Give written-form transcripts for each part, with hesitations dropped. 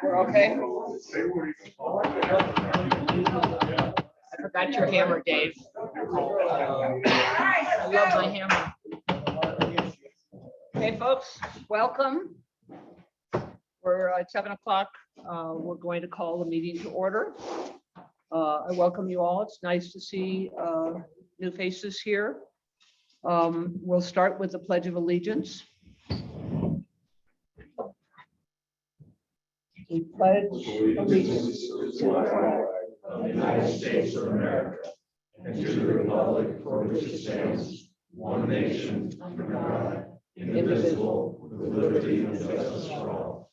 We're okay. I forgot your hammer, Dave. I love my hammer. Okay, folks, welcome. We're at 7 o'clock. We're going to call the meeting to order. I welcome you all. It's nice to see new faces here. We'll start with the Pledge of Allegiance. We pledge allegiance to the flag of the United States of America and to the republic for which it stands, one nation, under God, indivisible, with liberty and justice for all.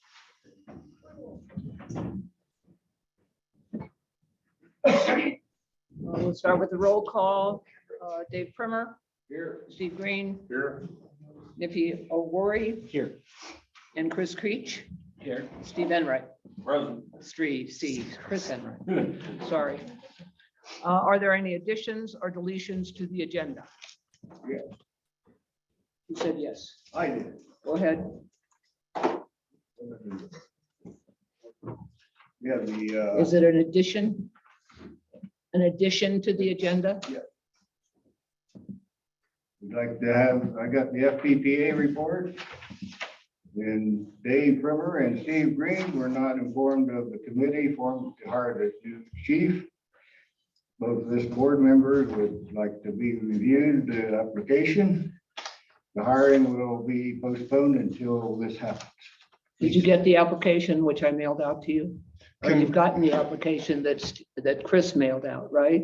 We'll start with the roll call. Dave Primer. Here. Steve Green. Here. Niffy O'Rourke. Here. And Chris Creech. Here. Steve Enright. Present. Steve, Chris Enright. Sorry. Are there any additions or deletions to the agenda? Yeah. Who said yes? I did. Go ahead. Yeah, the Is it an addition? An addition to the agenda? we'd like to have, I got the FPPA report. And Dave Primer and Steve Green were not informed of the committee formed to hire the new chief. Both of this board members would like to be reviewed the application. The hiring will be postponed until this happens. Did you get the application, which I mailed out to you? Or you've gotten the application that Chris mailed out, right?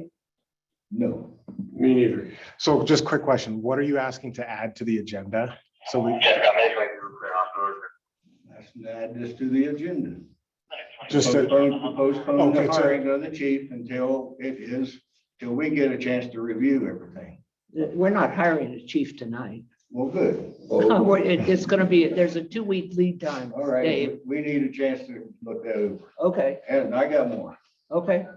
No. Me neither. So just quick question, what are you asking to add to the agenda? So we Add this to the agenda. just, Postpone Okay, the so- hiring of the chief until we get a chance to review everything. We're not hiring a chief tonight. Well, good. It's gonna be, there's a 2-week lead time, All right, Dave. we need a chance to look that over. Okay, And I got more. okay.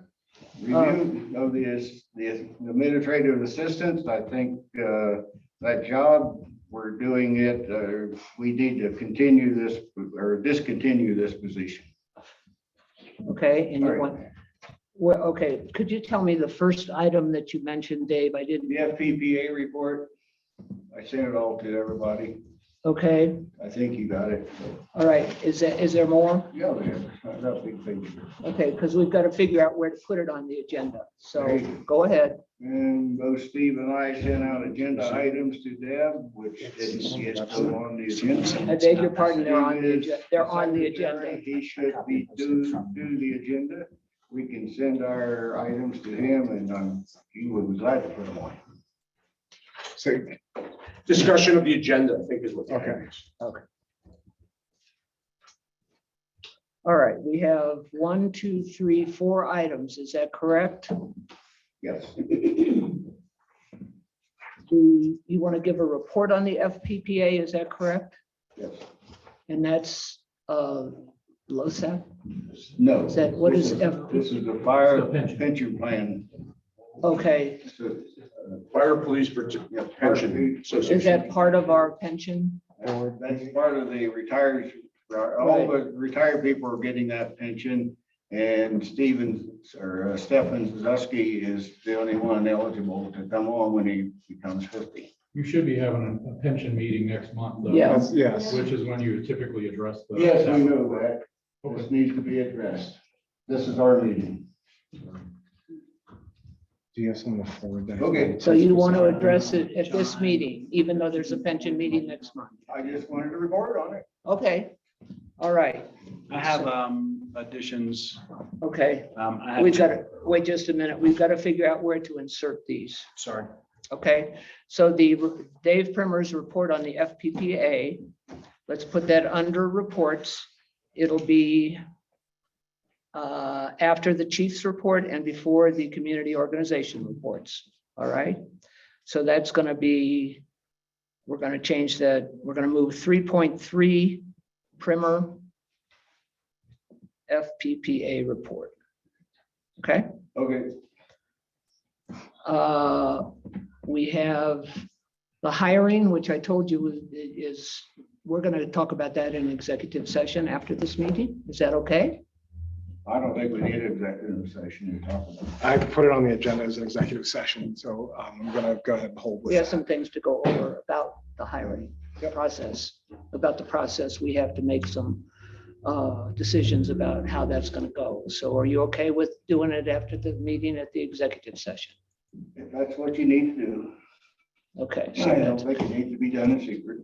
Review of the administrative assistants, I think that job, we're doing it, we need to continue this or discontinue this position. Okay, and you All right. want, well, okay, could you tell me the first item that you mentioned, Dave? I didn't, The FPPA report, I sent it all to everybody. okay, I think you got it. all right, is there more? Yeah, man, that's a big thing. Okay, because we've got to figure out where to put it on the agenda, so Right. go ahead. And both Steve and I sent out agenda items to Deb, which didn't get put on the agenda. I beg your pardon, they're on the agenda. He should be do the agenda. We can send our items to him and he would be glad to put them on. so, Discussion of the agenda, I think is what. okay, All right, we have 1, 2, 3, 4 items, is that correct? Yes. Do you want to give a report on the FPPA, is that correct? Yes. And that's LoSAP? No. Is that- what This is F- This is the fire pension plan. Okay, So, Fire police pension is association. that part of our pension? That's part of the retired, all the retired people are getting that pension. And Stephen Zusky is the only one eligible to come on when he becomes 50. You should be having a pension meeting next month, though. Yeah. yes. Which is when you typically address the. Yes, we know that. This needs to be addressed. This is our meeting. Do you have something to forward that? Okay. So you want to address it at this meeting, even though there's a pension meeting next month? I just wanted to report on it. Okay, all right, I have additions. okay. I have We've got to, wait just a minute, we've got to figure out where to insert these. Sorry. Okay, so the Dave Primer's report on the FPPA, let's put that under reports. It'll be after the chief's report and before the community organization reports. All right, so that's going to be, we're going to change that. We're going to move 3.3 Primer FPPA report. Okay. Okay. We have the hiring, which I told you is we're going to talk about that in executive session after this meeting. Is that okay? I don't think we need an executive session to talk about. I put it on the agenda as an executive session, so I'm gonna go ahead and hold with We have that. some things to go over about the hiring process, about the process. We have to make some decisions about how that's going to go. So are you okay with doing it after the meeting at the executive session? If that's what you need to do, Okay. I So don't that's, think it needs to be done in secret.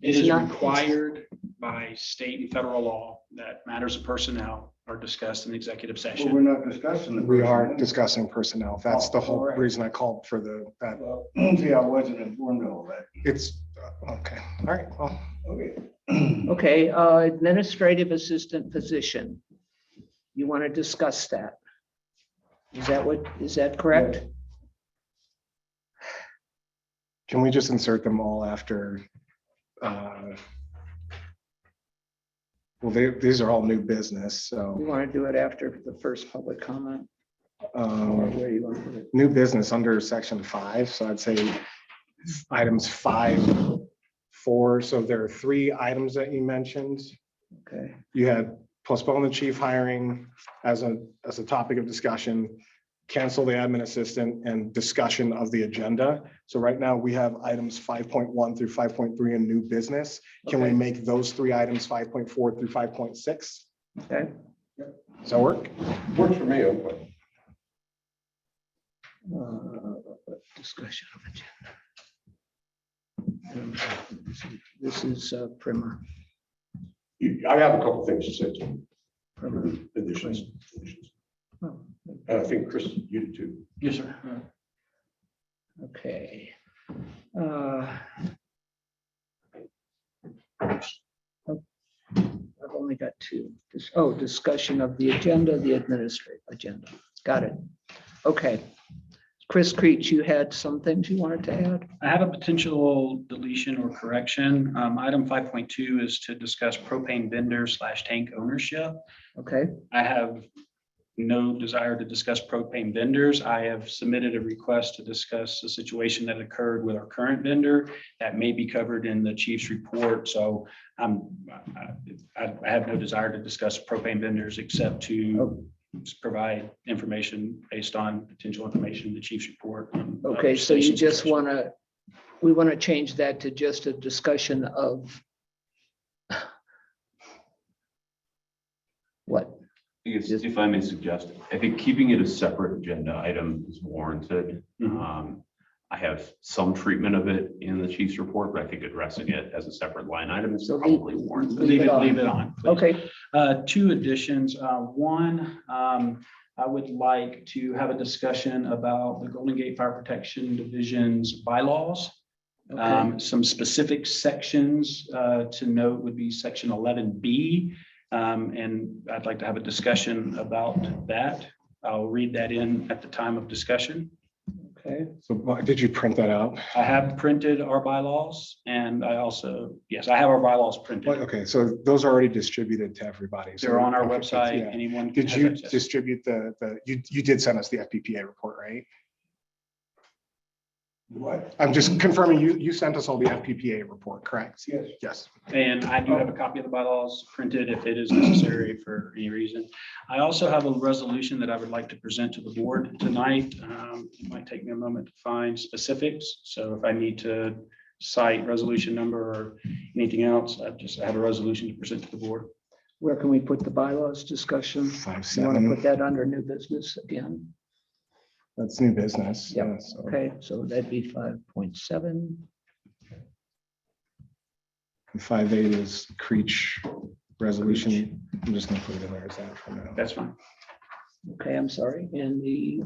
It is not- required by state and federal law that matters of personnel are discussed in executive Well, we're session. not discussing the. We are personnel. discussing personnel. That's the whole Alright. reason I called for that. Well, see, I wasn't informed of all that. It's, okay, all right, well, Okay. okay, administrative assistant position. You want to discuss that? Is that correct? can we just insert them all after? Well, these are all new business, so, You want to do it after the first public comment? Or where you want to put it? new business under section 5, so I'd say items 5, 4, so there are 3 items that you mentioned. Okay, You had postpone the chief hiring as a topic of discussion, cancel the admin assistant, and discussion of the agenda. So right now we have items 5.1 through 5.3 in new business. Can we Okay. make those 3 items 5.4 through 5.6? okay. Does that work? Works for me. I'm fine. Discussion of agenda. This is Primer. I have a couple things to say to Primer. additions. Oh, And I think Chris, you did too. Yes, sir. okay. I've only got 2. Discussion of the agenda, the administrative agenda. Got it. Okay. Chris Creech, you had some things you wanted to add? I have a potential deletion or correction. Item 5.2 is to discuss propane vendor / tank ownership. Okay, I have no desire to discuss propane vendors. I have submitted a request to discuss the situation that occurred with our current vendor that may be covered in the chief's report. So I have no desire to discuss propane vendors except to provide information based on potential information in the chief's report. okay, so you just we want to change that to just a discussion of what? If I may suggest, I think keeping it a separate agenda item is warranted. Mhm. I have some treatment of it in the chief's report, but I think addressing it as a separate line item is So probably warranted. leave it on. Leave it on. please. Okay, 2 additions. One, I would like to have a discussion about the Golden Gate Fire Protection Division's bylaws. okay, Some specific sections to note would be section 11B. And I'd like to have a discussion about that. I'll read that in at the time of discussion. okay. So did you print that out? I have printed our bylaws and I also, yes, I have our bylaws Well, printed. okay, so those are already distributed to everybody. So They're on our okay, website. yeah. Anyone. Did has you access. distribute you did send us the FPPA report, right? What? I'm just confirming you sent us all the FPPA report, correct? Yes. Yes. And I do have a copy of the bylaws printed if it is necessary for any reason. I also have a resolution that I would like to present to the board tonight. It might take me a moment to find specifics. So if I need to cite resolution number or anything else, I have a resolution to present to the board. Where can we put the bylaws discussion? 5, You want to 7. put that under new business again? That's new business. Yep. Yeah, so Okay, so that'd be 5.7. 5.8 is Creech resolution. I'm just gonna put it in there as that for now. That's fine. Okay, I'm sorry. And the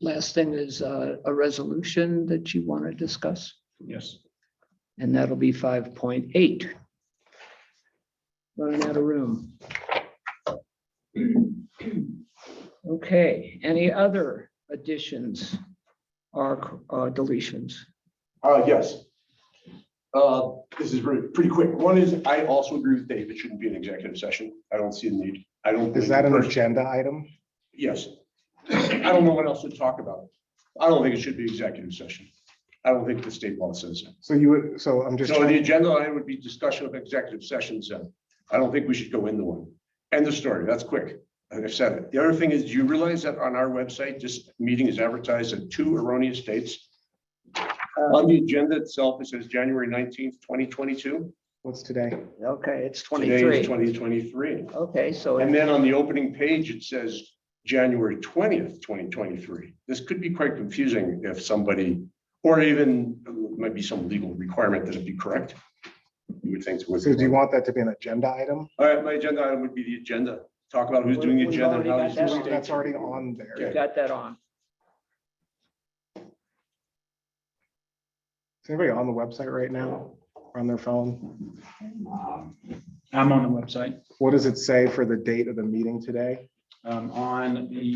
last thing is a resolution that you want to discuss, Yes. and that'll be 5.8. Running out of room. Okay, any other additions or deletions? Yes. This is pretty quick. One is, I also agree with Dave, it shouldn't be an executive session. I don't see the need. I don't. Is that an agenda item? Yes. I don't know what else to talk about. I don't think it should be executive session. I don't think the state law says that. So you would, so I'm just So the trying, agenda line would be discussion of executive sessions. Then I don't think we should go into one. End of story. That's quick. I've said it. The other thing is, do you realize that on our website, this meeting is advertised at 2 erroneous dates? On the agenda itself, it says January 19th, 2022. what's today? Okay, it's Today 23. is 2023. Okay, so And then on the opening page, it says January 20th, 2023. This could be quite confusing if somebody, or even might be some legal requirement that it be correct. You would think. So do you want that to be an agenda item? All right, my agenda item would be the agenda. Talk about who's doing the We've agenda. and how already he's got doing that it. That's already on there. you got that on. Is anybody on the website right now or on their phone? I'm on the website. What does it say for the date of the meeting today? On the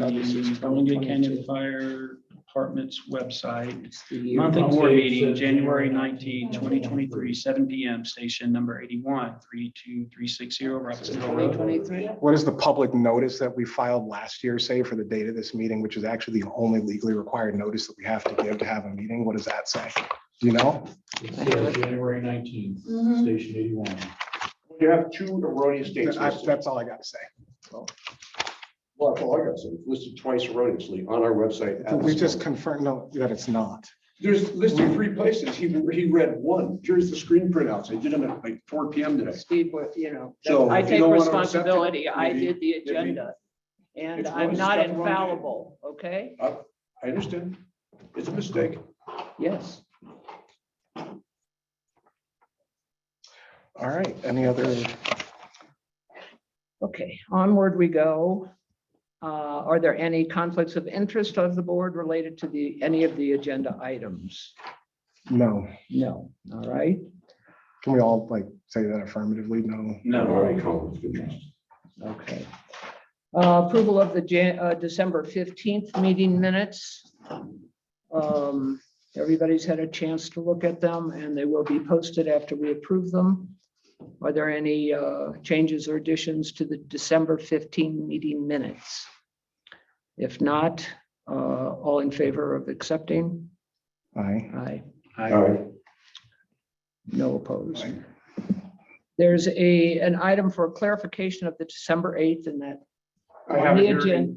Golden Gate Canyon Fire Department's website. It's the year. Monthly I'll board say it meeting, says January January 19, 19, 2023, 7 PM, station number 81, 32360 Robinsonville Road. 2023. What does the public notice that we filed last year say for the date of this meeting, which is actually the only legally required notice that we have to give to have a meeting? What does that say? Do you know? It says January 19th, Mhm. station 81. You have 2 erroneous dates listed. That's all I got to say. Well, that's all I got. So it's listed twice erroneously on our website. at We this just moment. confirmed no, that it's not. There's listed 3 places. He read one. Here's the screen printouts. I did them at like 4 PM today. Steve, what, you know, So I if you take don't wanna accept it, responsibility. I maybe- did the maybe agenda. And it's I'm one not step wrong. infallible, okay? I understand. It's a mistake. Yes. All right, any other? Okay, onward we go. Are there any conflicts of interest of the board related to any of the agenda items? No. No, all right. Can we all like say that affirmatively? No. No. Okay. Approval of the December 15th meeting minutes. Everybody's had a chance to look at them and they will be posted after we approve them. Are there any changes or additions to the December 15 meeting minutes? If not, all in favor of accepting? Aye. Aye. No opposed. There's an item for clarification of the December 8th and that on the agenda,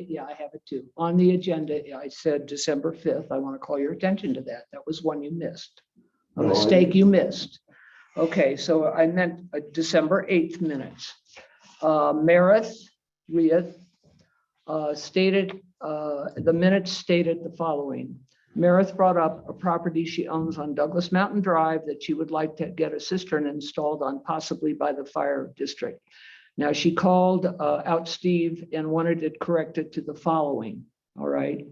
yeah, I have it too. On the agenda, I said December 5th. I want to call your attention to that. That was one you missed. A No, I mistake you missed. Okay, so I meant December 8th minutes. Meredith stated, the minutes stated the following. Meredith brought up a property she owns on Douglas Mountain Drive that she would like to get a cistern installed on, possibly by the fire district. Now, she called out Steve and wanted it corrected to the following, all right?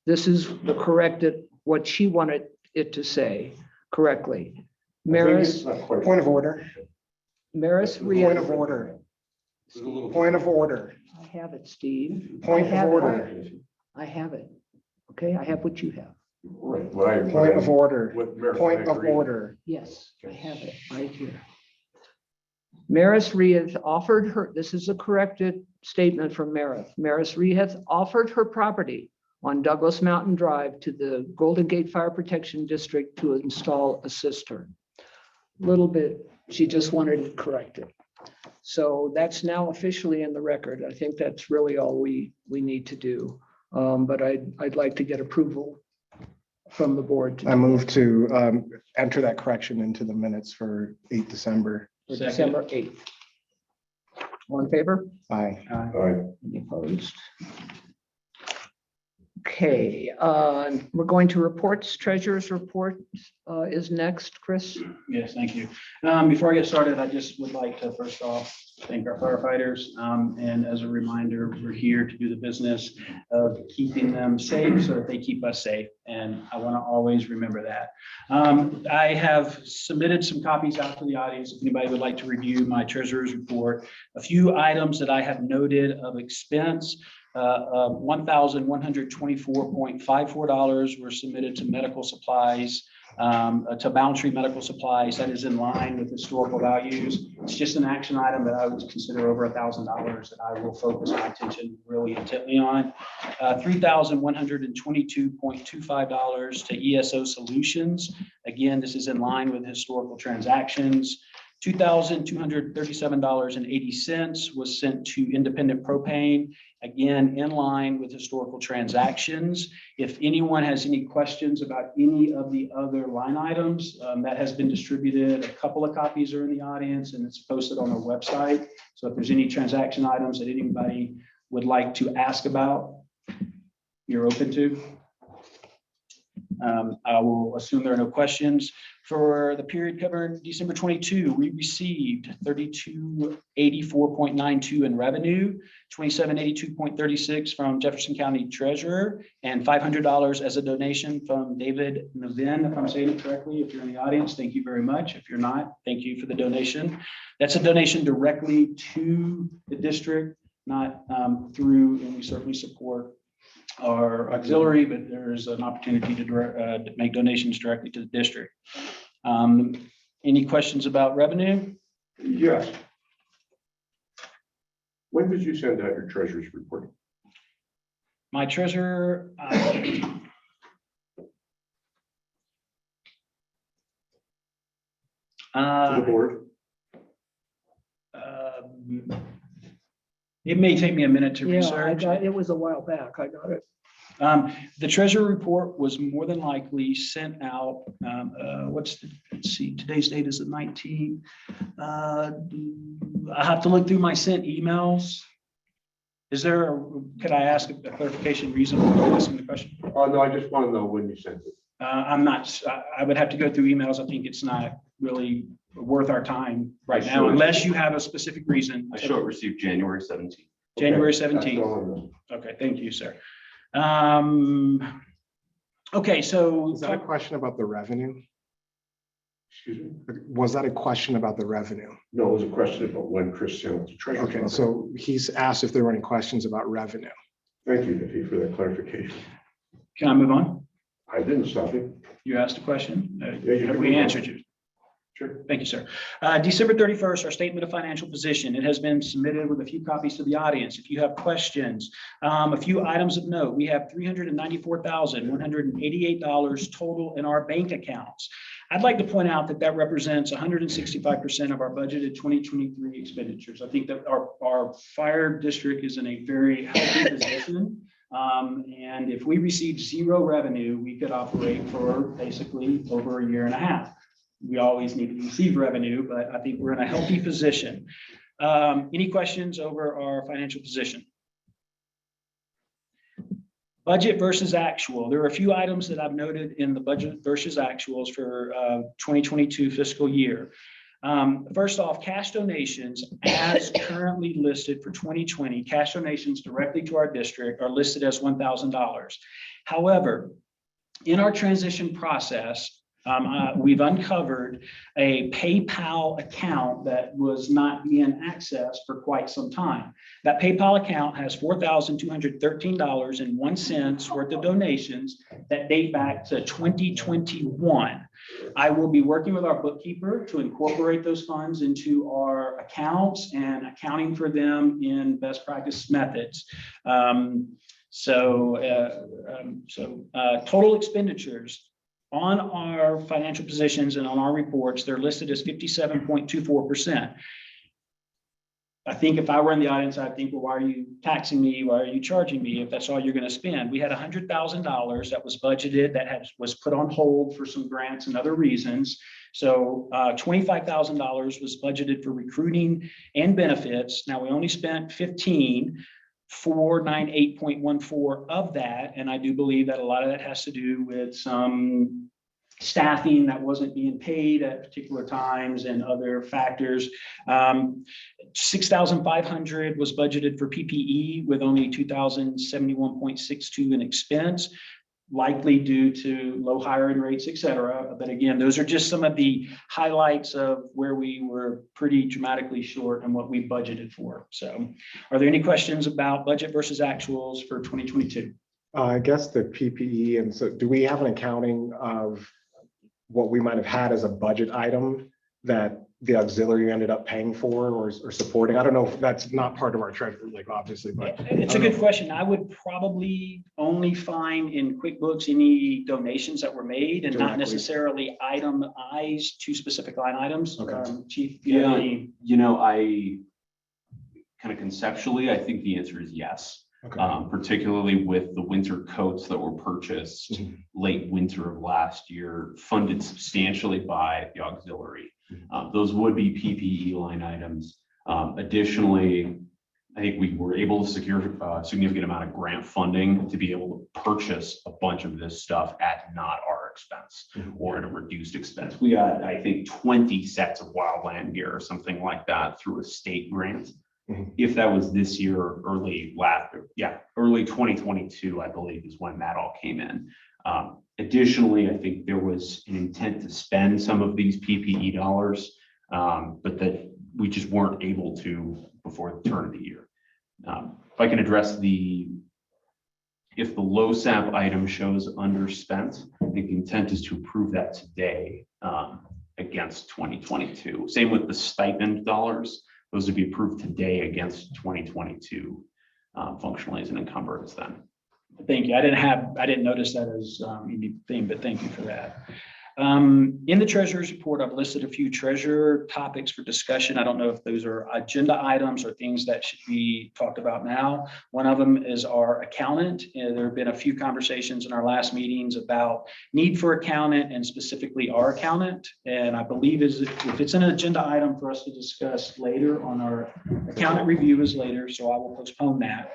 This is the corrected, what she wanted it to say correctly. Maris Point of order. Point of order. Point of order. I have it, Steve. Point I of have it. order. I have it. Okay, I have what you have. Right. Point of order. With Meredith, Point I of agree. order. Yes, I have it right here. Maris Reeve offered her, this is a corrected statement from Meredith. Maris Reeve offered her property on Douglas Mountain Drive to the Golden Gate Fire Protection District to install a cistern. Little bit, she just wanted it corrected. So that's now officially in the record. I think that's really all we need to do. But I'd like to get approval from the board to I move to enter that correction into the minutes for 8 December. for Second. December 8th. All in favor? Aye. All right. Any opposed? Okay, we're going to reports. Treasurer's report is next. Chris? Yes, thank you. Before I get started, I just would like to first off thank our firefighters. And as a reminder, we're here to do the business of keeping them safe so that they keep us safe. And I want to always remember that. I have submitted some copies out to the audience. If anybody would like to review my treasurer's report, a few items that I have noted of expense. $1,124.54 were submitted to medical supplies, to Balance Street Medical Supplies. That is in line with historical values. It's just an action item that I would consider over $1,000 that I will focus my attention really intently on. $3,122.25 to ESO Solutions. Again, this is in line with historical transactions. $2,237.80 was sent to Independent Propane, again, in line with historical transactions. If anyone has any questions about any of the other line items, that has been distributed. A couple of copies are in the audience and it's posted on our website. So if there's any transaction items that anybody would like to ask about, you're open to. I will assume there are no questions. For the period covered December 22, we received 3284.92 in revenue, 2782.36 from Jefferson County Treasurer, and $500 as a donation from David Novin, if I'm saying it correctly. If you're in the audience, thank you very much. If you're not, thank you for the donation. That's a donation directly to the district, not through, and we certainly support our auxiliary, but there's an opportunity to make donations directly to the district. Any questions about revenue? Yes. When did you send out your treasurer's report? My treasurer, To the board? it may take me a minute to Yeah, research. it was a while back. I got it. The treasurer report was more than likely sent out, let's see, today's date is the 19th. I have to look through my sent emails. Could I ask a clarification reason for asking the question? Oh, no, I just want to know when you sent it. I would have to go through emails. I think it's not really worth our time right now, Sure. unless you have a specific reason. I show it received January 17th. January Okay, that's 17th. all I know. Okay, thank you, sir. Okay, so. Is that a question about the revenue? Excuse me? Was that a question about the revenue? No, it was a question about when Chris sent it to treasurer. Okay, so he's asked if there were any questions about revenue. Thank you, Nikki, for that clarification. Can I move on? I didn't stop you. You asked a question. Yeah, you Have can we move on. answered you? Sure. Thank you, sir. December 31st, our statement of financial position. It has been submitted with a few copies to the audience. If you have questions, a few items of note, we have $394,188 total in our bank accounts. I'd like to point out that that represents 165% of our budgeted 2023 expenditures. I think that our fire district is in a very healthy position. And if we received zero revenue, we could operate for basically over a year and a half. We always need to receive revenue, but I think we're in a healthy position. Any questions over our financial position? Budget versus actual. There are a few items that I've noted in the budget versus actuals for 2022 fiscal year. First off, cash donations as currently listed for 2020, cash donations directly to our district are listed as $1,000. However, in our transition process, we've uncovered a PayPal account that was not being accessed for quite some time. That PayPal account has $4,213.01 worth of donations that date back to 2021. I will be working with our bookkeeper to incorporate those funds into our accounts and accounting for them in best practice methods. Total expenditures on our financial positions and on our reports, they're listed as 57.24%. I think if I were in the audience, I'd think, well, why are you taxing me? Why are you charging me if that's all you're going to spend? We had $100,000 that was budgeted that was put on hold for some grants and other reasons. So $25,000 was budgeted for recruiting and benefits. Now we only spent 498.14 of that. And I do believe that a lot of that has to do with some staffing that wasn't being paid at particular times and other factors. 6,500 was budgeted for PPE with only 2,071.62 in expense, likely due to low hiring rates, et cetera. But again, those are just some of the highlights of where we were pretty dramatically short on what we budgeted for. So are there any questions about budget versus actuals for 2022? I guess the PPE, and so do we have an accounting of what we might have had as a budget item that the auxiliary ended up paying for or supporting. I don't know if that's not part of our treasury, like obviously, but. It's a good question. I would probably only find in QuickBooks any donations that were made and not Directly. necessarily itemized to specific line items. Okay. Chief, do you have any? I kind of conceptually, I think the answer is yes. Okay. Particularly with the winter coats that were purchased Mhm. late winter of last year, funded substantially by the auxiliary. Those would be PPE line items. Additionally, I think we were able to secure a significant amount of grant funding to be able to purchase a bunch of this stuff at not our expense or at a reduced expense. We got, I think, 20 sets of wildland gear or something like that through a state grant. Mhm. If that was this year, or early 2022, I believe is when that all came in. Additionally, I think there was an intent to spend some of these PPE dollars, but that we just weren't able to before the turn of the year. If I can address if the LoSAP item shows underspent, I think the intent is to approve that today against 2022. Same with the stipend dollars. Those would be approved today against 2022 functionally as an encumbrance then. Thank you. I didn't notice that as anything, but thank you for that. In the treasurer's report, I've listed a few treasurer topics for discussion. I don't know if those are agenda items or things that should be talked about now. One of them is our accountant. There have been a few conversations in our last meetings about need for accountant and specifically our accountant. And I believe if it's an agenda item for us to discuss later on our accountant review is later, so I will postpone that.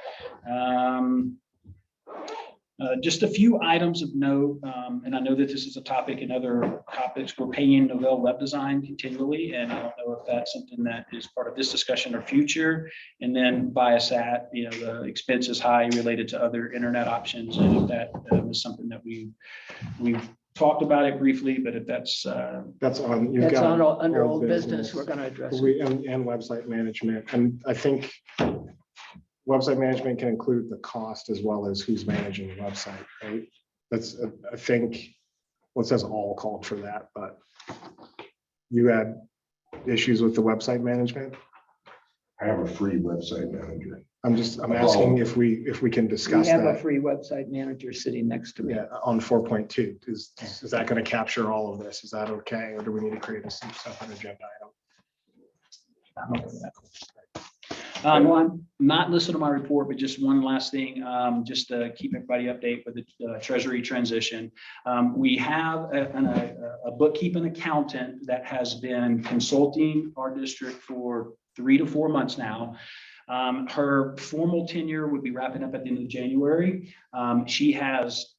Just a few items of note, and I know that this is a topic in other topics. We're paying Novell Web Design continually, and I don't know if that's something that is part of this discussion or future. And then Viasat, the expense is high related to other internet options, and if that is something that we've talked about it briefly, but if that's on. That's under old business. We're going to address it. And website management. And I think website management can include the cost as well as who's managing the website, right? That's, I think, it says all called for that, but you had issues with the website management? I have a free website manager. I'm asking if we can We discuss have a that. free website manager sitting next to me. Yeah, on 4.2, is that going to capture all of this? Is that okay? Or do we need to create a separate agenda item? Not listed on my report, but just one last thing, just to keep everybody updated with the treasury transition. We have a bookkeeping accountant that has been consulting our district for 3 to 4 months now. Her formal tenure would be wrapping up at the end of January. She has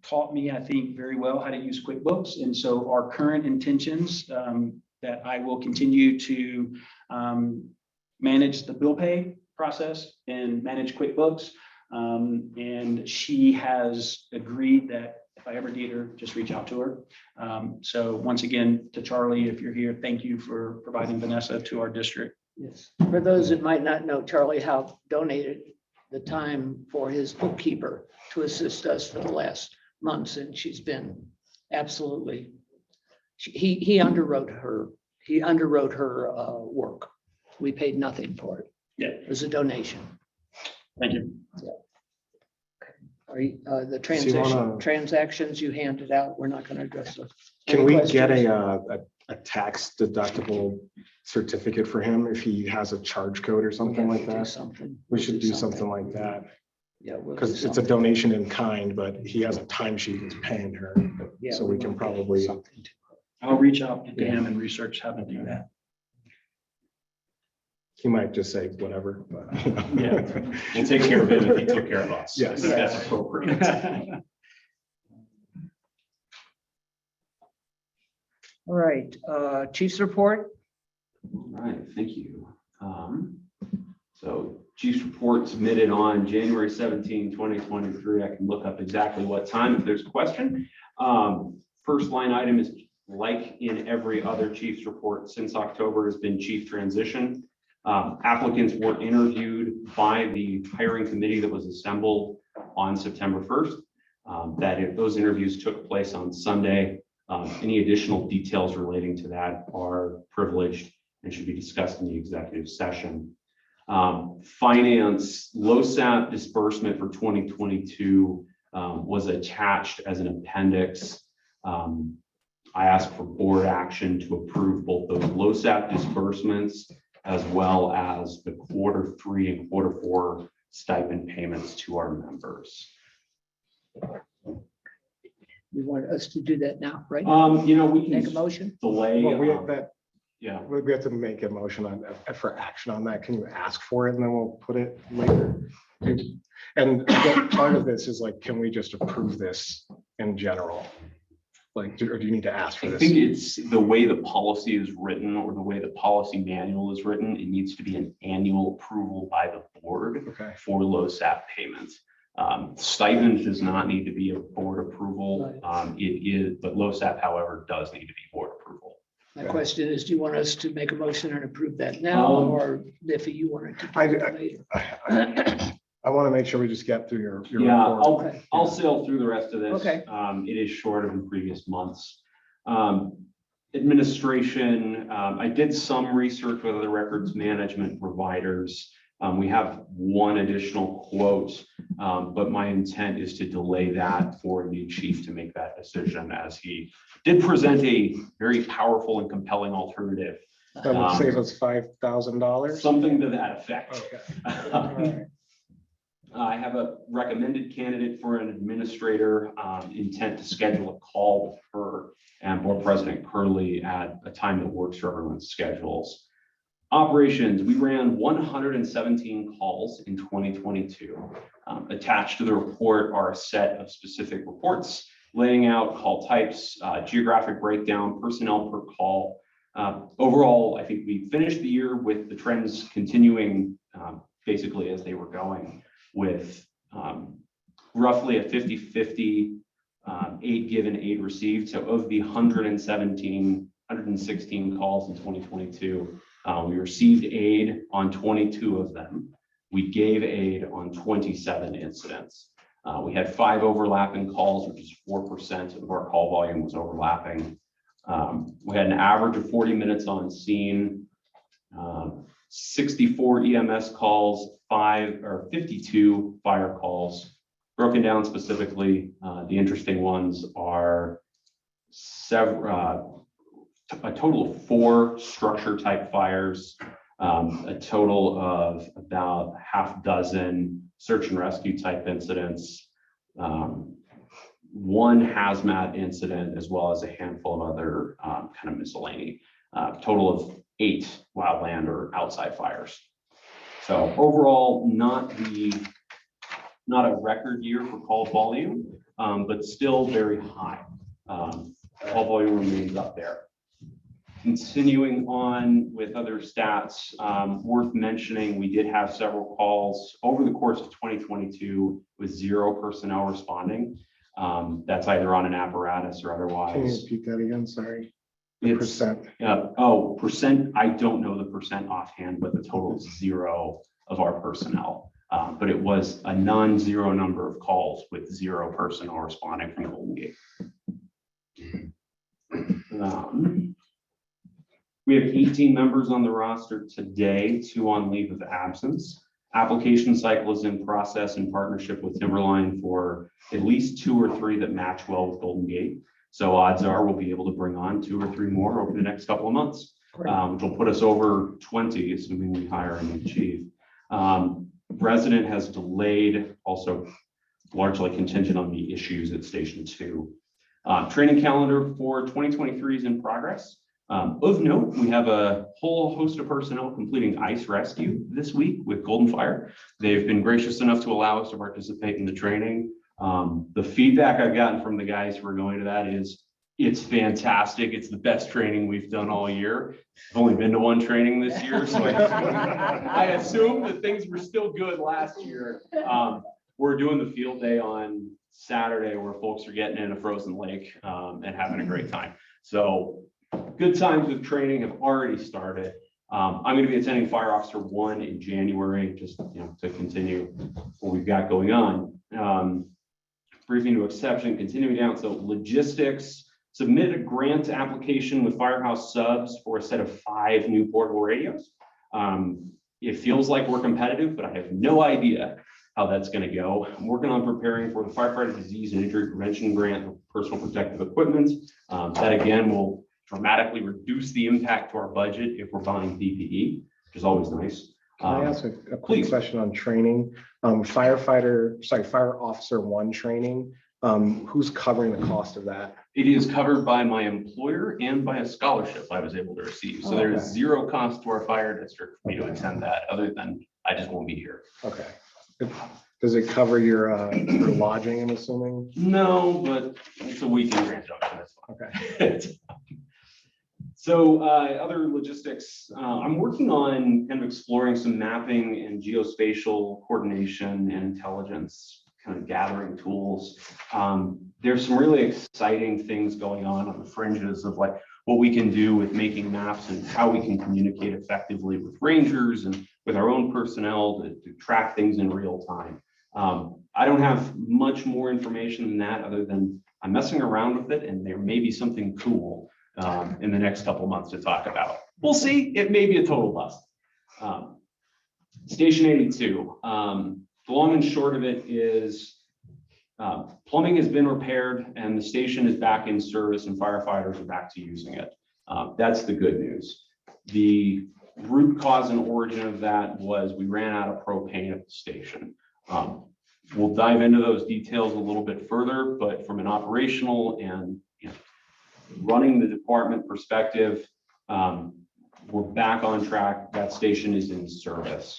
taught me, I think, very well how to use QuickBooks. And so our current intentions that I will continue to manage the bill pay process and manage QuickBooks. And she has agreed that if I ever need her, just reach out to her. So once again, to Charlie, if you're here, thank you for providing Vanessa to our district. Yes. For those that might not know, Charlie Howe donated the time for his bookkeeper to assist us for the last months, and she's been absolutely, he underwrote her work. We paid nothing for it. Yeah. It was a donation. Thank you. Are you, the wanna- transactions you handed out, we're not going to address those. Can Any we questions? get a tax deductible certificate for him if he has a charge code or something We like have to do that? something. We should do something like that, Yeah. we'll do because it's a something. donation in kind, but he has a timesheet he's paying her. Yeah, so we can will get probably- something to- I'll reach out to him and research how to do that. He might just say whatever, but. Yeah. We'll take care of it if he took care of us. I Yes. think that's appropriate. All right, chief's report. All right, thank you. So Chief's report submitted on January 17, 2023. I can look up exactly what time if there's a question. First line item is, like in every other Chief's report since October, has been chief transition. Applicants were interviewed by the hiring committee that was assembled on September 1st. Those interviews took place on Sunday. Any additional details relating to that are privileged and should be discussed in the executive session. Finance LoSAP disbursement for 2022 was attached as an appendix. I asked for board action to approve both those LoSAP disbursements as well as the Q3 and Q4 stipend payments to our members. You want us to do that now, right? You know, we Make a can motion? delay. Well, we have that, Yeah. we have to make a motion on that for action on that. Can you ask for it and then we'll put it later? And part of this is like, can we just approve this in general? Like, or do you need to ask for I this? think it's the way the policy is written or the way the policy manual is written. It needs to be an annual approval by the board Okay. for LoSAP payments. Stipends does not need to be a board approval. It is, but LoSAP, however, does need to be board approval. My question is, do you want us to make a motion and approve that now, or if you wanted to? do it later? I want to make sure we just get through your Yeah, report. Okay. I'll sail through the rest of this. Okay. It is shorter than previous months. Administration, I did some research with other records management providers. We have one additional quote, but my intent is to delay that for the chief to make that decision, as he did present a very powerful and compelling alternative. That would save us $5,000. Something to that effect. Okay. All right. I have a recommended candidate for an administrator, intent to schedule a call with her and Board President Curley at a time that works for everyone's schedules. Operations, we ran 117 calls in 2022. Attached to the report are a set of specific reports laying out call types, geographic breakdown, personnel per call. Overall, I think we finished the year with the trends continuing basically as they were going, with roughly a 50-50 aid given, aid received. So of the 116 calls in 2022, we received aid on 22 of them. We gave aid on 27 incidents. We had 5 overlapping calls, which is 4% of our call volume was overlapping. We had an average of 40 minutes on scene, 64 EMS calls, 52 fire calls. Broken down specifically, the interesting ones are a total of 4 structure type fires, a total of about half dozen search and rescue type incidents, 1 hazmat incident, as well as a handful of other kind of miscellany, total of 8 wildland or outside fires. So overall, not a record year for call volume, but still very high. Call volume remains up there. Continuing on with other stats, worth mentioning, we did have several calls over the course of 2022 with 0 personnel responding. That's either on an apparatus or otherwise. Can you repeat that again? Sorry. The It's- percent. Percent, I don't know the percent offhand, but the total is 0 of our personnel. But it was a non-zero number of calls with 0 personnel responding from Golden Gate. We have 18 members on the roster today, 2 on leave of absence. Application cycle is in process in partnership with Timberline for at least 2 or 3 that match well with Golden Gate. So odds are we'll be able to bring on 2 or 3 more over the next couple of months, which will put us over 20, assuming we hire a new chief. Resident has delayed, also largely contingent on the issues at Station 2. Training calendar for 2023 is in progress. Of note, we have a whole host of personnel completing ice rescue this week with Golden Fire. They've been gracious enough to allow us to participate in the training. The feedback I've gotten from the guys who are going to that is it's fantastic. It's the best training we've done all year. I've only been to 1 training this year, so I assume that things were still good last year. We're doing the field day on Saturday where folks are getting in a frozen lake and having a great time. So good times with training have already started. I'm going to be attending Fire Officer 1 in January, just to continue what we've got going on. Briefing to exception, continuing down. So logistics, submit a grant application with Firehouse Subs for a set of 5 new portable radios. It feels like we're competitive, but I have no idea how that's going to go. I'm working on preparing for the firefighter disease and injury prevention grant for personal protective equipment. That again will dramatically reduce the impact to our budget if we're buying PPE, which is always nice. Can I ask a quick please. question on training? Fire officer 1 training, who's covering the cost of that? It is covered by my employer and by a scholarship I was able to receive. So there is Okay. 0 cost to our fire district for me to attend that, other than I just won't be here. Okay. Does it cover your lodging, I'm assuming? No, but it's a week in Grand Junction. That's fine. Okay. So other logistics, I'm working on kind of exploring some mapping and geospatial coordination and intelligence kind of gathering tools. There's some really exciting things going on the fringes of like what we can do with making maps and how we can communicate effectively with rangers and with our own personnel to track things in real time. I don't have much more information than that other than I'm messing around with it and there may be something cool in the next couple of months to talk about. We'll see. It may be a total bust. Station 82. The long and short of it is plumbing has been repaired and the station is back in service and firefighters are back to using it. That's the good news. The root cause and origin of that was we ran out of propane at the station. We'll dive into those details a little bit further, but from an operational and running the department perspective, we're back on track. That station is in service.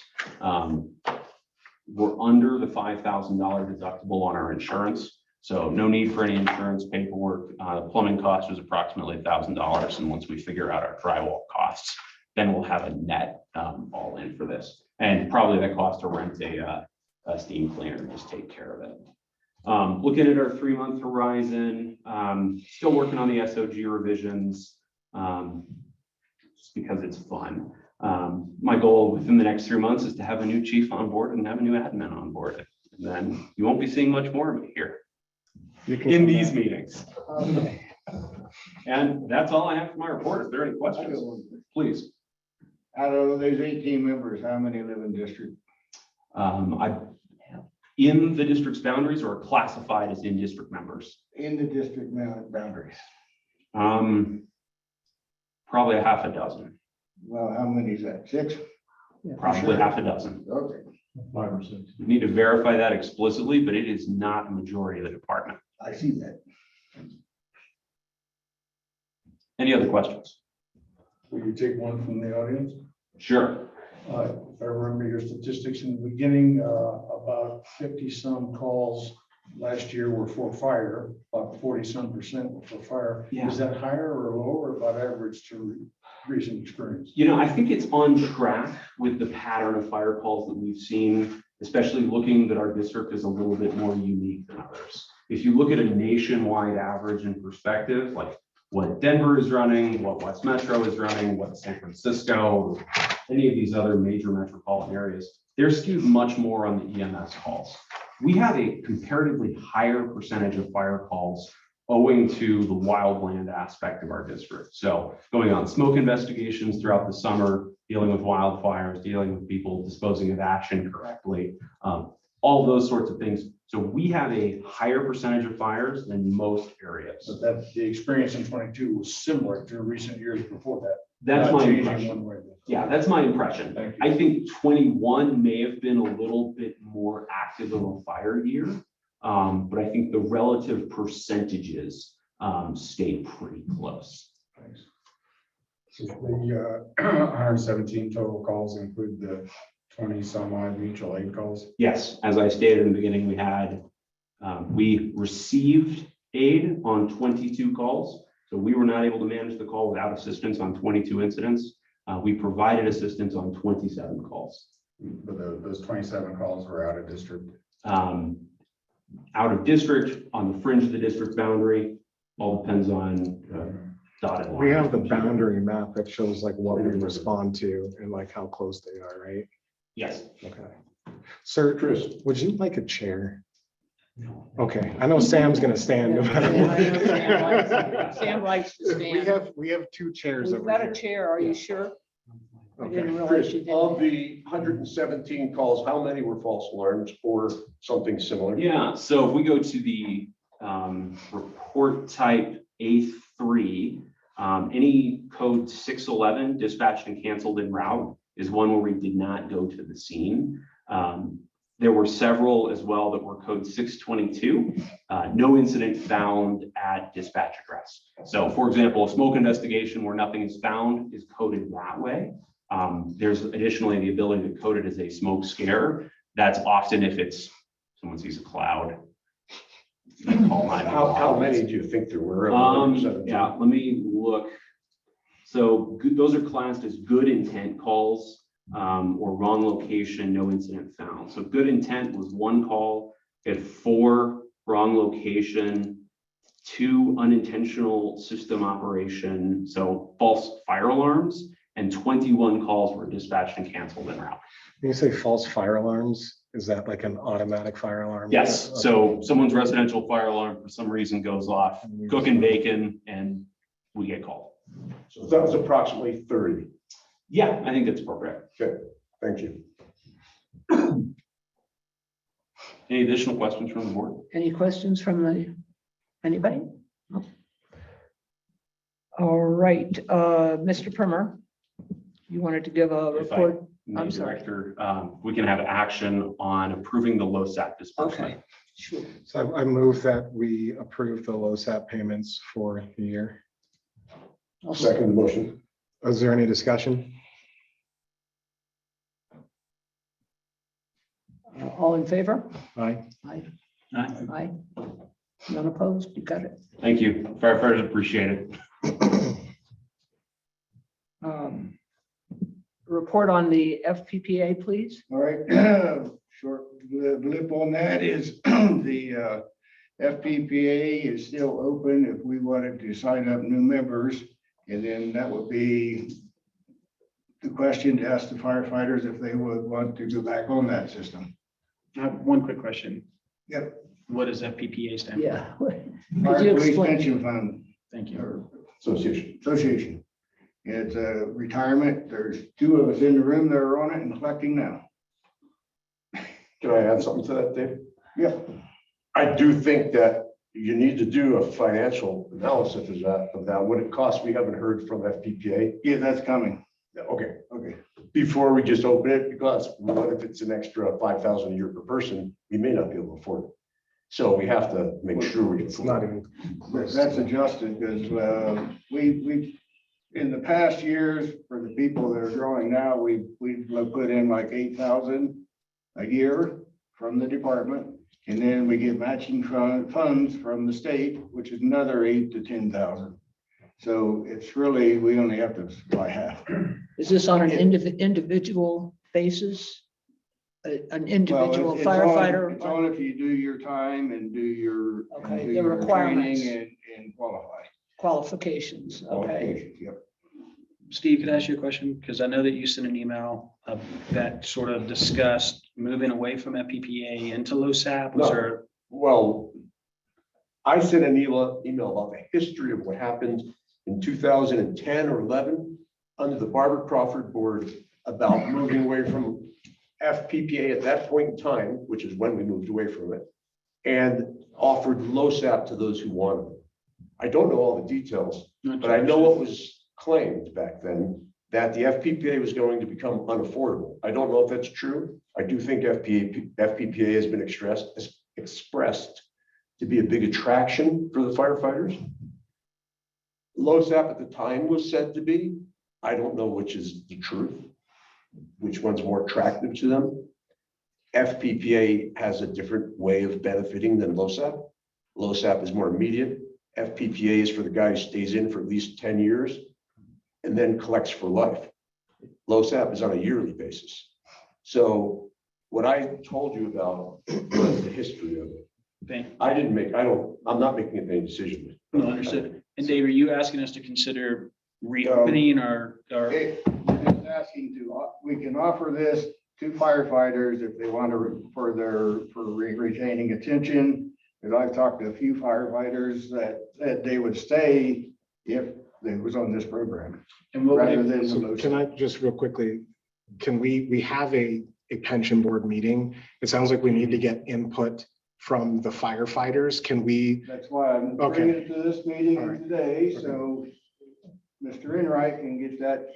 We're under the $5,000 deductible on our insurance. So no need for any insurance paperwork. The plumbing cost was approximately $1,000. And once we figure out our drywall costs, then we'll have a net all in for this. And probably that cost to rent a steam cleaner and just take care of it. Looking at our 3-month horizon, still working on the SOG revisions just because it's fun. My goal within the next 3 months is to have a new chief on board and have a new admin on board. And then you won't be seeing much more of me here in these meetings. Okay. And that's all I have for my report. Is there any questions? Please. Out of those 18 members, how many live in district? In the district's boundaries or classified as in district members? In the district boundaries. Probably a half a dozen, Well, how many is that? 6? probably half a dozen. Okay, 5 or 6. We need to verify that explicitly, but it is not a majority of the department. I see that. Any other questions? Will you take one from the audience? Sure. If I remember your statistics in the beginning, about 50-some calls last year were for fire, about 40-some% were for fire. Yeah. Is that higher or lower or about average to recent experience? I think it's on track with the pattern of fire calls that we've seen, especially looking that our district is a little bit more unique than others. If you look at a nationwide average in perspective, like what Denver is running, what West Metro is running, what San Francisco, any of these other major metropolitan areas, they're skewed much more on the EMS calls. We have a comparatively higher percentage of fire calls owing to the wildland aspect of our district. So going on smoke investigations throughout the summer, dealing with wildfires, dealing with people disposing of ash incorrectly, all those sorts of things. So we have a higher percentage of fires than most areas. But that the experience in 22 was similar to recent years before that. That's Not my changing impression. one way. Yeah, that's my impression. Thank you. I think 21 may have been a little bit more active of a fire year. But I think the relative percentages stayed pretty close. Thanks. So the 117 total calls include the 20 some odd mutual aid calls. Yes, as I stated in the beginning, we received aid on 22 calls. So we were not able to manage the call without assistance on 22 incidents. We provided assistance on 27 calls. But those 27 calls were out of district. Out of district, on the fringe of the district boundary, all depends on dotted line. We have the boundary map that shows like what we respond to and like how close they are, right? Yes. Okay. Sir, Chris. would you like a chair? Okay, I know Sam's gonna stand. no matter Yeah, I know Sam what. Sam likes to stand. We have two chairs We've over got a here. chair, are you sure? I Okay. didn't realize Chris, you did. of the 117 calls, how many were false alarms or something similar? Yeah, so if we go to the report type A3, any code 611 dispatched and canceled en route is one where we did not go to the scene. There were several as well that were code 622, no incident found at dispatch address. So for example, a smoke investigation where nothing is found is coded that way. There's additionally the ability to code it as a smoke scare. That's often if it's someone sees a cloud. Call 911. How many do you think there were? Yeah, let me look. So those are classed as good intent calls or wrong location, no incident found. So good intent was one call, at 4 wrong location, 2 unintentional system operation, so false fire alarms, and 21 calls were dispatched and canceled en route. When you say false fire alarms, is that like an automatic fire alarm? Yes, Okay. so someone's residential fire alarm for some reason goes off, cooking bacon, and we get called. So that was approximately 30. Yeah, I think that's appropriate. Okay, thank you. Any additional questions from the board? Any questions from anybody? No? All right, Mr. Primer, you wanted to give a If I report? may, I'm sorry. Director, we can have action on approving the LoSAP disbursement. Okay, sure. So I move that we approve the LoSAP payments for the year. I'll second the motion. Is there any discussion? All in favor? Aye. Aye. Aye. Aye. None opposed? You got it. Thank you. Firefighters appreciate it. Report on the FPPA, please. All right, short blip on that is the FPPA is still open if we wanted to sign up new members. And then that would be the question to ask the firefighters if they would want to go back on that system. I have one quick question. Yep. What does FPPA stand for? Yeah. Could Fire you Police explain? Pension Fund Thank you. or Association. Association. It's a retirement. There's 2 of us in the room that are on it and collecting now. Can I add something to that, Dave? Yep. I do think that you need to do a financial analysis of that, what it costs. We haven't heard from FPPA. Yeah, that's coming. Okay, Okay. before we just open it, because what if it's an extra 5,000 a year per person? We may not be able to afford it. So we have to make sure we. It's not even. That's adjusted because we in the past years, for the people that are growing now, we've put in like 8,000 a year from the department. And then we get matching funds from the state, which is another 8,000 to 10,000. So it's really, we only have to supply half. Is this on an individual basis? An individual Well, firefighter? It's on if you do your time and do your. and Okay, do the your requirements. training And qualify. Qualifications, okay. Qualifications, Yep. Steve, could I ask you a question? Because I know that you sent an email that sort of discussed moving away from FPPA into LoSAP. Was No. there? Well, I sent an email about the history of what happened in 2010 or 11 under the Barbara Crawford board about moving away from FPPA at that point in time, which is when we moved away from it, and offered LoSAP to those who wanted it. I don't know all the details, but I know what was claimed back then, that the FPPA was going to become unaffordable. I don't know if that's true. I do think FPPA has been expressed to be a big attraction for the firefighters. LoSAP at the time was said to be. I don't know which is the truth, which one's more attractive to them. FPPA has a different way of benefiting than LoSAP. LoSAP is more immediate. FPPA is for the guy who stays in for at least 10 years and then collects for life. LoSAP is on a yearly basis. So what I told you about was the history of it. I'm not making any decision. No, understood. And Dave, are you asking us to consider reopening or? We're just asking we can offer this to firefighters if they want to, for retaining attention Because I've talked to a few firefighters that they would stay if they was on this program, And what rather would than the So low. can I just real quickly, can we have a pension board meeting? It sounds like we need to get input from the firefighters. Can we, That's why I'm Okay. bringing it to this meeting All right. today, so Mr. Enright can get that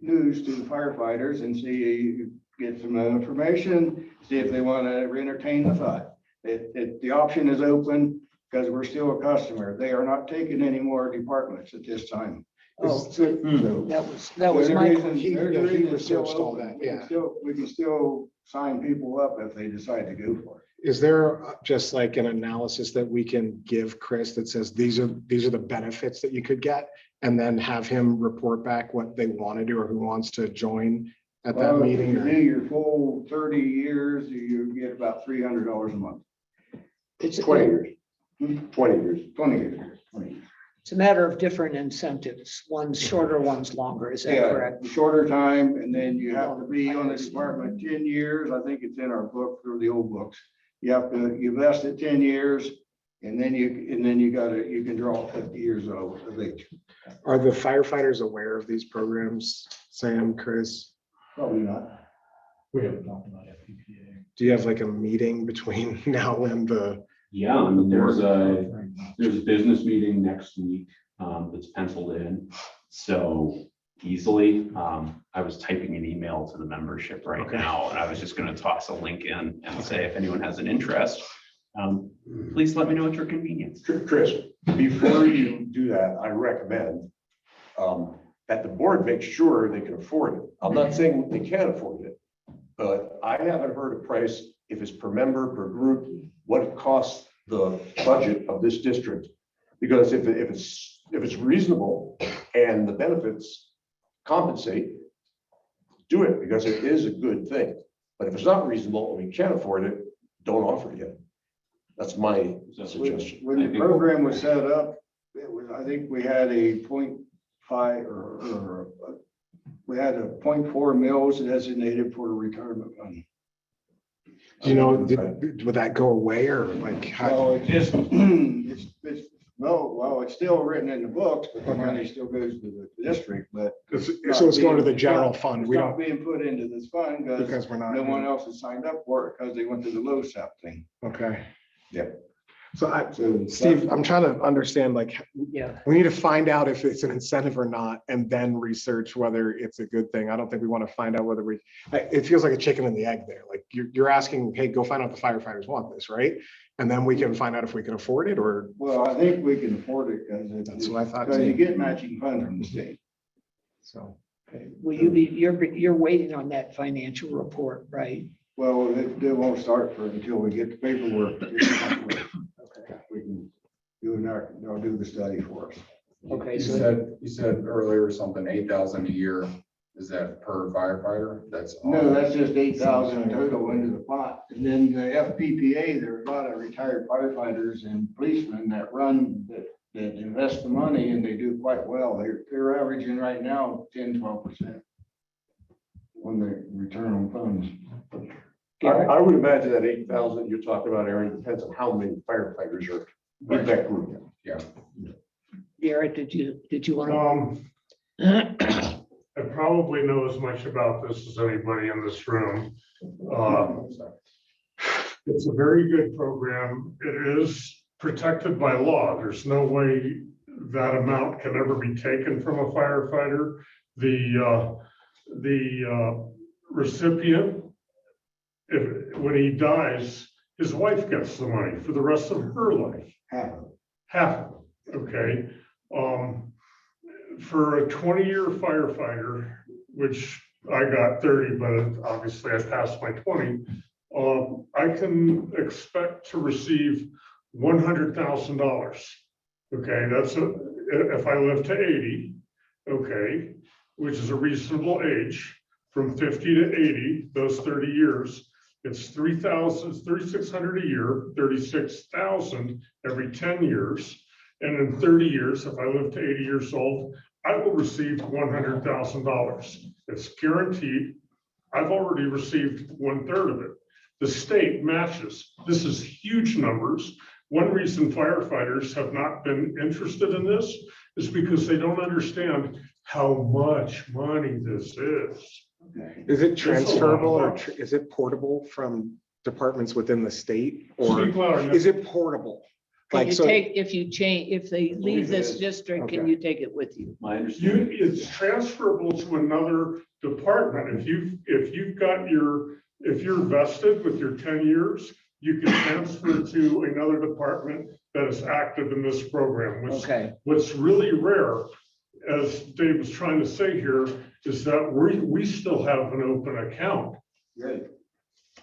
news to the firefighters and see, get some information, see if they want to entertain the thought. The option is open because we're still a customer. They are not taking any more departments at this time. Oh, So that was my, there's a He- reason- yeah, there's a he reason it's still researched all open. that, We can yeah. we can still sign people up if they decide to go for it. is there just like an analysis that we can give Chris that says these are the benefits that you could get? And then have him report back what they want to do or who wants to join at that Well, if meeting? you or- do your full 30 years, you get about $300 a month. it's, 20 years. 20 years. 20 years. it's a matter of different incentives. One's shorter, one's longer. Is that Yeah, correct? shorter time, and then you have to be on the department 10 years. I think it's in our book, or the old books. You vest at 10 years, and then you can draw 50 years of age. Are the firefighters aware of these programs, Sam, Chris? Probably not. We haven't talked about FPPA. Do you have like a meeting between now and the? Yeah, I mean, there's a business meeting next week, that's penciled in. So easily, I was typing an email to the membership right Okay. now, and I was just gonna toss a link in and say, if anyone has an interest, please let me know at your convenience. Chris, before you do that, I recommend that the board make sure they can afford it. I'm not saying they can't afford it, but I haven't heard a price, if it's per member, per group, what it costs the budget of this district. Because if it's reasonable and the benefits compensate, do it, because it is a good thing. But if it's not reasonable and we can't afford it, don't offer it yet. That's my suggestion. When the program was set up, it was, I think we had a 0.5 or we had a 0.4 mils designated for the retirement fund. You know, would that go away or like? how- Well, it just, it's still written in the books, but the money still goes to the district, but. So it's going to the general fund. It's We not don't, being put into this fund because because we're not. no one else has signed up for it because they went to the low SEP thing. Okay. Yeah. So So Steve, I'm trying to understand, like, Yeah. we need to find out if it's an incentive or not, and then research whether it's a good thing. I don't think we want to find out whether it feels like a chicken and the egg there. Like you're asking, hey, go find out if the firefighters want this, right? And then we can find out if we can afford it or. Well, I think we can afford it because That's what I thought because you too. get matching funds from the state. So, Will you be, you're waiting on that financial report, right? Well, they won't start until we get the paperwork. We can they'll do the study for us. Okay, You so said earlier something, 8,000 a year. Is that per firefighter? That's all? No, that's just 8,000 total into the pot. And then the FPPA, there are a lot of retired firefighters and policemen that invest the money and they do quite well. They're averaging right now 10-12% on the return on funds. I would imagine that 8,000 you're talking about, Aaron, depends on how many firefighters are in that group. Garrett, did you want I probably know as much about this as anybody in this room. It's a very good program. It is protected by law. There's no way that amount can ever be taken from a firefighter. The recipient, when he dies, his wife gets the money for the rest of her life. Half, okay. For a 20-year firefighter, which I got 30, but obviously I passed my 20, I can expect to receive $100,000. Okay, that's if I live to 80, okay, which is a reasonable age. From 50 to 80, those 30 years, it's $3,600 a year, 36,000 every 10 years. And in 30 years, if I live to 80 years old, I will receive $100,000. It's guaranteed. I've already received 1/3 of it. The state matches. This is huge numbers. one reason firefighters have not been interested in this is because they don't understand how much money this is. Is it It's a lot of transferable or bucks. is it portable from departments within the state? Or Speak louder. is it portable? Can Like, you so, take, if you change, if they leave this is. district, can Okay. you take it with you? My understanding. It's transferable to another department. If you've got if you're vested with your 10 years, you can transfer to another department that is active in this program. Okay, What's really rare, as Dave was trying to say here, is that we still have an open account. Right.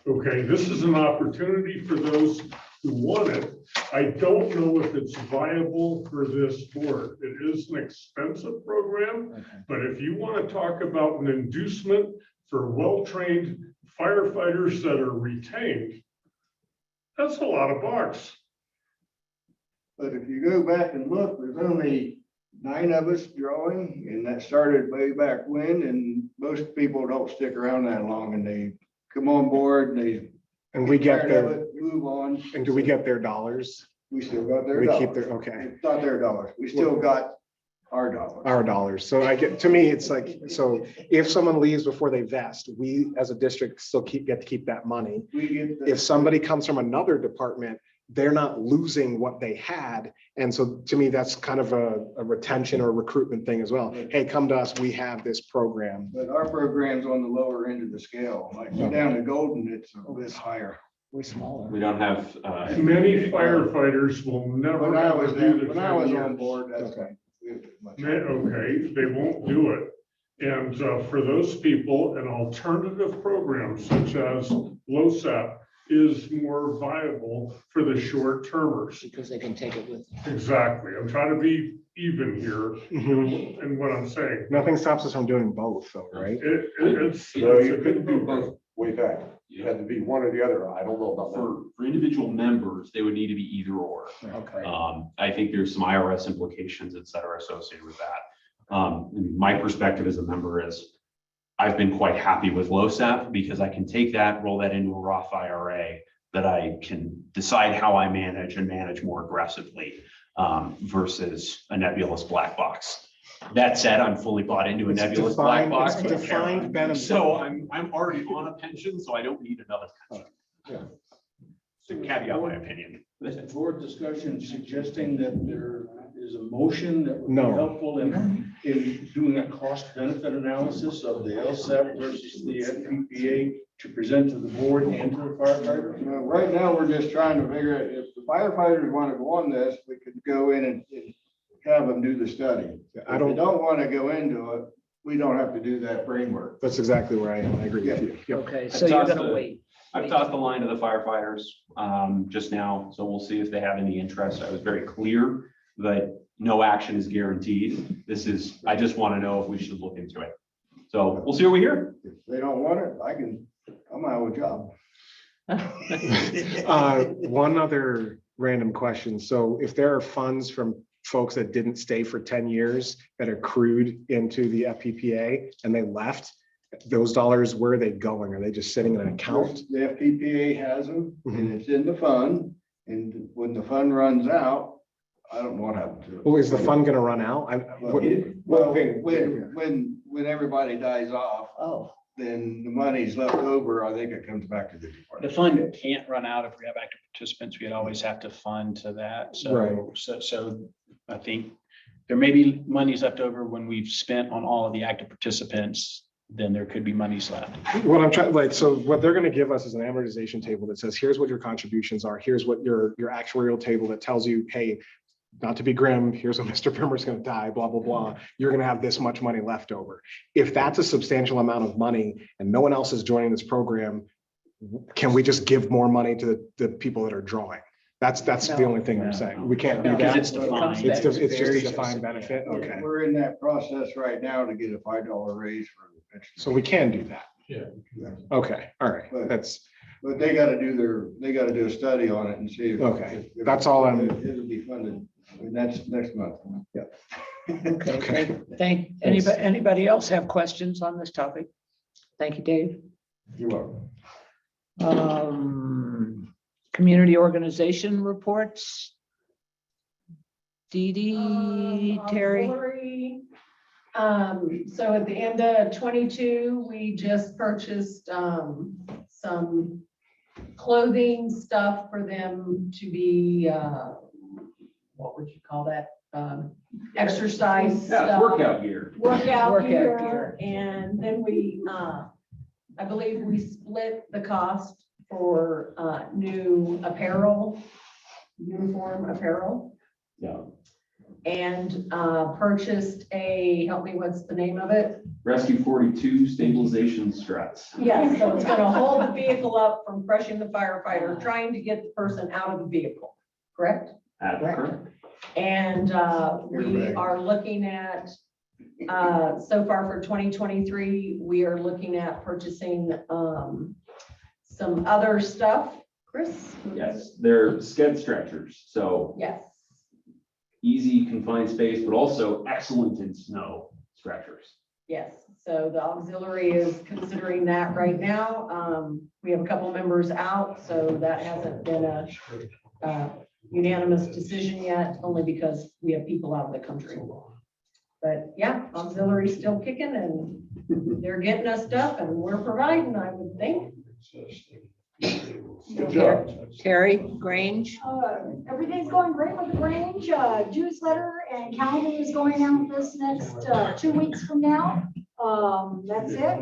Okay, this is an opportunity for those who want it. I don't know if it's viable for this board. It is an expensive program, but if you want to talk about an inducement for well-trained firefighters that are retained, that's a lot of bucks. But if you go back and look, there's only 9 of us drawing, and that started way back when, and most people don't stick around that long, and they come on board, and they and we get tired of their, it, move on. and do we get their dollars? We still got their We keep dollars. their, okay, It's not their dollars. We still got our dollars. our dollars. So I get, to me, it's like, so if someone leaves before they vest, we as a district still get to keep that money. We get the- If somebody comes from another department, they're not losing what they had. And so to me, that's kind of a retention or recruitment thing as well. Hey, come to us, we have this program. But our program's on the lower end of the scale. Like go down to Golden, it's a bit higher. we're smaller. We don't have. Many firefighters will never When I ever was, do the when I 10 was years. on board, that's. Okay. Okay, they won't do it. And for those people, an alternative program such as LoSAP is more viable for the short termers. Because they can take it with them. Exactly. I'm trying to be even here in what I'm saying. Nothing stops us from doing both though, right? It's No, it's you a couldn't good do program. both way back. You had to be one or the other. I don't know about that. For individual members, they would need to be either or. Okay. I think there's some IRS implications, et cetera, associated with that. My perspective as a member is I've been quite happy with LoSAP because I can take that, roll that into a Roth IRA that I can decide how I manage and manage more aggressively versus a nebulous black box. That said, I'm fully bought into a It's nebulous black defined- box. it's with a defined parent. benefit. So I'm already on a pension, so I don't need another pension. To caveat my opinion. Board discussion suggesting that there is a motion that would be No. helpful in doing a cost benefit analysis of the LSAP versus the FPPA to present to the board and to the firefighters. Right now, we're just trying to figure out if the firefighters want to go on this, we could go in and have them do the study. I If they don't, don't want to go into it, we don't have to do that framework. that's exactly where I am. I agree with you. Yep. Okay, so you're gonna wait. I've tossed the line to the firefighters just now, so we'll see if they have any interest. I was very clear that no action is guaranteed. This is, I just want to know if we should look into it. So we'll see what we hear. If they don't want it, I'm out of a job. One other random question. So if there are funds from folks that didn't stay for 10 years that accrued into the FPPA and they left, those dollars, where are they going? Are they just sitting in an account? The FPPA has them Mm-hmm. and it's in the fund. And when the fund runs out, I don't know what happened to it. Well, is the fund gonna run out? Well, when everybody dies off, Oh, then the money's left over. I think it comes back to the The department. fund can't run out if we have active participants. We'd always have to fund to that. Right. So I think there may be monies left over when we've spent on all of the active participants, then there could be monies left. What I'm trying, like, so what they're gonna give us is an amortization table that says, here's what your contributions are. Here's what your actuarial table that tells you, hey, not to be grim, here's when Mr. Primmer's gonna die, blah, blah, blah. You're gonna have this much money left over. If that's a substantial amount of money and no one else is joining this program, can we just give more money to the people that are drawing? That's the only thing I'm saying. We can't do Because that. it's defined. It's just a Very defined benefit. Okay, We're in that process right now to get a $5 raise for the pension. so we can do that. Yeah. Okay, all right, that's, But they gotta do a study on it and see. Okay, that's all I'm- It'll be funded, and that's next month. Yeah. okay. Thank, anybody else have questions on this topic? Thank you, Dave. You're welcome. Community organization reports. Dee Dee, Terry, Auxiliary. So at the end of 22, we just purchased some clothing stuff for them to be, what would you call that? Exercise stuff. Workout gear. Workout gear. gear. And then we, I believe we split the cost for new apparel, uniform apparel. Yeah. And purchased a, help me, what's the name of it? Rescue 42 stabilization struts. Yes, so it's gonna hold the vehicle up from crushing the firefighter, trying to get the person out of the vehicle, correct? That's correct. And we are looking at, so far for 2023, we are looking at purchasing some other stuff. Chris? Yes, they're sked stretchers. So Yes. easy confined space, but also excellent in snow stretchers. Yes, so the auxiliary is considering that right now. We have a couple members out, so that hasn't been a unanimous decision yet, only because we have people out of the country. But yeah, auxiliary's still kicking and they're getting us stuff and we're providing, I would think. Good job. Terry, Grange. Everything's going great with the Grange. Newsletter and calendar is going out this next 2 weeks from now. That's it.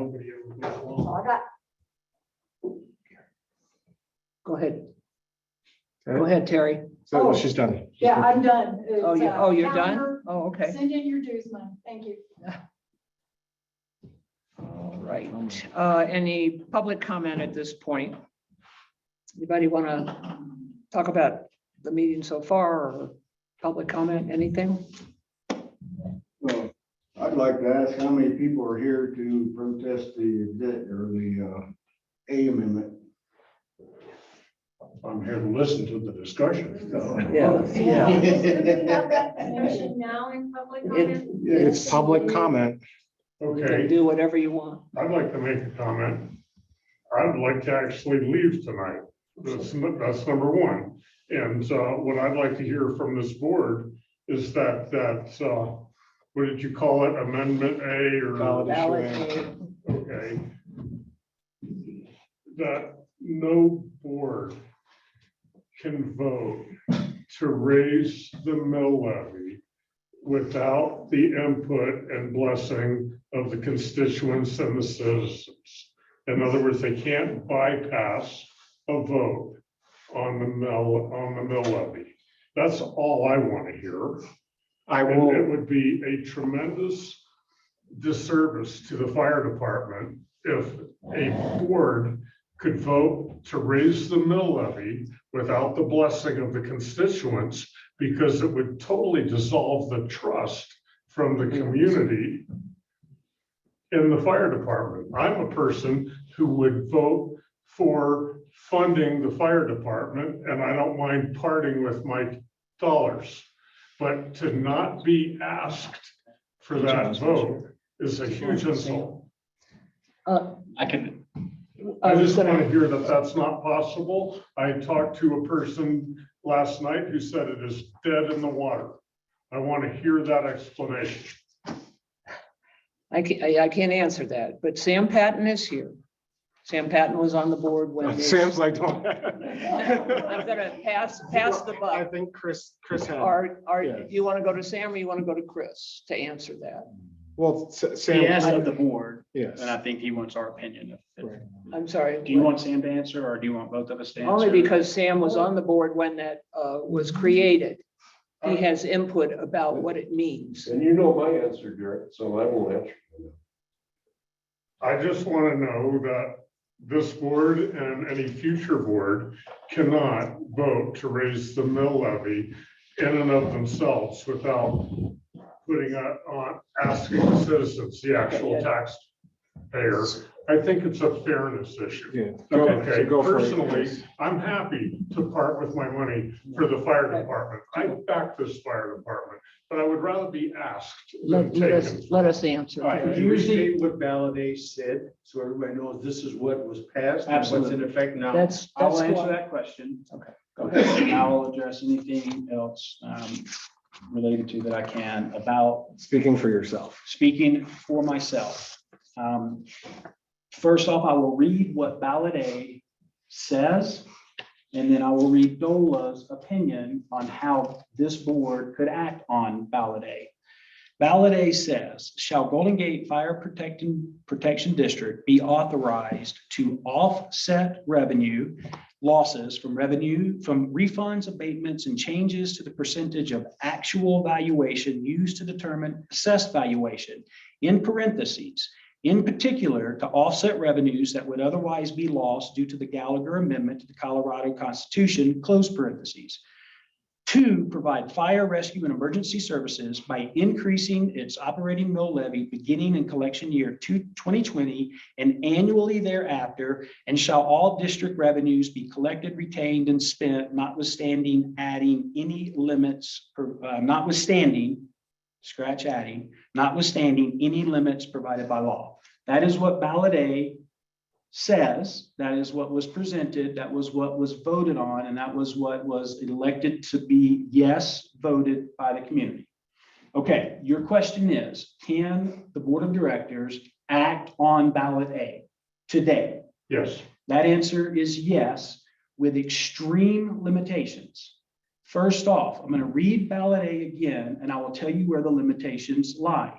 That's all I got. Go ahead. Go ahead, Terry. So well, she's done. Yeah, I'm done. Oh, It's, you're done? calendar. Oh, okay. Send in your dues money. Thank you. All right. Any public comment at this point? Anybody want to talk about the meeting so far or public comment, anything? Well, I'd like to ask how many people are here to protest the A amendment. I'm here to listen to the discussion. Yeah. Now in public It's public comment. You can Okay, do whatever you want. I'd like to make a comment. I'd like to actually leave tonight. That's number one. And what I'd like to hear from this board is that, what did you call it? Amendment A or? Ballot A. Okay. That no board can vote to raise the mill levy without the input and blessing of the constituents and the citizens. In other words, they can't bypass a vote on the mill levy. That's all I want to hear. I And will. it would be a tremendous disservice to the fire department if a board could vote to raise the mill levy without the blessing of the constituents, because it would totally dissolve the trust from the community in the fire department. I'm a person who would vote for funding the fire department, and I don't mind parting with my dollars. But to not be asked for that vote is a huge insult. I can, I just want to hear that that's not possible. I talked to a person last night who said it is dead in the water. I want to hear that explanation. I can't answer that, but Sam Patton is here. Sam Patton was on the board when. this- Sam's like, don't. I'm gonna pass the I buck. think Chris had. Do you want to go to Sam or you want to go to Chris to answer that? Well, Sam. he asked of the board, Yes. and I think he wants our opinion. Right. I'm sorry. Do you want Sam to answer, or do you want both of us to answer? Only because Sam was on the board when that was created. He has input about what it means. And you know my answer, Derek, so I won't answer. I just want to know that this board and any future board cannot vote to raise the mill levy in and of themselves without putting on, asking the citizens, the actual tax payer. I think it's a fairness issue. Yeah. Okay, So go for it. personally, I'm happy to part with my money for the fire department. I back this fire department, but I would rather be asked than taken. Let us answer. All right, Terry. could you restate what ballot A said, so everybody knows this is what was passed and what's in Absolutely. effect now? That's I will answer why- that question. Okay. Go ahead. And I will address anything else related to that I can about Speaking for yourself. speaking for myself. First off, I will read what ballot A says, and then I will read DOLA's opinion on how this board could act on ballot A. Ballot A says, shall Golden Gate Fire Protection District be authorized to offset revenue losses from refunds, abatements, and changes to the percentage of actual valuation used to determine assessed valuation, in parentheses, in particular to offset revenues that would otherwise be lost due to the Gallagher Amendment to the Colorado Constitution, close parentheses. 2, provide fire rescue and emergency services by increasing its operating mill levy beginning in collection year 2020 and annually thereafter, and shall all district revenues be collected, retained, and spent, notwithstanding adding any limits, notwithstanding any limits provided by law. That is what ballot A says. That is what was presented. That was what was voted on, and that was what was elected to be yes voted by the community. Okay, your question is, can the board of directors act on ballot A today? Yes, That answer is yes, with extreme limitations. First off, I'm going to read ballot A again, and I will tell you where the limitations lie.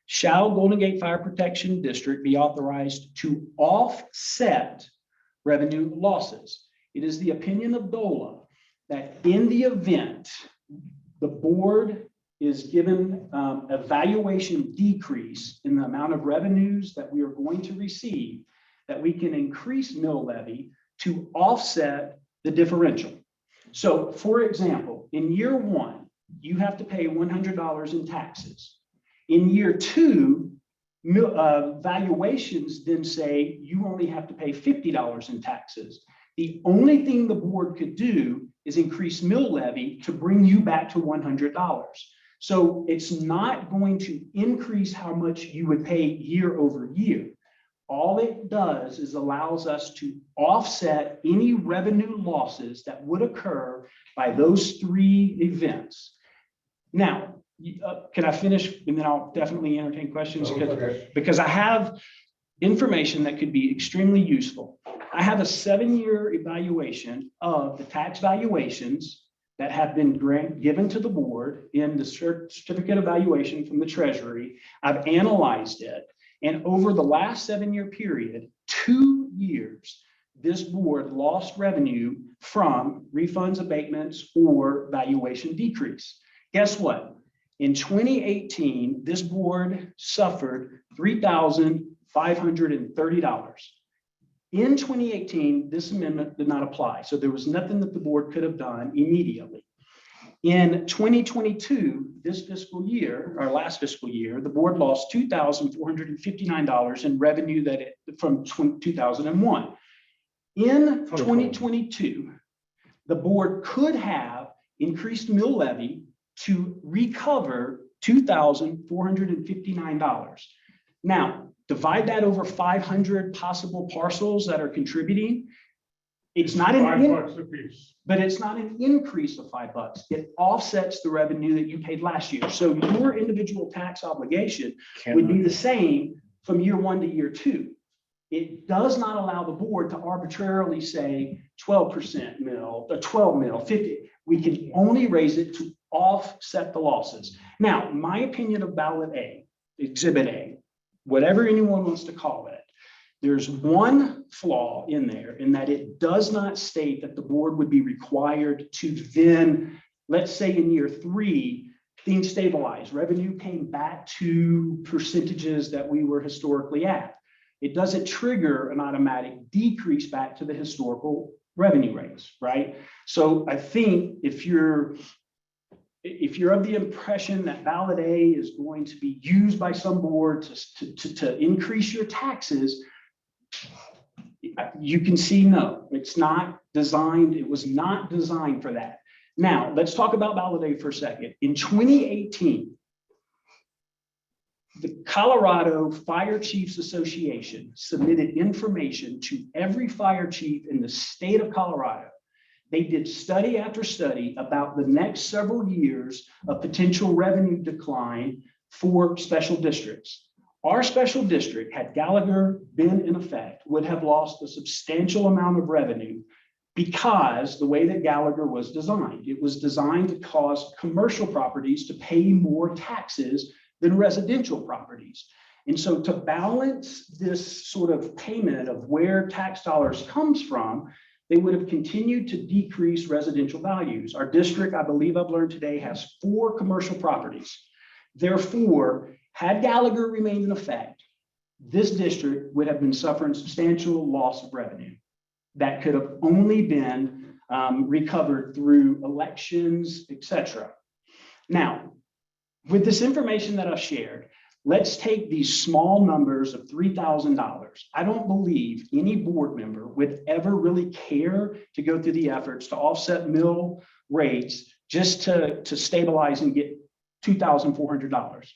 Shall Golden Gate Fire Protection District be authorized to offset revenue losses? It is the opinion of DOLA that in the event the board is given a valuation decrease in the amount of revenues that we are going to receive, that we can increase mill levy to offset the differential. So for example, in year 1, you have to pay $100 in taxes. In year 2, valuations then say you only have to pay $50 in taxes. The only thing the board could do is increase mill levy to bring you back to $100. So it's not going to increase how much you would pay year over year. All it does is allows us to offset any revenue losses that would occur by those 3 events. Now, can I finish? And then I'll definitely entertain questions because I have information that could be extremely useful. I have a 7-year evaluation of the tax valuations that have been given to the board in the certificate evaluation from the Treasury. I've analyzed it. And over the last 7-year period, 2 years, this board lost revenue from refunds, abatements, or valuation decrease. Guess what? In 2018, this board suffered $3,530. In 2018, this amendment did not apply. So there was nothing that the board could have done immediately. In 2022, this fiscal year, our last fiscal year, the board lost $2,459 in revenue from 2001. In 2022, the board could have increased mill levy to recover $2,459. Now, divide that over 500 possible parcels that are contributing. It's not $5 a piece. but it's not an increase of $5. It offsets the revenue that you paid last year. So your individual tax obligation would be the same from year 1 to year 2. It does not allow the board to arbitrarily say 12% mill, or 12 mill, 50. We can only raise it to offset the losses. Now, my opinion of ballot A, exhibit A, whatever anyone wants to call it, there's one flaw in there in that it does not state that the board would be required to then, let's say in year 3, things stabilize, revenue came back to percentages that we were historically at. It doesn't trigger an automatic decrease back to the historical revenue rates, right? So I think if if you're of the impression that ballot A is going to be used by some board to increase your taxes, you can see no, it's not designed. It was not designed for that. Now, let's talk about ballot A for a second. In 2018, the Colorado Fire Chiefs Association submitted information to every fire chief in the state of Colorado. They did study after study about the next several years of potential revenue decline for special districts. Our special district, had Gallagher been in effect, would have lost a substantial amount of revenue because the way that Gallagher was designed. It was designed to cause commercial properties to pay more taxes than residential properties. And so to balance this sort of payment of where tax dollars comes from, they would have continued to decrease residential values. Our district, I believe I've learned today, has 4 commercial properties. Therefore, had Gallagher remained in effect, this district would have been suffering substantial loss of revenue that could have only been recovered through elections, etc. Now, with this information that I've shared, let's take these small numbers of $3,000. I don't believe any board member would ever really care to go through the efforts to offset mill rates just to stabilize and get $2,400.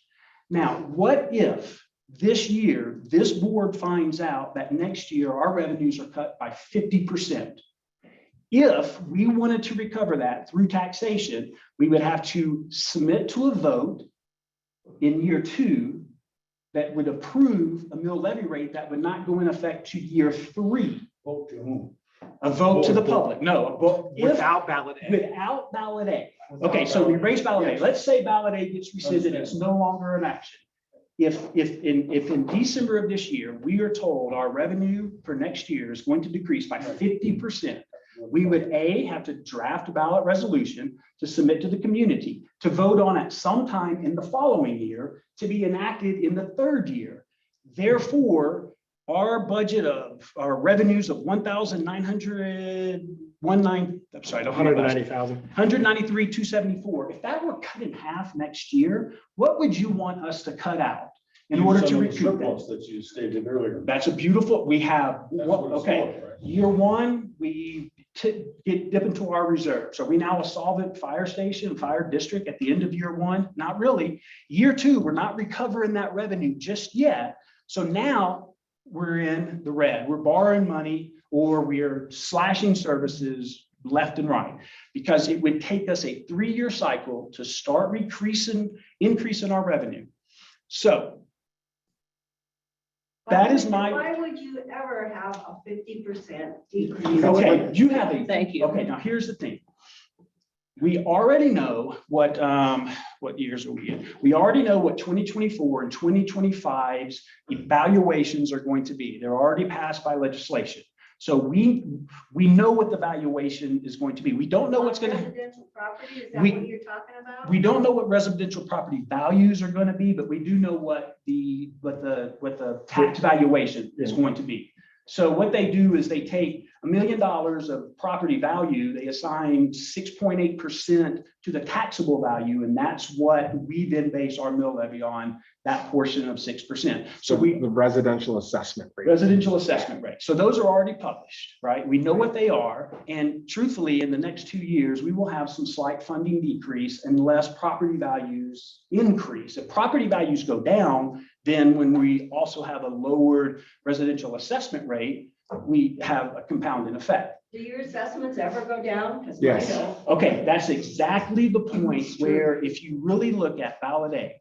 Now, what if this year, this board finds out that next year our revenues are cut by 50%? If we wanted to recover that through taxation, we would have to submit to a vote in year 2 that would approve a mill levy rate that would not go in effect to year 3. Vote to whom? A vote to the public. No, a vote Without ballot A. without ballot A. Okay, so we raise ballot A. Let's say ballot A gets rescinded, it's no longer an action. If in December of this year, we are told our revenue for next year is going to decrease by 50%, we would have to draft a ballot resolution to submit to the community to vote on at some time in the following year to be enacted in the 3rd year. Therefore, our budget of our revenues of 193,274. If that were cut in half next year, what would you want us to cut out in order to recoup that? That you stated earlier. That's a beautiful, we have, That's what it's okay, for, right? year 1, we dip into our reserves. Are we now a solvent fire station, fire district at the end of year 1? Not really. Year 2, we're not recovering that revenue just yet. So now we're in the red. We're borrowing money or we're slashing services left and right, because it would take us a 3-year cycle to start increasing our revenue. So that is my. Why would you ever have a 50% decrease? Okay, you have a. Thank you. Okay, now here's the thing. We already know what years are we in? We already know what 2024 and 2025's evaluations are going to be. They're already passed by legislation. So we know what the valuation is going to be. We don't know what's going to. Residential property, is that We- what you're talking about? We don't know what residential property values are going to be, but we do know what the tax valuation is going to be. So what they do is they take $1 million of property value, they assign 6.8% to the taxable value, and that's what we then base our mill levy on, that portion of 6%. So The residential assessment rate. residential assessment rate. So those are already published, right? We know what they are. And truthfully, in the next 2 years, we will have some slight funding decrease unless property values increase. If property values go down, then when we also have a lowered residential assessment rate, we have a compounding effect. Do your assessments ever go down? 'Cause Yes. mine don't. Okay, that's exactly the point where if you really look at ballot A,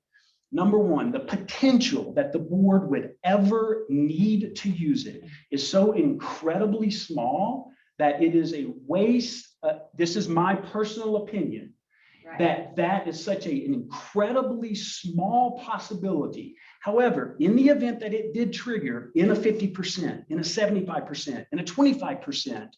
number 1, the potential that the board would ever need to use it is so incredibly small that it is a waste. This is my personal opinion, Right. that is such an incredibly small possibility. However, in the event that it did trigger in a 50%, in a 75%, in a 25%,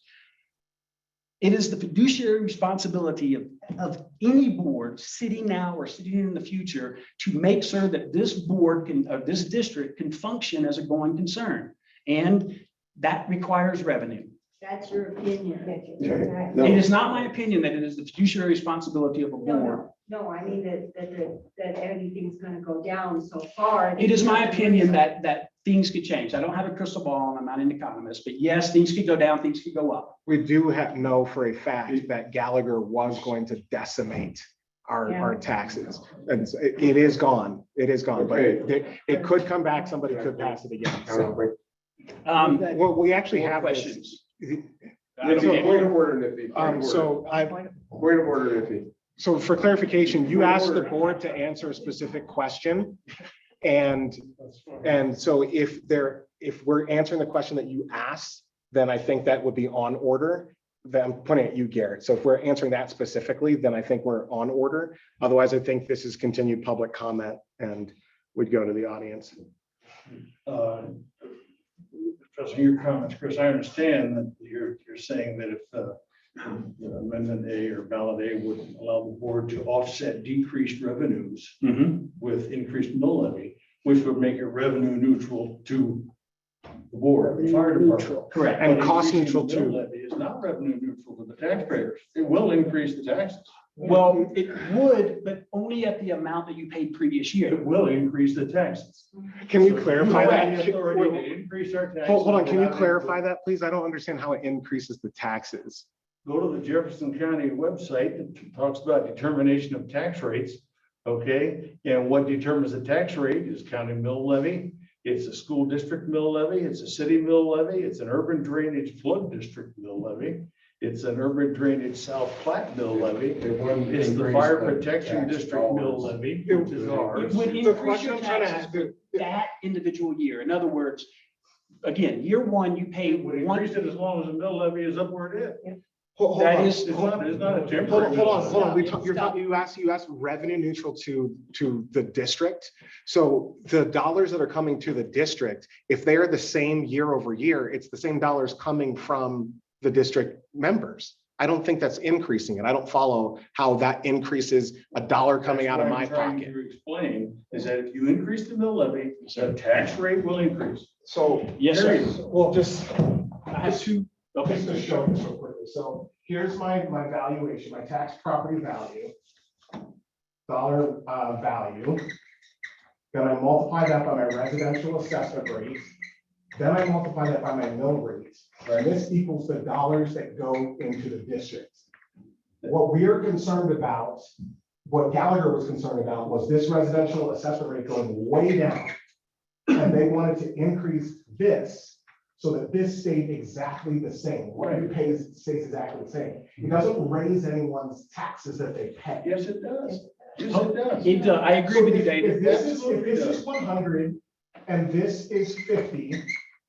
it is the fiduciary responsibility of any board sitting now or sitting in the future to make sure that this board this district can function as a going concern. And that requires revenue. That's your opinion. It is not my opinion that it is the fiduciary responsibility of a board. No, I mean that everything's gonna go down so far. It is my opinion that things could change. I don't have a crystal ball and I'm not an economist, but yes, things could go down, things could go up. We do know for a fact that Gallagher was going to decimate our taxes. And so it is gone. It is gone, but it could come back. Somebody could pass it again. So, well, we actually More have this. questions. Point of order, Niffy. Point of order, Niffy. So for clarification, you asked the board to answer a specific question. And so if we're answering the question that you asked, then I think that would be on order. Then I'm pointing at you, Garrett. So if we're answering that specifically, then I think we're on order. Otherwise, I think this is continued public comment and we'd go to the audience. Addressing your comments, Chris, I understand that you're saying that if amendment A or ballot A would allow the board to offset decreased revenues with increased mill levy, which would make it revenue neutral to the board, the fire department. Correct. And But cost increasing neutral the mill too. levy is not revenue neutral to the taxpayers. It will increase the taxes. Well, it would, but only at the amount that you paid previous year. It will increase the taxes. Can you So clarify have the that? authority to increase our taxes. Hold on, can you without clarify input. that, please? I don't understand how it increases the taxes. Go to the Jefferson County website that talks about determination of tax rates. Okay, and what determines the tax rate is county mill levy. It's a school district mill levy. It's a city mill levy. It's an urban drainage flood district mill levy. It's an urban drainage South Platte mill levy. It's the fire protection district mill levy, which is ours. It would The increase question your I'm trying to taxes ask, for that individual year. In other words, again, year one, you pay It would one. increase it as long as the mill levy is up where it is. That is, It's not a temporary. Hold on. Stop. You asked revenue neutral to the district. So the dollars that are coming to the district, if they are the same year over year, it's the same dollars coming from the district members. I don't think that's increasing it. I don't follow how that increases a dollar coming out of my That's what I'm pocket. trying to explain is that if you increase the mill levy, the tax rate will increase. So, yes, sir. well, just I have two. Okay. just to show this real quickly. So here's my valuation, my tax property value, dollar value. Then I multiply that by my residential assessment rate. Then I multiply that by my mill rate. And this equals the dollars that go into the district. What we are concerned about, what Gallagher was concerned about, was this residential assessment rate going way down. And they wanted to increase this so that this stayed exactly the same. What you pay stays exactly the same. It doesn't raise anyone's taxes that they pay. Yes, it does. Yes, it does. It, I agree with you, If David. this is 100 and this is 50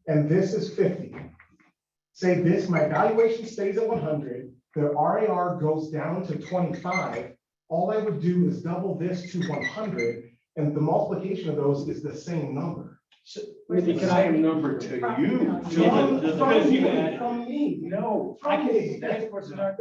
and this is 50, say this, my valuation stays at 100, the RAR goes down to 25, all I would do is double this to 100, and the multiplication of those is the same number. Can I have a number to you? From me. No. From me. That's what's not.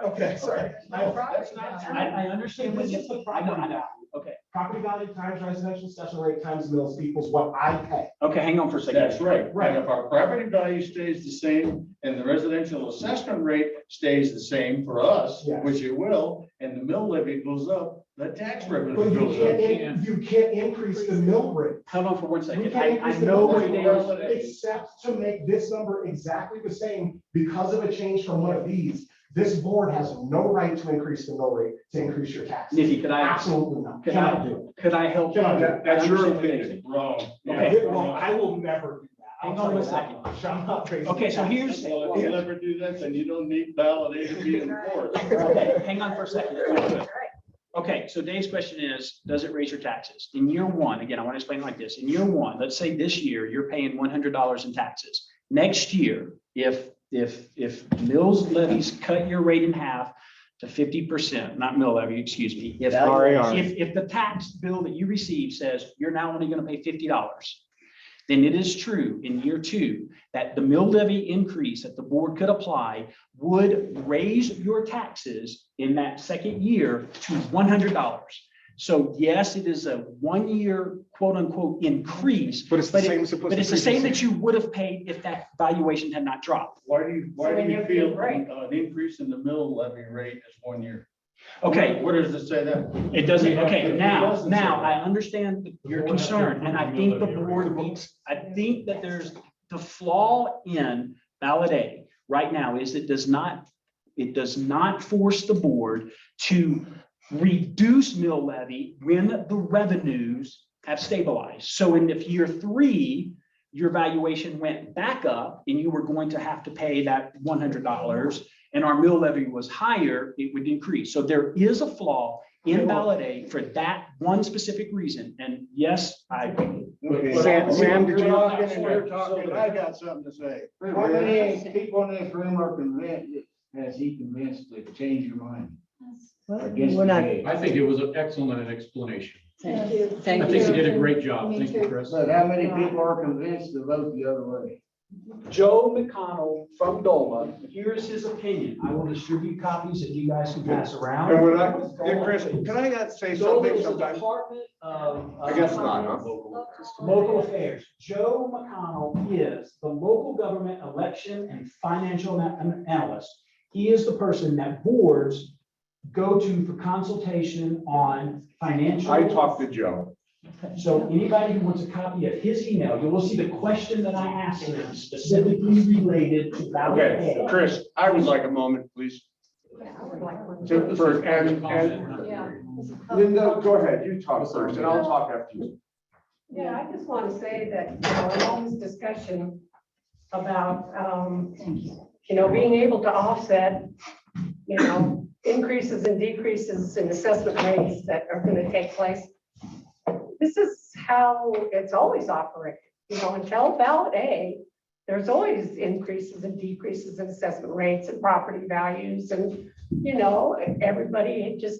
Okay, sorry. I understand what you, I know. Okay, Property value times residential assessment rate times mills equals what I pay. okay, hang on for a second. That's right. And if our property value stays the same and the residential assessment rate stays the same for us, Yes. which it will, and the mill levy goes up, the tax revenue But goes up. you can't increase the mill rate. Hold on for 1 You second. can't I increase the know mill what rate it is. except to make this number exactly the same because of a change from one of these. This board has no right to increase the mill rate to increase your taxes. Nikki, could I, Absolutely not. could Cannot I, do could I help? Cannot do it. That's your I understand what it is. opinion. Wrong. Okay. it. Well, I will never do that. I'll Hang on tell you one that second. much. I'm not crazy. Okay, so here's, Well, if you never do that, then you don't need ballot A to be in the court. okay, hang on for a second. Okay, so Dave's question is, does it raise your taxes? In year one, again, I want to explain it like this. In year one, let's say this year, you're paying $100 in taxes. Next year, if mills levies cut your rate in half to 50%, not mill levy, excuse me. If RAR. if the tax bill that you receive says you're now only going to pay $50, then it is true in year two that the mill levy increase that the board could apply would raise your taxes in that second year to $100. So yes, it is a 1 year quote unquote increase. But it's the But same. it- But it's the same that you would have paid if that valuation had not dropped. Why do you So we feel never get a break. an increase in the mill levy rate is 1 year? Okay, Where does it say that? it doesn't, okay, It now, doesn't say now that. I understand your concern, and I think the board needs, I think that there's the flaw in ballot A right now is it does not force the board to reduce mill levy when the revenues have stabilized. So in if year 3, your valuation went back up and you were going to have to pay that $100 and our mill levy was higher, it would increase. So there is a flaw in ballot A for that one specific reason. And yes, I, Okay. Sam, did You're you? talking and you're talking, I got something to say. How many people in this room are convinced, has he convinced to change your mind? Against We're not- the I think it was an excellent explanation. Thank you. I Thank think you. you did a great job. Me Thank you, too. Chris. But how many people are convinced to vote the other way? Joe McConnell from Dolma, here's his opinion. I will distribute copies that you guys can pass around. And when yeah, Chris, can I say Dolma something is the sometime? Department of. I guess not, huh? Local affairs. Joe McConnell is the local government election and financial analyst. He is the person that boards go to for consultation on financial. I talked to Joe. So anybody who wants a copy of his email, you will see the question that I asked him specifically related to ballot Okay, A. Chris, I would like a moment, please. And Yeah. Linda, go ahead, you talk first, and I'll talk after you. Yeah, I just want to say that, in all this discussion about, being able to offset, increases and decreases in assessment rates that are going to take place. This is how it's always operated, until ballot A, there's always increases and decreases in assessment rates and property values. And, everybody just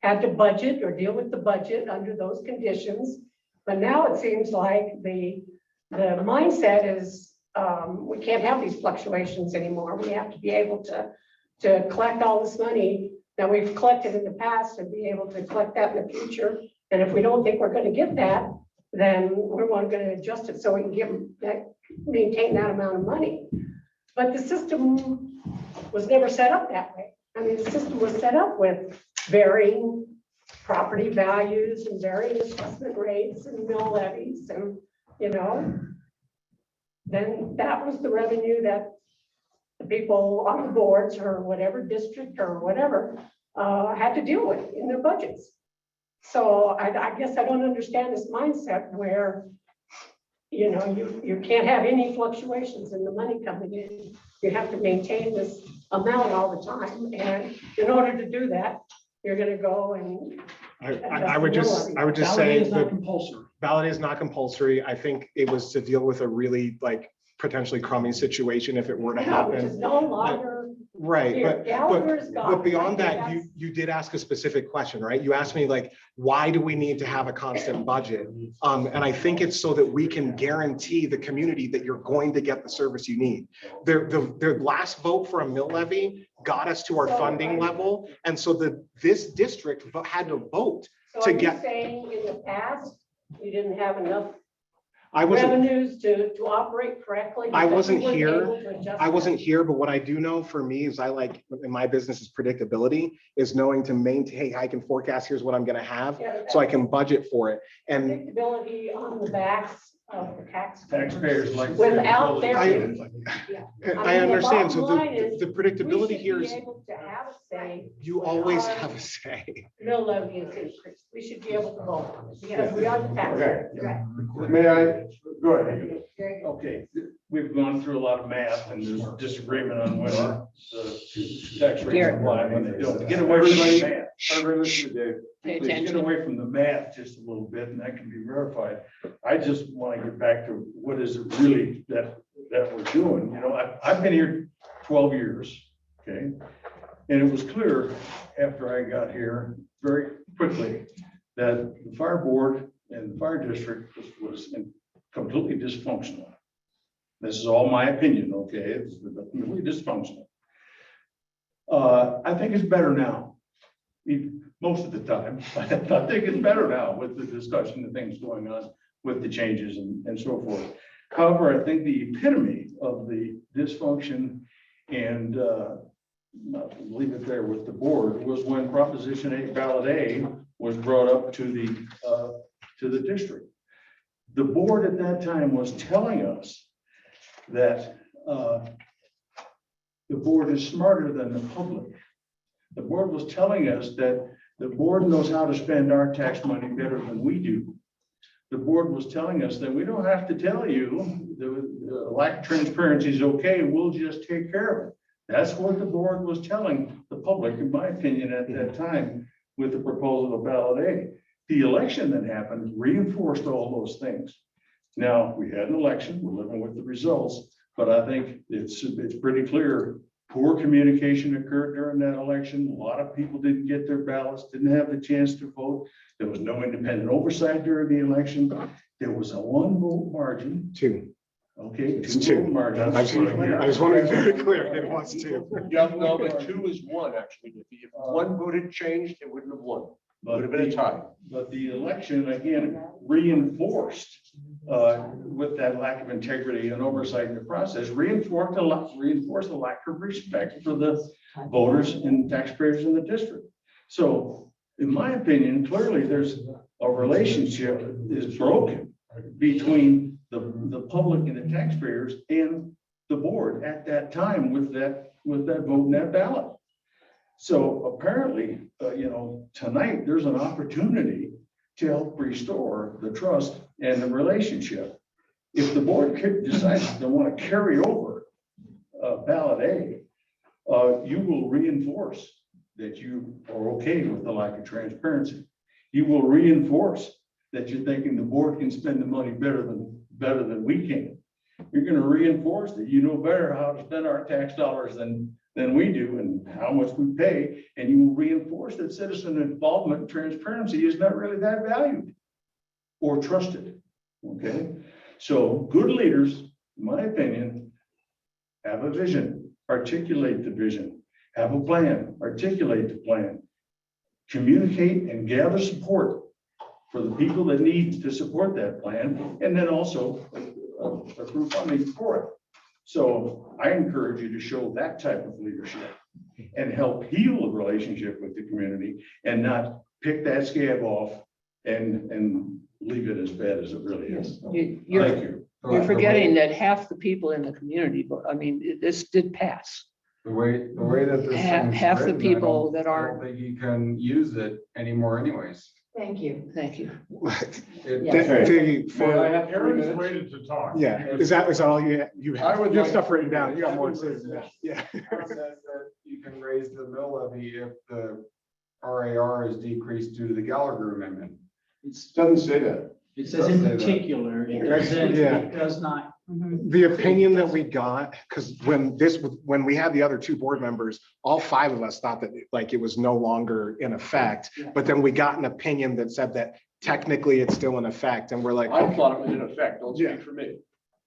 had to budget or deal with the budget under those conditions. But now it seems like the mindset is, we can't have these fluctuations anymore. We have to be able to collect all this money that we've collected in the past and be able to collect that in the future. And if we don't think we're going to get that, then we're going to adjust it so we can maintain that amount of money. But the system was never set up that way. I mean, the system was set up with varying property values and varying assessment rates and mill levies and, then that was the revenue that the people on the boards or whatever district or whatever had to deal with in their budgets. So I guess I don't understand this mindset where, you can't have any fluctuations in the money coming in. You have to maintain this amount all the time. And in order to do that, you're going to go and. I would just Ballot A say is not that compulsory. ballot is not compulsory. I think it was to deal with a really potentially crummy situation if it were to Which is happen. no longer. Right, Here, Gallagher's gone. but beyond I think that, that's- you did ask a specific question, right? You asked me why do we need to have a constant budget? And I think it's so that we can guarantee the community that you're going to get the service you need. The last vote for a mill levy got us to our funding level. And so this district had to vote So to are you get, saying in the past, you didn't have enough I wasn't, revenues to operate correctly? I because you wasn't weren't here. able to adjust I wasn't that? here, but what I do know for me is in my business is predictability, is knowing to maintain, hey, I can forecast, here's what I'm gonna have, Yeah, so I can budget for it. And predictability on the backs of the Taxpayers like. Without their. I understand, so the predictability here is, We should be able to have a say. you always have a say. Mill levy is increased. We should be able to vote on it because we are the taxpayers. Right. May I, go ahead. Okay, we've gone through a lot of math and there's disagreement on whether the tax rates apply when they don't. Get away from the math. Everybody listen to Dave. Pay Please get attention. away from the math just a little bit and that can be verified. I just want to get back to what is it really that we're doing. I've been here 12 years, okay? And it was clear after I got here very quickly that the fire board and the fire district was completely dysfunctional. This is all my opinion, okay? It's completely dysfunctional. I think it's better now. most of the time. I think it's better now with the discussion and things going on with the changes and so forth. However, I think the epitome of the dysfunction and I'll leave it there with the board was when Proposition 8 ballot A was brought up to the district. The board at that time was telling us that the board is smarter than the public. The board was telling us that the board knows how to spend our tax money better than we do. The board was telling us that we don't have to tell you the lack of transparency is okay, we'll just take care of it. That's what the board was telling the public, in my opinion, at that time with the proposal of ballot A. The election that happened reinforced all those things. Now, we had an election, we're living with the results, but I think it's pretty clear. Poor communication occurred during that election. A lot of people didn't get their ballots, didn't have the chance to vote. There was no independent oversight during the election. There was a 1 vote margin. Two. Okay. It's 2 two. vote margin. I just want to be clear, it was 2. Yeah, no, but 2 is 1, actually. If 1 vote had changed, it wouldn't have won. It would have been a tie. But the election, again, reinforced with that lack of integrity and oversight in the process, reinforced the lack of respect for the voters and taxpayers in the district. So in my opinion, clearly there's a relationship that is broken between the public and the taxpayers and the board at that time with that vote and that ballot. So apparently, tonight there's an opportunity to help restore the trust and the relationship. If the board decides they want to carry over ballot A, you will reinforce that you are okay with the lack of transparency. You will reinforce that you're thinking the board can spend the money better than we can. You're going to reinforce that you know better how to spend our tax dollars than we do and how much we pay. And you will reinforce that citizen involvement and transparency is not really that valued or trusted. Okay. So good leaders, in my opinion, have a vision, articulate the vision, have a plan, articulate the plan, communicate and gather support for the people that need to support that plan, and then also approve funding for it. So I encourage you to show that type of leadership and help heal the relationship with the community and not pick that scab off and leave it as bad as it really is. Thank you. You're forgetting that half the people in the community, but I mean, this did pass. The way that this. Half the thing's written, people that I aren't. don't think you can use it anymore anyways. Thank you. Thank you. Aaron's waited to talk. Yeah, is that all you I would have like- stuff written down? You got more to say than that. Yeah. It says that you can raise the mill levy if the RAR is decreased due to the Gallagher amendment. Doesn't say that. It says in particular, it doesn't, Yeah. it does not. The opinion that we got, because when we had the other 2 board members, all 5 of us thought that like it was no longer in effect. But then we got an opinion that said that technically it's still in effect, and we're like, I thought it was in effect. Don't speak for me.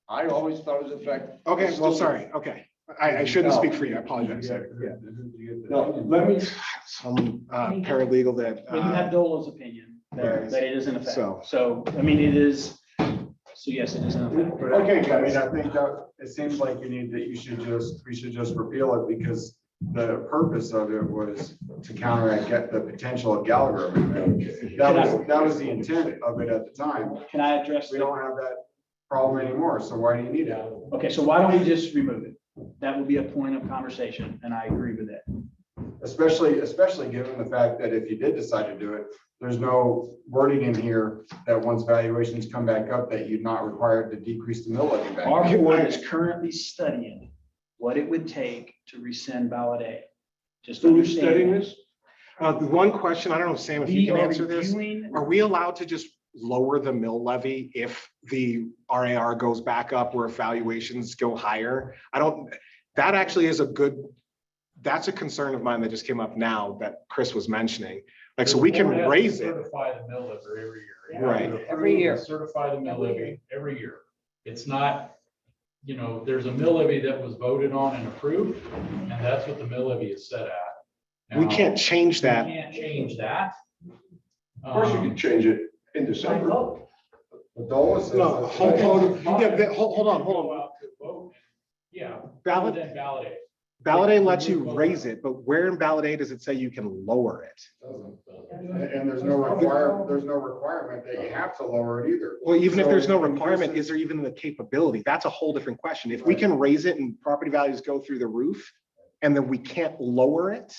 I always thought it was in effect. okay, It's well, still- sorry, okay. I shouldn't speak for you, I apologize. Yeah. No, let me, Some paralegal that. We have Dolo's opinion Right. that it is in effect. So- So, I mean, it is, so yes, it is in effect. But Okay, I mean, guys. I think that it seems like we should just repeal it because the purpose of it was to counteract the potential of Gallagher amendment. That was the intent of it at the time. Can I address? We don't have that problem anymore, so why do you need it? Okay, so why don't we just remove it? That would be a point of conversation, and I agree with that. Especially given the fact that if you did decide to do it, there's no wording in here that once valuations come back up, that you're not required to decrease the mill levy back. Our board is currently studying what it would take to rescind ballot A. Just Who's studying understand. this? The one question, I don't know, Sam, if you We can are answer this. reviewing. Are we allowed to just lower the mill levy if the RAR goes back up or if valuations go higher? That actually is that's a concern of mine that just came up now that Chris was mentioning. Like, so we can raise it. Certify the mill levy every year. You have Right. to approve Every year. and Certify the mill levy every year. It's not, there's a mill levy that was voted on and approved, and that's what the mill levy is set at. We can't change We that. can't change that. Of course, you can change it in By December. vote. The DOLA says. No, hold on. Go out to vote. Yeah. Ballot- Then validate. Ballot Aid lets you raise it, but where in Ballot Aid does it say you can lower it? And there's no requirement that you have to lower it either. Well, even if there's no So requirement, increases- is there even the capability? That's a whole different question. If we can raise it and property values go through the roof, and then we can't lower it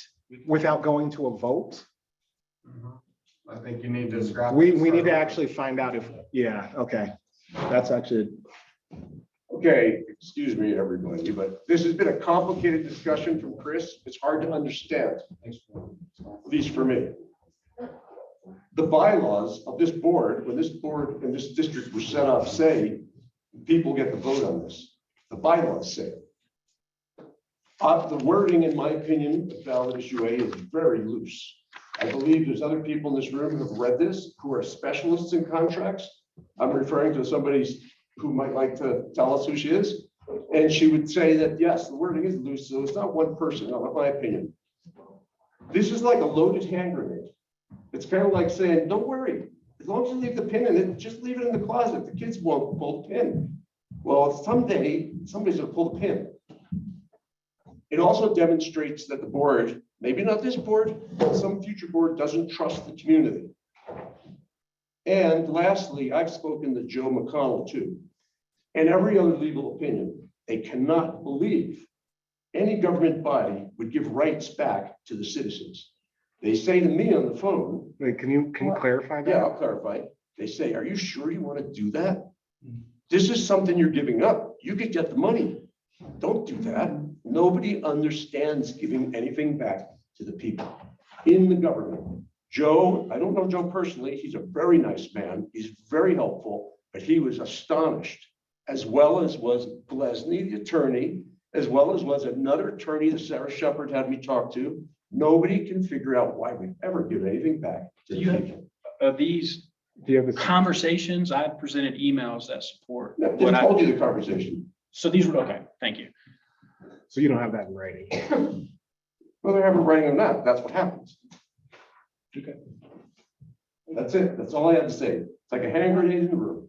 without going to a vote, I think you need to scrap. we need to actually find out if, yeah, okay. That's actually, Okay, excuse me, everybody, but this has been a complicated discussion from Chris. It's hard to understand, at least for me. The bylaws of this board, when this board and this district were set up, say people get the vote on this. The bylaws say it. The wording, in my opinion, of ballot issue A is very loose. I believe there's other people in this room who have read this, who are specialists in contracts. I'm referring to somebody who might like to tell us who she is. And she would say that, yes, the wording is loose, so it's not one person, not my opinion. This is like a loaded hand grenade. It's kind of like saying, don't worry, as long as you leave the pin in it, just leave it in the closet. The kids won't pull the pin. Well, someday, somebody's gonna pull the pin. It also demonstrates that the board, maybe not this board, but some future board doesn't trust the community. And lastly, I've spoken to Joe McConnell too, and every other legal opinion. They cannot believe any government body would give rights back to the citizens. They say to me on the phone, wait, can you clarify yeah, that? I'll clarify. They say, are you sure you want to do that? This is something you're giving up. You could get the money. Don't do that. Nobody understands giving anything back to the people in the government. Joe, I don't know Joe personally. He's a very nice man. He's very helpful, but he was astonished, as well as was Glesney, the attorney, as well as was another attorney that Sarah Shepard had me talk to. Nobody can figure out why we've ever given anything back to the people. These Do you have the conversations, I've presented emails that support. They what I- told you the conversation. So these were, okay, thank you. So you don't have that in writing? Whether they're ever writing or not, that's what happens. Okay. That's it. That's all I have to say. It's like a hand grenade in the room.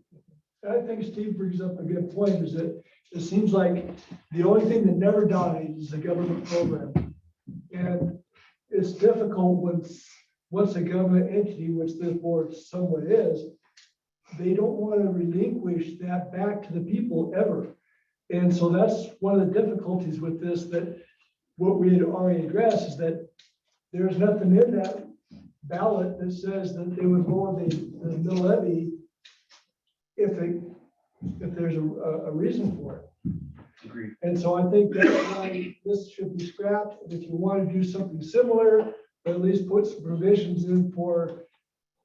I think Steve brings up a good point, is that it seems like the only thing that never dies is a government program. And it's difficult once a government entity, which this board somewhat is, they don't want to relinquish that back to the people ever. And so that's one of the difficulties with this, that what we had already addressed is that there's nothing in that ballot that says that they would lower the mill levy if there's a reason for it. Agreed. And so I think that's why this should be scrapped. If you want to do something similar, at least put some provisions in for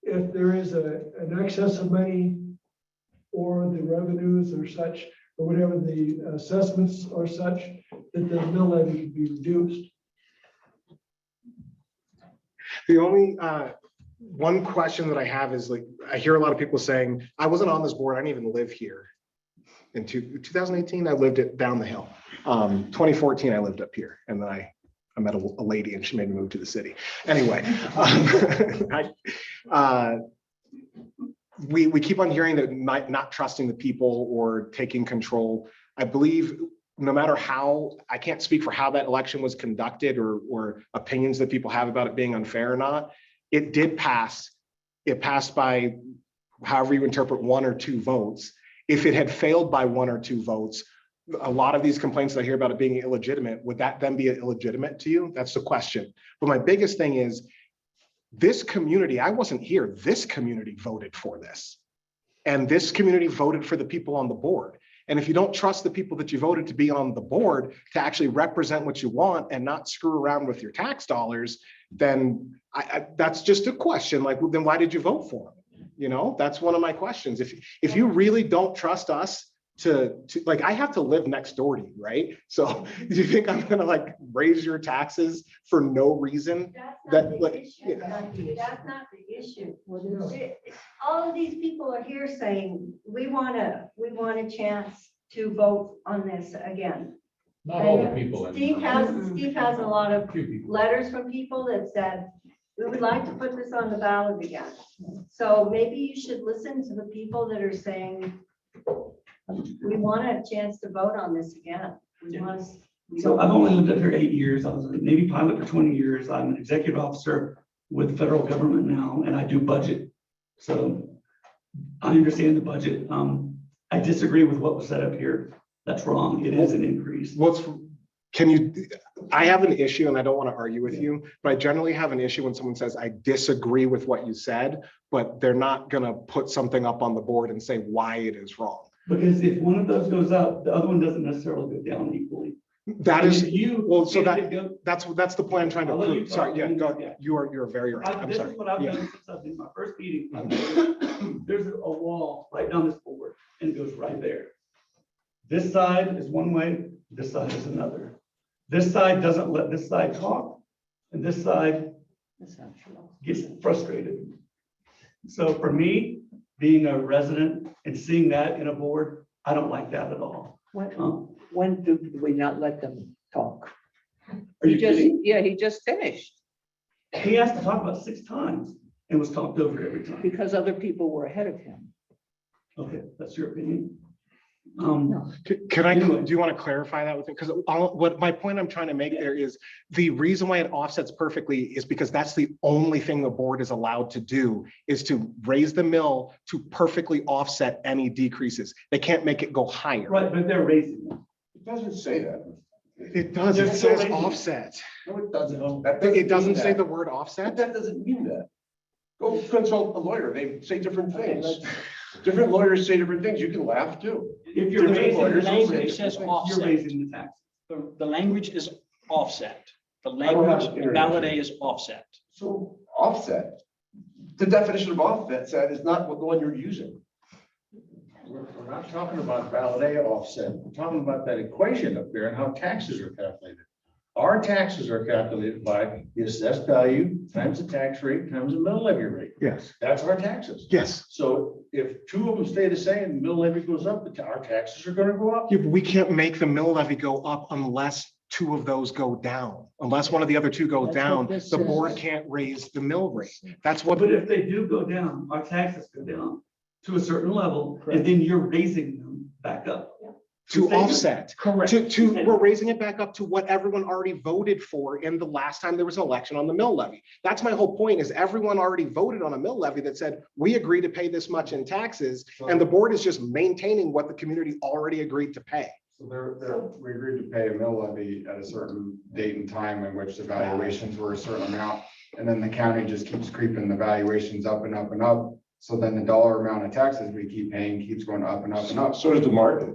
if there is an excess of money or the revenues or such, or whatever the assessments are such, that the mill levy could be reduced. The only one question that I have is, like, I hear a lot of people saying, I wasn't on this board, I didn't even live here. In 2018, I lived it down the hill. 2014, I lived up here, and then I met a lady and she made me move to the city. Anyway, we keep on hearing that not trusting the people or taking control. I believe no matter how, I can't speak for how that election was conducted or opinions that people have about it being unfair or not. It did pass. It passed by however you interpret 1 or 2 votes. If it had failed by 1 or 2 votes, a lot of these complaints that I hear about it being illegitimate, would that then be illegitimate to you? That's the question. But my biggest thing is this community, I wasn't here, this community voted for this. And this community voted for the people on the board. And if you don't trust the people that you voted to be on the board to actually represent what you want and not screw around with your tax dollars, then that's just a question. Like, well, then why did you vote for them? You know, that's one of my questions. If you really don't trust us to like, I have to live next door to you, right? So do you think I'm gonna like raise your taxes for no reason? That's not the issue. That's not the issue. All of these people are here saying, we want a chance to vote on this again. Not all the people. in- Steve has a lot of Few people. letters from people that said, we would like to put this on the ballot again. So maybe you should listen to the people that are saying, we want a chance to vote on this again. We want to. we So don't- I've only lived up here 8 years. I was a Navy pilot for 20 years. I'm an executive officer with the federal government now, and I do budget. So I understand the budget. I disagree with what was said up here. That's wrong. It is an increase. I have an issue and I don't want to argue with you, but I generally have an issue when someone says, I disagree with what you said, but they're not gonna put something up on the board and say why it is wrong. Because if one of those goes up, the other one doesn't necessarily go down equally. That And is, if you. well, so if it go- that's the point I'm trying to I'll let you prove. Sorry, talk. yeah, go, Yeah. you're very right. I'm This sorry. is what I've Yeah. done since I've been in my first meeting. There's a wall right down this board and it goes right there. This side is one way, this side is another. This side doesn't let this side talk, and this side That's not true. gets frustrated. So for me, being a resident and seeing that in a board, I don't like that at all. When do we not let them talk? Are you kidding? Yeah, he just finished He asked to talk about 6 times and was talked over every time. because other people were ahead of him. Okay, that's your opinion. Can I, Anyway. do you want to clarify that with me? Because what my point I'm trying to make there is the reason why it offsets perfectly is because that's the only thing the board is allowed to do is to raise the mill to perfectly offset any decreases. They can't make it go higher. Right, but they're raising them. It doesn't say that. It does, They're it still says raising it. offset. No, it doesn't. It doesn't mean say that. the word But offset. that doesn't mean that. Go consult a lawyer. They say different Okay, things. Different lawyers say different things. You can laugh too. If you're Different raising the lawyers will say language says different things. offset. you're raising the tax. The language is offset. The don't have language in internet. ballot A is offset. So offset, the definition of offset is not what the one you're using. We're not talking about ballot A offset. We're talking about that equation up there and how taxes are calculated. Our taxes are calculated by the assessed value times the tax rate times the mill levy rate. Yes, That's our taxes. yes. So if 2 of them stay the same, the mill levy goes up, our taxes are gonna go up. Yeah, but we can't make the mill levy go up unless 2 of those go down. Unless one of the other 2 go That's what down, this the says. board can't raise the mill rate. That's what, But if they do go down, our taxes go down to a certain level, Correct. and then you're raising them back up. to If they do- offset. Correct. We're raising it back up to what everyone already voted for in the last time there was an election on the mill levy. That's my whole point is everyone already voted on a mill levy that said, we agree to pay this much in taxes. And the board is just maintaining what the community already agreed to pay. So we agreed to pay a mill levy at a certain date and time in which the valuations were a certain amount. And then the county just keeps creeping the valuations up and up and up. So then the dollar amount of taxes we keep paying keeps going up and up and up. So does the market.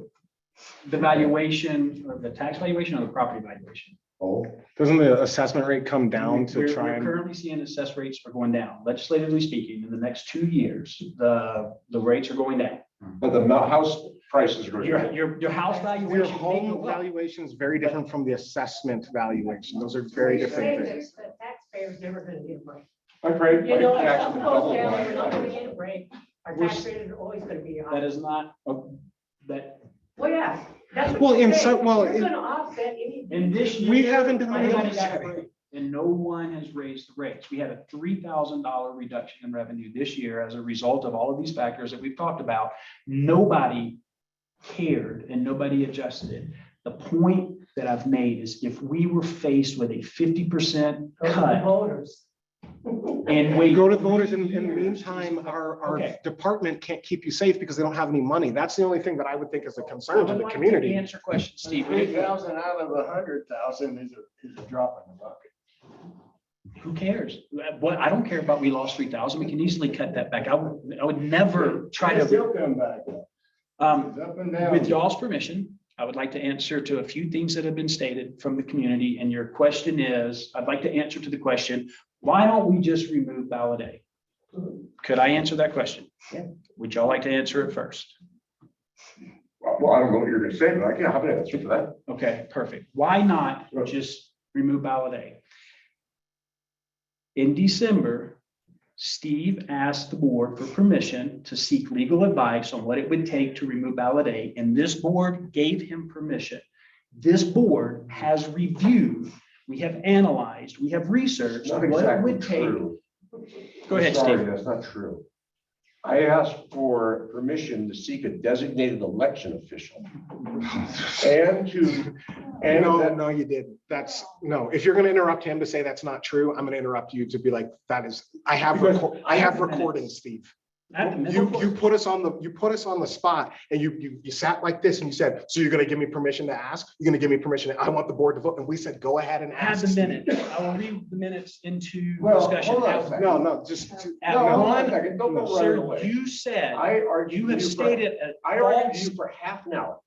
The valuation, or the tax valuation or the property valuation? Oh, Doesn't the assessment rate come down to We're try and? currently seeing assessed rates are going down. Legislatively speaking, in the next 2 years, the rates are going down. But the house prices are going down. Your house Your valuation. may home go up. valuation is very different from the assessment valuation. Those are very different things. The taxpayer's never gonna get a break. My break. You know, my if taxes something are goes double down, what I we're not got. gonna get a break. Our We're tax rate is always gonna be high. That is not, that, Well, yeah. That's what Well, you're in saying. some- well, You're in- gonna offset any. in this year. We haven't done everybody it. got a break, and no one has raised the rates. We had a $3,000 reduction in revenue this year as a result of all of these factors that we've talked about. Nobody cared and nobody adjusted it. The point that I've made is if we were faced with a 50% cut Voters. and We we go to voters in the meantime, our Okay. department can't keep you safe because they don't have any money. That's the only thing that I would think is a concern to the community. Answer questions, Steve. 3,000 out of 100,000 is a drop in the bucket. Who cares? What, I don't care about we lost 3,000. We can easily cut that back. I would never try to. Still come back. Um, It's up and down. With y'all's permission, I would like to answer to a few things that have been stated from the community. And your question is, I'd like to answer to the question, why don't we just remove ballot A? Could I answer that question? Yeah. Would y'all like to answer it first? Well, I don't know what you're gonna say, but I can have an answer for that. Okay, perfect. Why not just remove ballot A? In December, Steve asked the board for permission to seek legal advice on what it would take to remove ballot A, and this board gave him permission. This board has reviewed, we have analyzed, we have researched Not what it exactly would take. true. Go ahead, Sorry, Steve. that's not true. I asked for permission to seek a designated election official. And to, and No, you didn't. That's, no, if you're gonna interrupt him to say that's not true, I'm gonna interrupt you to be like, that is, I have recordings, Steve. At the You minute, put us on the spot and you sat like this and you said, so you're gonna give me permission to ask? You're gonna give me permission? I want the board to vote. And we said, go ahead and have ask. the Steve. minutes. I will read the minutes into Well, discussion. hold on a second. No, just. At No, hold on a one, second. Don't go right sir, away. you said, I argued. you have with stated I a argued false. you for half an hour.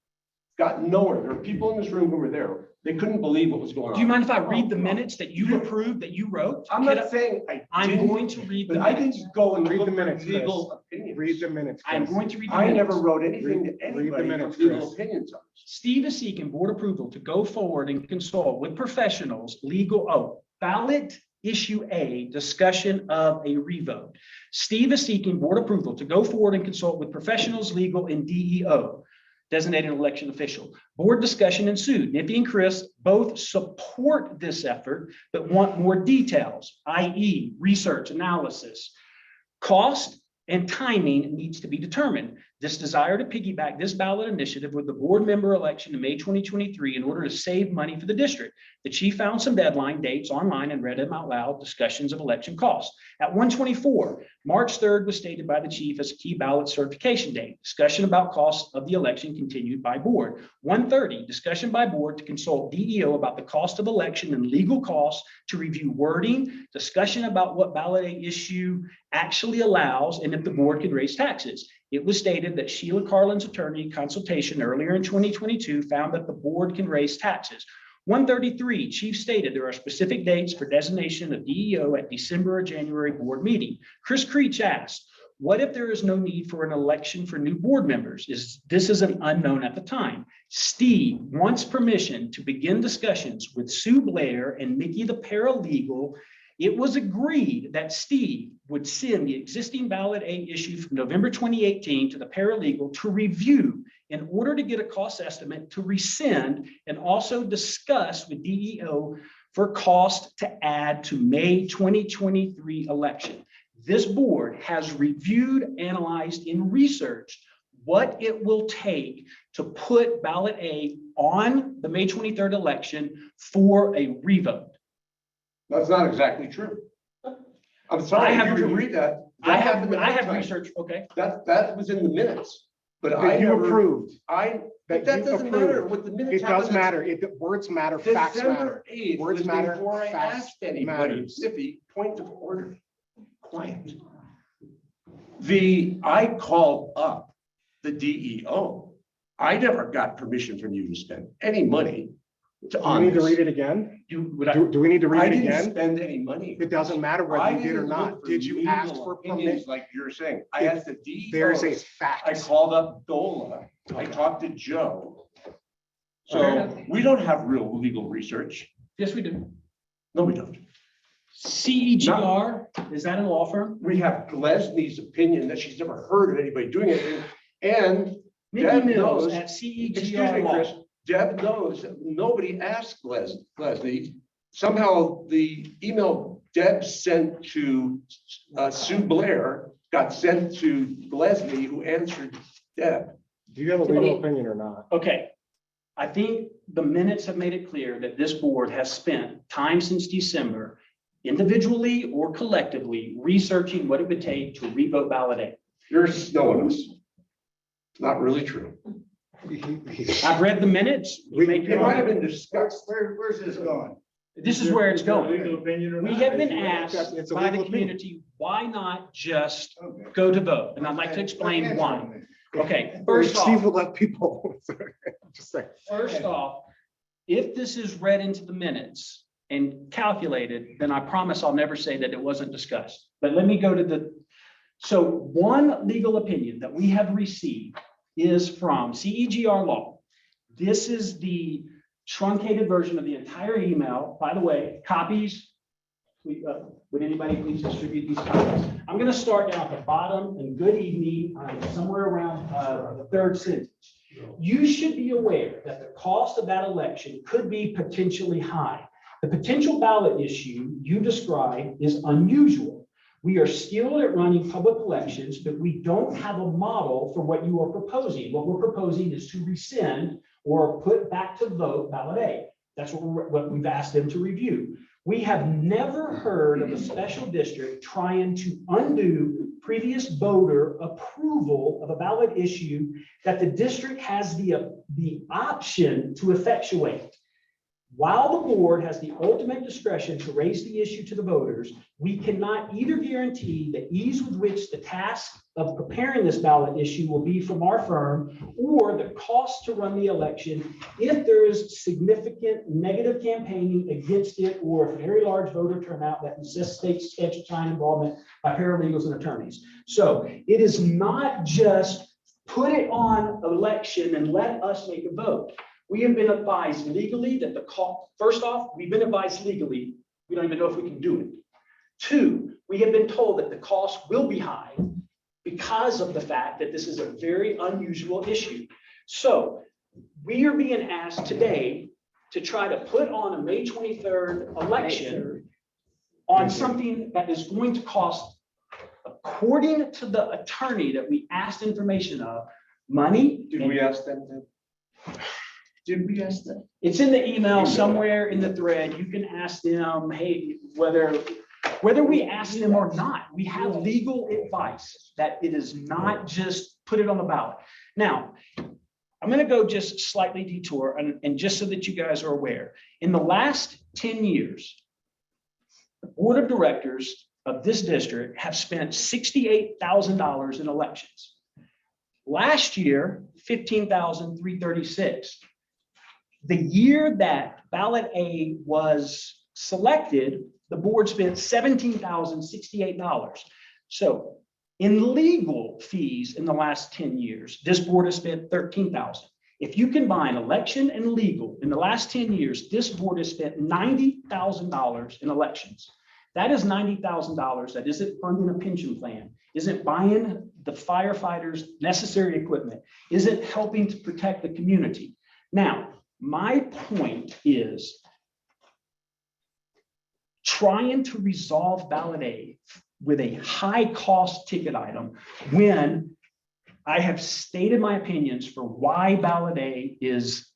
Got nowhere. There were people in this room who were there. They couldn't believe what was going on. Do you mind if I read the minutes that you approved, that you wrote? I'm not saying I'm didn't, going to read the but I minutes. didn't go and Read look the at minutes, Chris. legal opinions. Read the minutes. I'm Chris. going to read the I minutes. never wrote anything to Read the anybody minutes, for legal Chris. opinions on this. Steve is seeking board approval to go forward and consult with professionals, ballot issue A, discussion of a revote. Steve is seeking board approval to go forward and consult with professionals, legal, and DEO, designated election official. Board discussion ensued. Nippy and Chris both support this effort, but want more details, i.e. research, analysis. Cost and timing needs to be determined. This desire to piggyback this ballot initiative with the board member election in May 2023 in order to save money for the district. The chief found some deadline dates online and read them out loud, discussions of election costs. At 1:24, March 3rd was stated by the chief as a key ballot certification date. Discussion about costs of the election continued by board. 1:30, discussion by board to consult DEO about the cost of election and legal costs to review wording, discussion about what ballot issue actually allows and if the board could raise taxes. It was stated that Sheila Carlin's attorney consultation earlier in 2022 found that the board can raise taxes. 1:33, chief stated there are specific dates for designation of DEO at December or January board meeting. Chris Creech asked, what if there is no need for an election for new board members? This is an unknown at the time. Steve wants permission to begin discussions with Sue Blair and Mickey the paralegal. It was agreed that Steve would send the existing ballot A issue from November 2018 to the paralegal to review in order to get a cost estimate to rescind and also discuss with DEO for cost to add to May 2023 election. This board has reviewed, analyzed, and researched what it will take to put ballot A on the May 23rd election for a revote. That's not exactly true. I'm sorry, I I have have to reviewed- read that. I That have happened ahead of time. research, okay. That was in the minutes, but I That you never, approved. but That that you doesn't matter approved. what the minutes. It does happened. matter. Words matter, facts matter. December 8th Words was matter, before I facts asked anybody. matters. Zippy, point of order. Quiet. I called up the DEO. I never got permission from you to spend any money Do we need to read it again? Do we need to I read it didn't again? spend any money. It doesn't matter I whether you did or didn't not. look Did you ask legal for opinions permission? Like you're saying, I asked the DEO. There's a I fact. called up DOLA. I talked to Joe. Fair So enough. we don't have real legal research. Yes, we do. No, we don't. CEGR, is that a law firm? We have Glesney's opinion that she's never heard of anybody doing it. And Mickey Deb Mills knows, at excuse CEGR me, Chris, Law. Deb knows that nobody asked Glesney. Somehow the email Deb sent to Sue Blair got sent to Glesney, who answered Deb. Do you have a legal opinion or not? Okay, I think the minutes have made it clear that this board has spent time since December, individually or collectively, researching what it would take to revote ballot A. You're snowing us. It's not really true. I've read the minutes. You make It your might have own. been discussed. Where's this going? This is where it's going. Legal opinion or We not? have been It's asked a by the legal opinion. community, why not just Okay. go to vote? And I'd like to explain why. Okay, first Steve off, will let people. Just say. first off, if this is read into the minutes and calculated, then I promise I'll never say that it wasn't discussed. But let me go to so one legal opinion that we have received is from CEGR Law. This is the truncated version of the entire email. By the way, copies, would anybody please distribute these copies? I'm going to start down at the bottom and good evening, somewhere around the third sentence. You should be aware that the cost of that election could be potentially high. The potential ballot issue you described is unusual. We are skilled at running public elections, but we don't have a model for what you are proposing. What we're proposing is to rescind or put back to vote ballot A. That's what we've asked them to review. We have never heard of a special district trying to undo previous voter approval of a ballot issue that the district has the option to effectuate. While the board has the ultimate discretion to raise the issue to the voters, we cannot either guarantee the ease with which the task of preparing this ballot issue will be from our firm, or the cost to run the election if there is significant negative campaigning against it, or a very large voter turnout that necessitates substantial time involvement by paralegals and attorneys. So it is not just put it on election and let us make a vote. We have been advised legally that the cost, first off, we've been advised legally, we don't even know if we can do it. Two, we have been told that the cost will be high because of the fact that this is a very unusual issue. So we are being asked today to try to put on a May 23rd election on something that is going to cost, according to the attorney that we asked information of, money. Did we ask them to? Did we ask them? It's in the email somewhere in the thread. You can ask them, hey, whether we ask them or not, we have legal advice that it is not just put it on the ballot. Now, I'm going to go just slightly detour and just so that you guys are aware, in the last 10 years, the board of directors of this district have spent $68,000 in elections. Last year, $15,336. The year that ballot A was selected, the board spent $17,068. So in legal fees in the last 10 years, this board has spent $13,000. If you combine election and legal in the last 10 years, this board has spent $90,000 in elections. That is $90,000 that isn't funding a pension plan, isn't buying the firefighters necessary equipment, isn't helping to protect the community. Now, my point is trying to resolve ballot A with a high cost ticket item when I have stated my opinions for why ballot A is,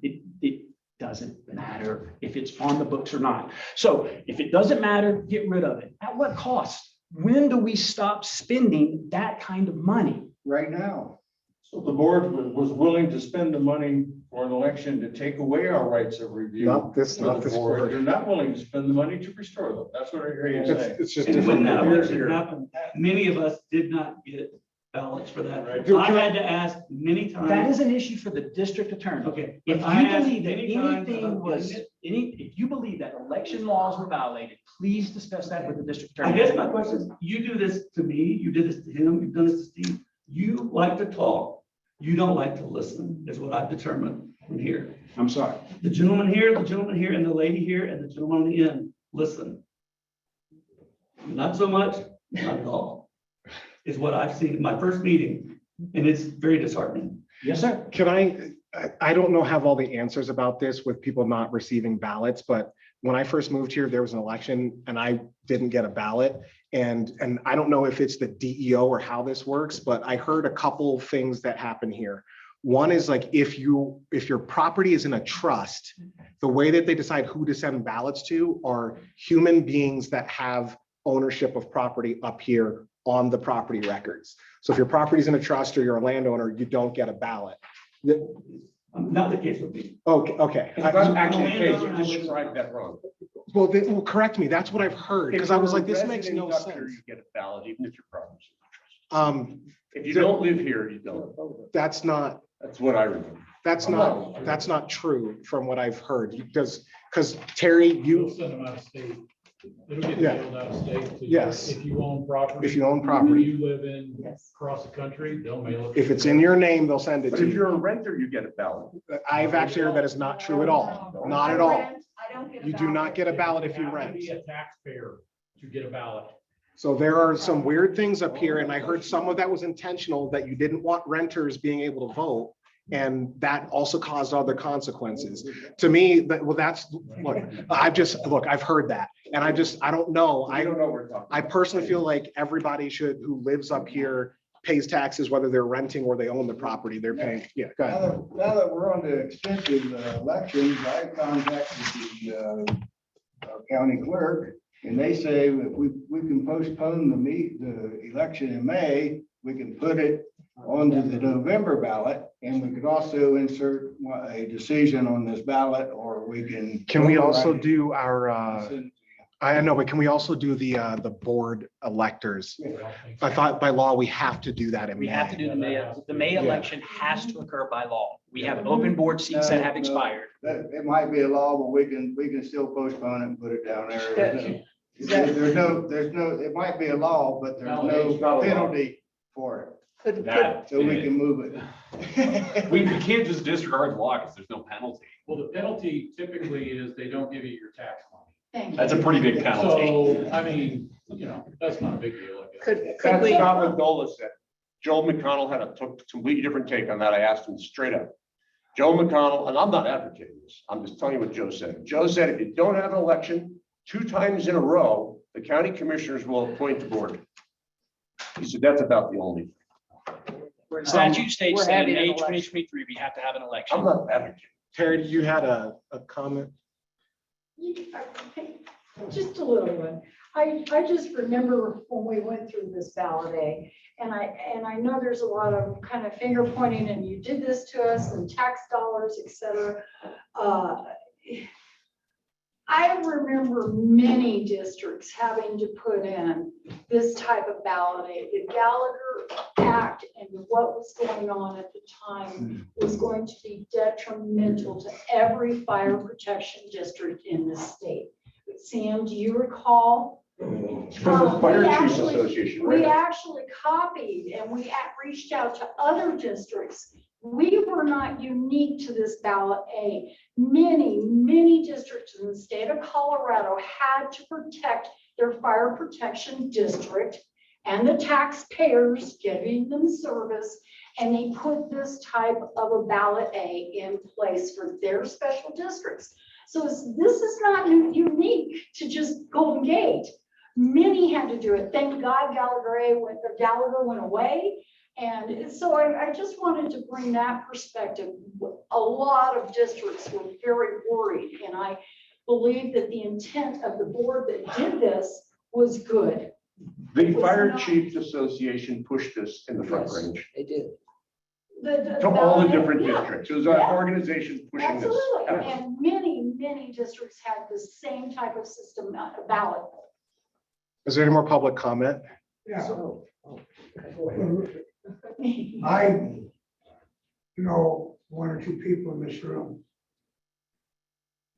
it doesn't matter if it's on the books or not. So if it doesn't matter, get rid of it. At what cost? When do we stop spending that kind of money? Right now. So the board was willing to spend the money for an election to take away our rights of review. Not this with the board. board. They're not willing to spend the money to restore them. That's what I hear you say. It's just And when different. that Here, election here. happened, many of us did not get ballots for that. Right. I had to ask many times. That is an issue for the district attorney. Okay. If I you asked believe that many times anything about was, getting it. if you believe that election laws were violated, please discuss that with the district I attorney. guess my question is, you do this to me, you did this to him, you've done this to Steve. You like to talk. You don't like to listen, is what I've determined from here. I'm sorry. The gentleman here, and the lady here, and the gentleman on the end, listen. Not so much, not at all, is what I've seen in my first meeting, and it's very disheartening. Yes, sir. Can I don't know, have all the answers about this with people not receiving ballots, but when I first moved here, there was an election and I didn't get a ballot. And I don't know if it's the DEO or how this works, but I heard a couple things that happen here. One is like, if your property is in a trust, the way that they decide who to send ballots to are human beings that have ownership of property up here on the property records. So if your property is in a trust or you're a landowner, you don't get a ballot. Not the case with me. Okay. It's not actually the case, you described that wrong. Well, correct me. That's what I've heard, because I was like, this makes no If you're a resident up here, sense. You get a ballot, even if your property's in the trust. If you don't live here, you don't. That's not That's what I remember. that's not true from what I've heard, because Terry, You'll you, send them out of state. It'll get Yeah. mailed out of state. to you. Yes. If you own property. if you own Where property, you live in, Yes. across the country, they'll mail it. if it's in your name, they'll send it But to if you. you're a renter, you get a ballot. I've actually heard that is not true at all. Not at all. I don't get a You do ballot. not get a ballot if you have to rent. Be a taxpayer to get a ballot. So there are some weird things up here, and I heard some of that was intentional, that you didn't want renters being able to vote. And that also caused other consequences. To me, well, that's, look, I've heard that. And I don't know. I don't know what we're talking. I personally feel like everybody should, who lives up here, pays taxes, whether they're renting or they own the property, they're paying. Yeah, go ahead. Now that we're on the extensive elections, I contacted the county clerk, and they say if we can postpone the election in May, we can put it onto the November ballot, and we could also insert a decision on this ballot, or we can. Can we also do our, I know, but can we also do the board electors? I thought by law, we have to do that in We have to do the May election has to occur by law. We have open board seats that have expired. It might be a law, but we can still postpone it and put it down there. There's no, it might be a law, but there's no penalty for it. So we can move it. We can't just disregard the law because there's no penalty. Well, the penalty typically is they don't give you your tax money. Thank you. That's a pretty big penalty. So, I mean, that's not a big deal, I guess. Could we? That's not what Dola said. Joel McConnell had a completely different take on that. I asked him straight up. Joe McConnell, and I'm not advocating this, I'm just telling you what Joe said. Joe said, if you don't have an election 2 times in a row, the county commissioners will appoint the board. He said, that's about the only. Statute states We're that in having an May election. 2023, we have to have an election. I'm not advocating. Terry, you had a comment? Just a little one. I just remember when we went through this ballot day, and I know there's a lot of kind of finger pointing, and you did this to us and tax dollars, et cetera. I remember many districts having to put in this type of ballot aid. The Gallagher Act and what was going on at the time was going to be detrimental to every fire protection district in the state. But Sam, do you recall? From the Fire Chiefs Association, We right? actually copied and we reached out to other districts. We were not unique to this ballot aid. Many districts in the state of Colorado had to protect their fire protection district and the taxpayers giving them service. And they put this type of a ballot aid in place for their special districts. So this is not unique to just Golden Gate. Many had to do it. Thank God Gallagher went away. And so I just wanted to bring that perspective. A lot of districts were very worried, and I believe that the intent of the board that did this was good. The Fire Chiefs Association pushed this in the Front Yes, Range they did. to all the different Yeah, districts. It was our Yeah. organization pushing this. Absolutely, and many districts had the same type of system ballot. Is there any more public comment? Yeah. Okay. I know 1 or 2 people in this room.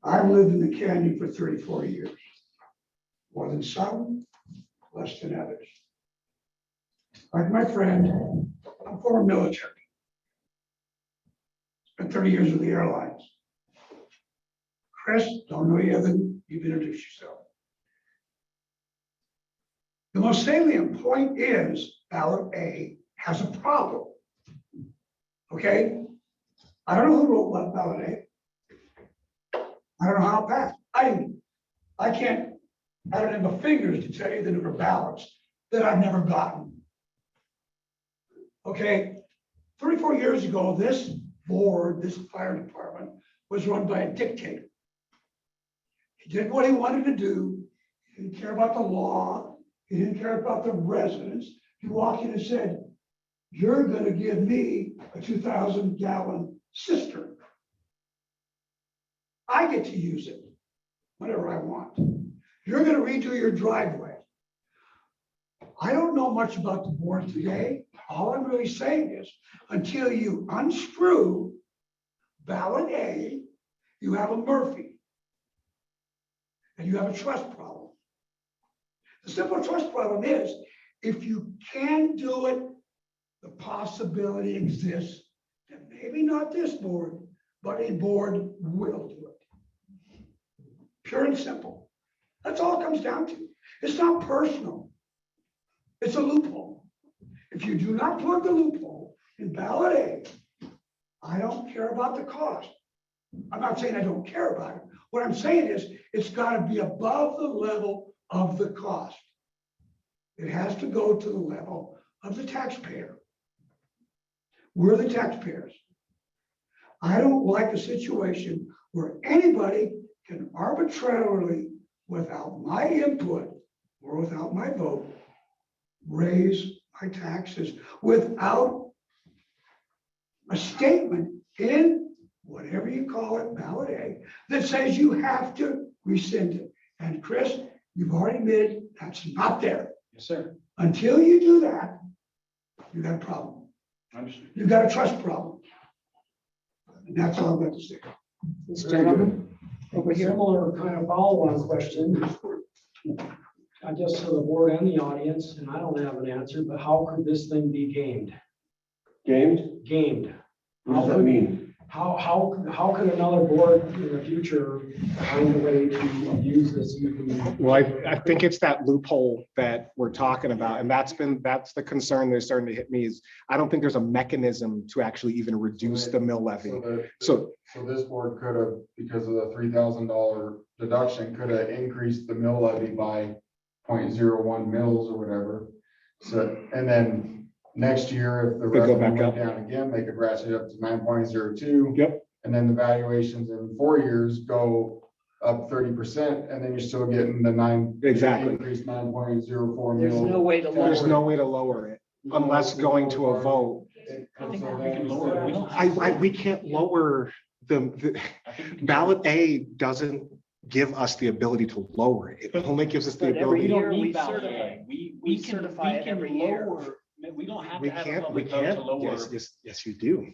I've lived in the canyon for 34 years. More than some, less than others. Like my friend, I'm former military. Spent 30 years with the airlines. Chris, don't know you other than you've introduced yourself. The most salient point is ballot A has a problem. Okay? I don't know who wrote what ballot A. I don't know how it passed. I don't have the fingers to tell you the number of ballots that I've never gotten. Okay? 34 years ago, this board, this fire department was run by a dictator. He did what he wanted to do. He didn't care about the law. He didn't care about the residents. He walked in and said, you're going to give me a 2,000-gallon cistern. I get to use it whenever I want. You're going to redo your driveway. I don't know much about the board today. All I'm really saying is, until you unscrew ballot A, you have a Murphy. And you have a trust problem. The simple trust problem is, if you can do it, the possibility exists that maybe not this board, but a board will do it. Pure and simple. That's all it comes down to. It's not personal. It's a loophole. If you do not plug the loophole in ballot A, I don't care about the cost. I'm not saying I don't care about it. What I'm saying is, it's gotta be above the level of the cost. It has to go to the level of the taxpayer. We're the taxpayers. I don't like a situation where anybody can arbitrarily, without my input or without my vote, raise my taxes without a statement in whatever you call it, ballot A, that says you have to rescind it. And Chris, you've already admitted that's not there. Yes, sir. Until you do that, you got a problem. Understood. You got a trust problem. And that's all I've got to say. Mr. Gentleman, over here. Similar kind of follow-on question. I guess for the board and the audience, and I don't have an answer, but how could this thing be gamed? Gamed? Gamed. What does that mean? How could another board in the future find a way to abuse this? Well, I think it's that loophole that we're talking about, and that's the concern that's starting to hit me is I don't think there's a mechanism to actually even reduce the mill levy. So this board could have, because of the $3,000 deduction, could have increased the mill levy by 0.01 mils or whatever. So, and then next year, if the Could go revenue back went up. down again, they could ratchet it up to 9.02. Yep. And then the valuations in 4 years go up 30%, and then you're still getting the Exactly. increased 9.04 There's mil. no way to lower There's it. no way to lower it unless going to a vote. I think we can lower it. We don't have We can't lower the ballot A doesn't give us the ability to lower it. It only gives us the But every ability. We don't year need we ballot certify. A. We We can, certify we it can every year. lower, we don't have We to have a can't, public vote to lower. yes, you do.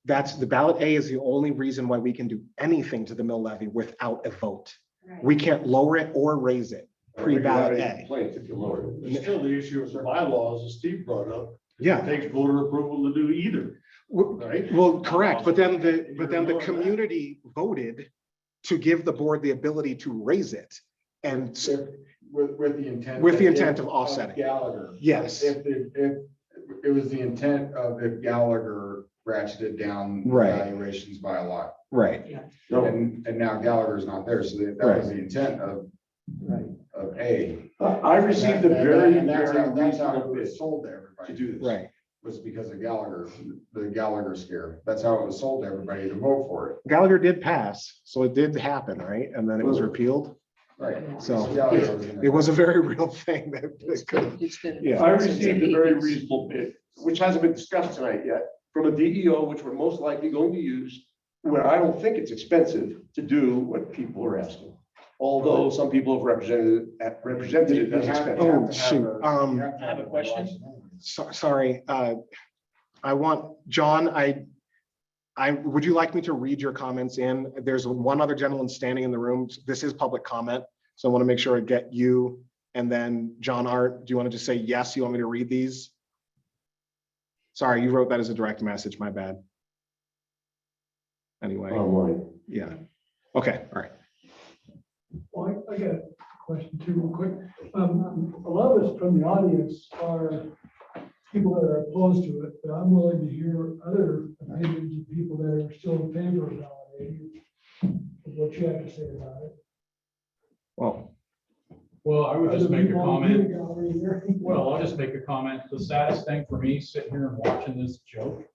That's the ballot A is the only reason why we can do anything to the mill levy without a vote. We can't lower it or raise it pre-ballot A. Complaints if you lower it. There's still the issue of the bylaws, as Steve brought up. Yeah. It takes voter approval to do either, right? Well, correct, but then the community voted to give the board the ability to raise it. And With the intent. With the intent of offsetting. Gallagher. Yes. If it was the intent of if Gallagher ratcheted down the Right. valuations by a lot. right, And now Gallagher's not there, so that was the intent of A. I received a very, And that's very how it reasonable bid was sold to to everybody, do this. right. was because of Gallagher, the Gallagher scare. That's how it was sold to everybody to vote for it. Gallagher did pass, so it did happen, right? And then it was repealed. Right. So Gallagher was in it was a very real thing that could. It's been. Yeah. I received a very reasonable bid, which hasn't been discussed tonight yet, from a DEO, which we're most likely going to use, where I don't think it's expensive to do what people are asking. Although some people have represented it as expensive. Oh, shoot. I have a question. Sorry, I want, John, would you like me to read your comments in? There's one other gentleman standing in the room. This is public comment. So I want to make sure I get you. And then John Art, do you want to just say, yes, you want me to read these? Sorry, you wrote that as a direct message, my bad. Anyway, Online. yeah. Okay, all right. Well, I got a question too, real quick. A lot of us from the audience are people that are opposed to it, but I'm willing to hear other opinions of people that are still in favor of validating what you have to say about it. Well, I would just Other make a people in the comment. gallery here. Well, I'll just make a comment. The saddest thing for me sitting here and watching this joke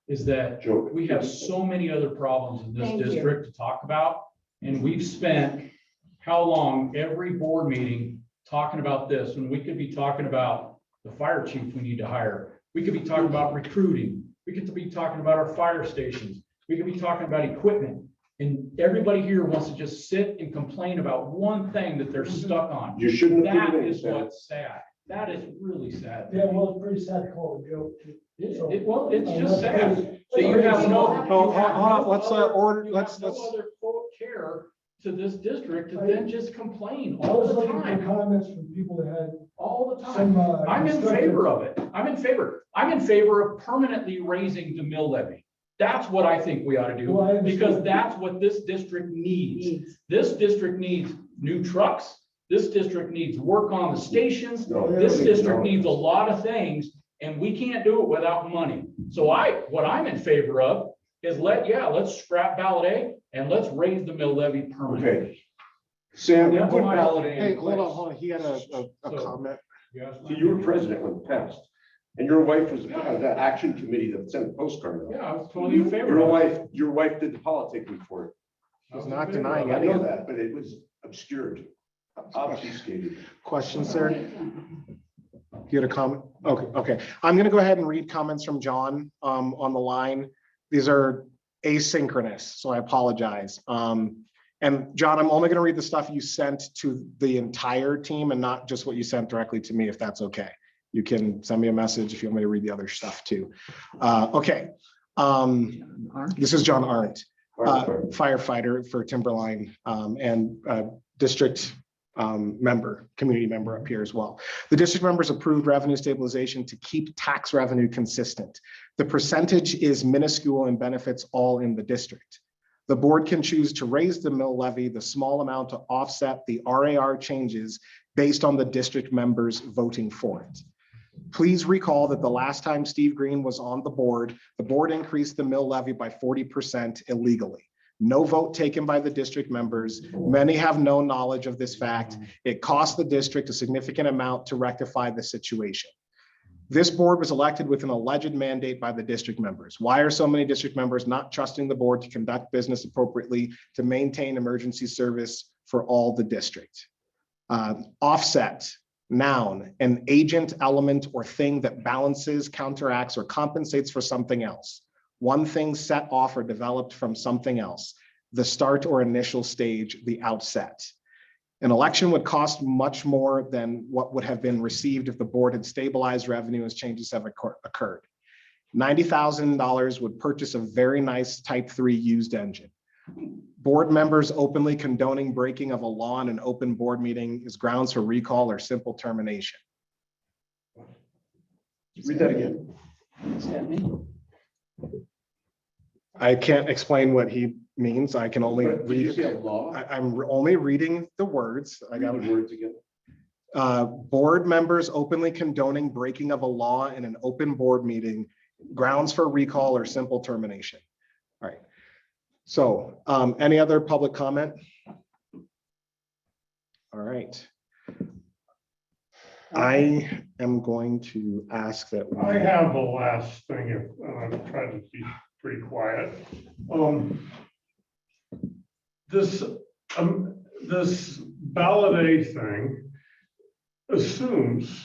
is that we have so many other problems in Thank this you. district to talk about. And we've spent how long every board meeting talking about this when we could be talking about the fire chief we need to hire. We could be talking about recruiting. We could be talking about our fire stations. We could be talking about equipment. And everybody here wants to just sit and complain about one thing that they're stuck on. You shouldn't have That given it, is Sam. what's sad. That is really sad. Yeah, well, it's pretty sad to call it a joke. Well, it's just sad. So you have no. Hold on, let's order, You let's, have no other quote care to this district to then just complain I all was the looking for time, comments from people that had all the some. time. I'm in favor of it. I'm in favor. I'm in favor of permanently raising the mill levy. That's what I think we ought to Well, I do, understand. because that's what this district needs. This district needs new trucks. This district needs work on the stations. No, This no. district needs a lot of things, and we can't do it without money. So what I'm in favor of is let's scrap ballot A and let's raise the mill levy permanently. Okay. Sam, you That's put why- ballot A in Hey, hold on, place. hold on. He had a So- comment. So you were president when it passed, and your wife was part of that action committee that sent a postcard out. Yeah, I was totally in favor of it. Your wife did the politicking for it. He's not denying I any know of that, but it was obscured, obfuscated. Question, sir? You had a comment? Okay, okay. I'm gonna go ahead and read comments from John on the line. These are asynchronous, so I apologize. And John, I'm only gonna read the stuff you sent to the entire team and not just what you sent directly to me, if that's okay. You can send me a message if you want me to read the other stuff too. Okay. This is John Arndt, firefighter for Timberline, and district member, community member up here as well. The district members approved revenue stabilization to keep tax revenue consistent. The percentage is minuscule and benefits all in the district. The board can choose to raise the mill levy the small amount to offset the RAR changes based on the district members voting for it. Please recall that the last time Steve Green was on the board increased the mill levy by 40% illegally. No vote taken by the district members. Many have no knowledge of this fact. It cost the district a significant amount to rectify the situation. This board was elected with an alleged mandate by the district members. Why are so many district members not trusting the board to conduct business appropriately to maintain emergency service for all the district? Offset, noun, an agent, element, or thing that balances, counteracts, or compensates for something else. One thing set off or developed from something else. The start or initial stage, the outset. An election would cost much more than what would have been received if the board had stabilized revenue as changes have occurred. $90,000 would purchase a very nice Type 3 used engine. Board members openly condoning breaking of a law in an open board meeting is grounds for recall or simple termination. Read that again. Is that me? I can't explain what he means. I can only Did you read. say a law? I'm only reading the words. I got Read the words again. board members openly condoning breaking of a law in an open board meeting, grounds for recall or simple termination. All right. So any other public comment? All right. I am going to ask that. I have the last thing, and I've tried to be pretty quiet. This ballot A thing assumes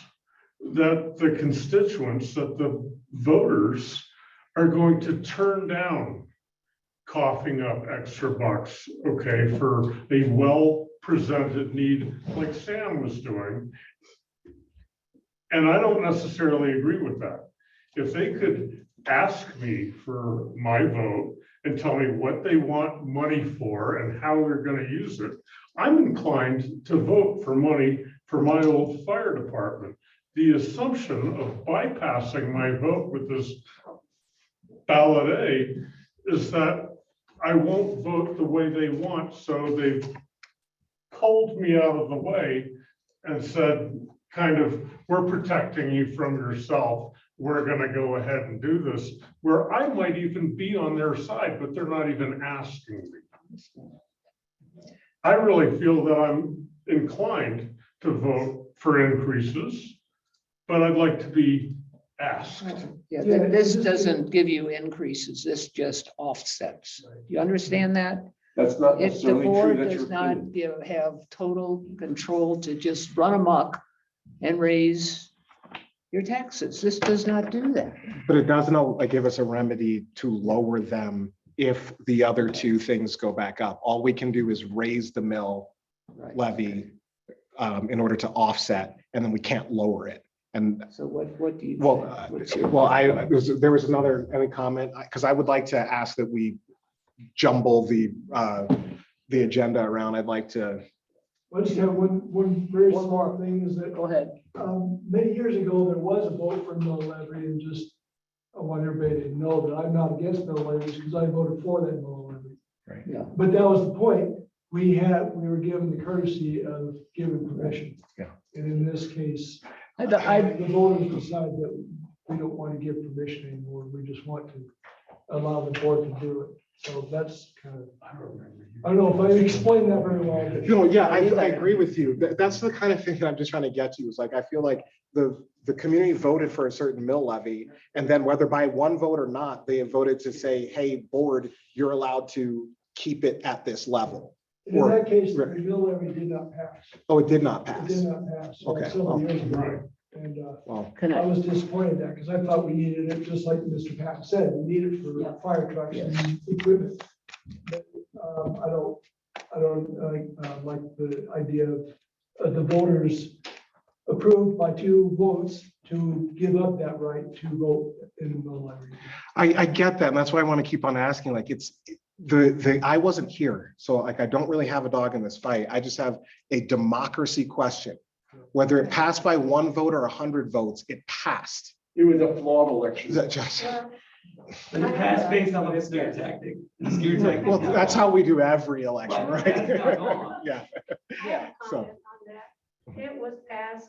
that the constituents, that the voters are going to turn down coughing up extra bucks, okay, for a well-presented need like Sam was doing. And I don't necessarily agree with that. If they could ask me for my vote and tell me what they want money for and how we're going to use it, I'm inclined to vote for money for my old fire department. The assumption of bypassing my vote with this ballot A is that I won't vote the way they want, so they've pulled me out of the way and said, kind of, we're protecting you from yourself. We're going to go ahead and do this, where I might even be on their side, but they're not even asking me. I really feel that I'm inclined to vote for increases, but I'd like to be asked. Yeah, this doesn't give you increases. This just offsets. You understand that? That's not If the necessarily true. board That's your does not opinion. have total control to just run amok and raise your taxes, this does not do that. But it doesn't like give us a remedy to lower them if the other two things go back up. All we can do is raise the mill Right. levy in order to offset, and then we can't lower it. And So what do you? well, think? What's your- there was another, any comment? Because I would like to ask that we jumble the agenda around. I'd like to. Let's have one very small thing is that Go ahead. many years ago, there was a vote for mill levy, and just I want everybody to know that I'm not against mill levies because I voted for that mill levy. Right. Yeah. But that was the point. We were given the courtesy of giving permission. Yeah. And in this case, I- the voters decide that we don't want to give permission anymore. We just want to allow the board to do it. So that's kind of, I don't know if I explained that very well. but- No, yeah, I agree with you. That's the kind of thing that I'm just trying to get to, is like, I feel like the community voted for a certain mill levy, and then whether by one vote or not, they have voted to say, hey, board, you're allowed to keep it at this level. In that case, the mill levy did not pass. Oh, it did not It pass. did not pass. So Okay. several years ago. And Well, I was disappointed that, because I thought we needed it, just like Mr. Patton said, we need it for fire trucks and equipment. But, I don't like the idea of the voters approved by 2 votes to give up that right to vote in the mill levy. I get that, and that's why I want to keep on asking, like, I wasn't here, so like, I don't really have a dog in this fight. I just have a democracy question. Whether it passed by 1 vote or 100 votes, it passed. It was a flawed election. Is that just? But it passed based on a scare tactic. The scare tactic. Well, that's how we do every election, Well, right? that's not gone. Yeah. I have a So. comment on that. It was passed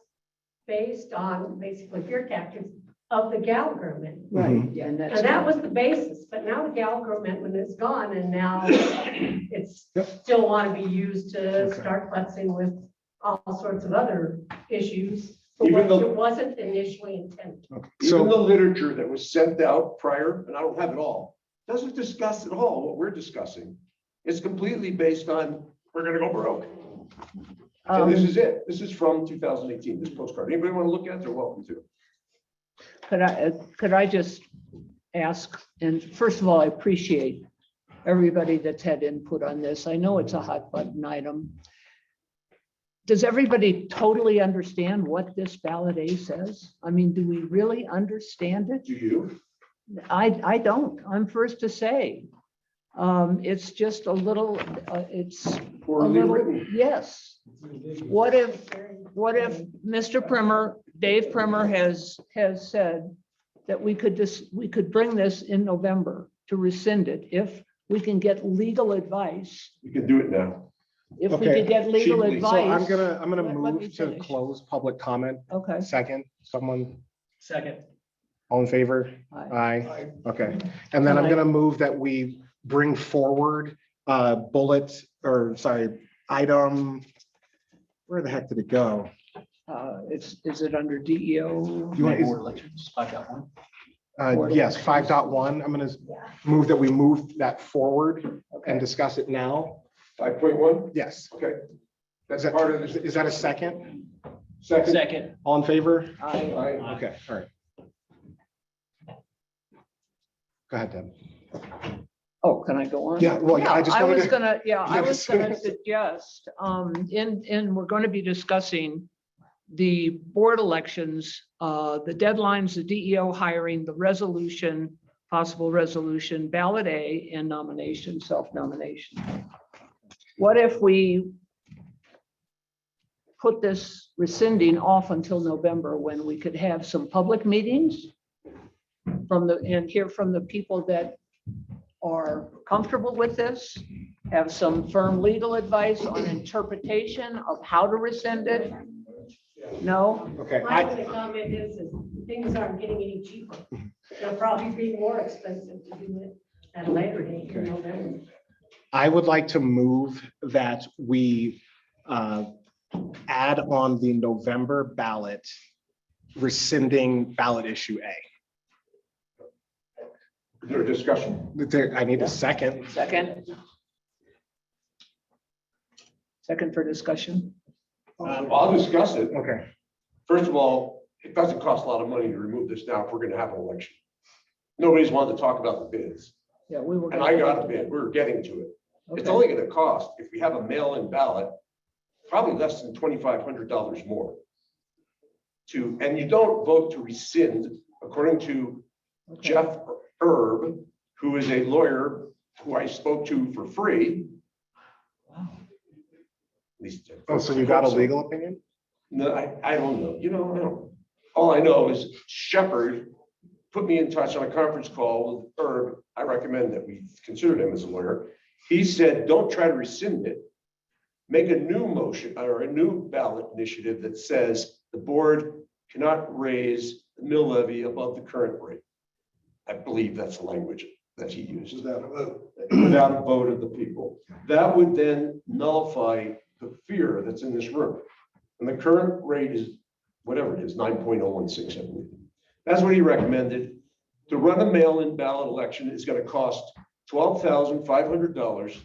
based on basically fear tactics of the Gallagher amendment. Mhm. Yeah, and And that's. that was the basis, but now the Gallagher amendment is gone and now it's still want to be used to start futzing with all sorts of other issues. For Even what though- it wasn't initially intended. Even the So, literature that was sent out prior, and I don't have it all, doesn't discuss at all what we're discussing. It's completely based on, we're gonna go broke. And this is it. This is from 2018, this postcard. Anybody want to look at it? They're welcome to. Could I just ask, and first of all, I appreciate everybody that's had input on this. I know it's a hot button item. Does everybody totally understand what this ballot A says? I mean, do we really understand it? Do you? I don't. I'm first to say. It's just a little, it's a Poorly little, written. yes. What if Mr. Primer, Dave Primer has said that we could bring this in November to rescind it if we can get legal advice. You can do it now. If we Okay. could get legal Cheaply. so I'm advice. gonna Let me move to finish. close public comment. Okay. Second, someone, Second. all in favor? Aye. Aye. Okay. And then I'm gonna move that we bring forward item, where the heck did it go? Is it under DEO? You want- Board elections, 5.1. Yes, 5.1. I'm gonna move that we move that forward Okay. and discuss it now. 5.1, Yes. okay. That's Is that part of this. is that a second? Second. Second. All in favor? Aye. Aye. Okay, all right. Go ahead, Deb. Oh, can I go on? Yeah, well, I just I wanted was to- gonna, I was Yes. gonna suggest, we're going to be discussing the board elections, the deadlines, the DEO hiring, the resolution, possible resolution, ballot A, and nomination, self-nomination. What if we put this rescinding off until November, when we could have some public meetings and hear from the people that are comfortable with this, have some firm legal advice on interpretation of how to rescind it? No? Okay, My only comment is things aren't getting any cheaper. They'll probably be more expensive to do it at a later date in November. I would like to move that we add on the November ballot rescinding ballot issue A. Is there a discussion? I need a second. Second? Second for discussion? I'll discuss it. Okay. First of all, it doesn't cost a lot of money to remove this now if we're gonna have an election. Nobody's wanted to talk about the bids, Yeah, we were. and I got a bid. We're getting to it. It's Okay. only gonna cost, if we have a mail-in ballot, probably less than $2,500 more. And you don't vote to rescind, according to Okay. Jeff Erb, who is a lawyer who I spoke to for free. Wow. At least- Oh, so you got a legal opinion? No, I don't know. You know, I don't. All I know is Shepherd put me in touch on a conference call with Herb. I recommend that we consider him as a lawyer. He said, don't try to rescind it. Make a new motion or a new ballot initiative that says the board cannot raise the mill levy above the current rate. I believe that's the language that he used. Without a vote. Without a vote of the people. That would then nullify the fear that's in this room. And the current rate is whatever it is, 9.0167. I believe. That's what he recommended. To run a mail-in ballot election is going to cost $12,500.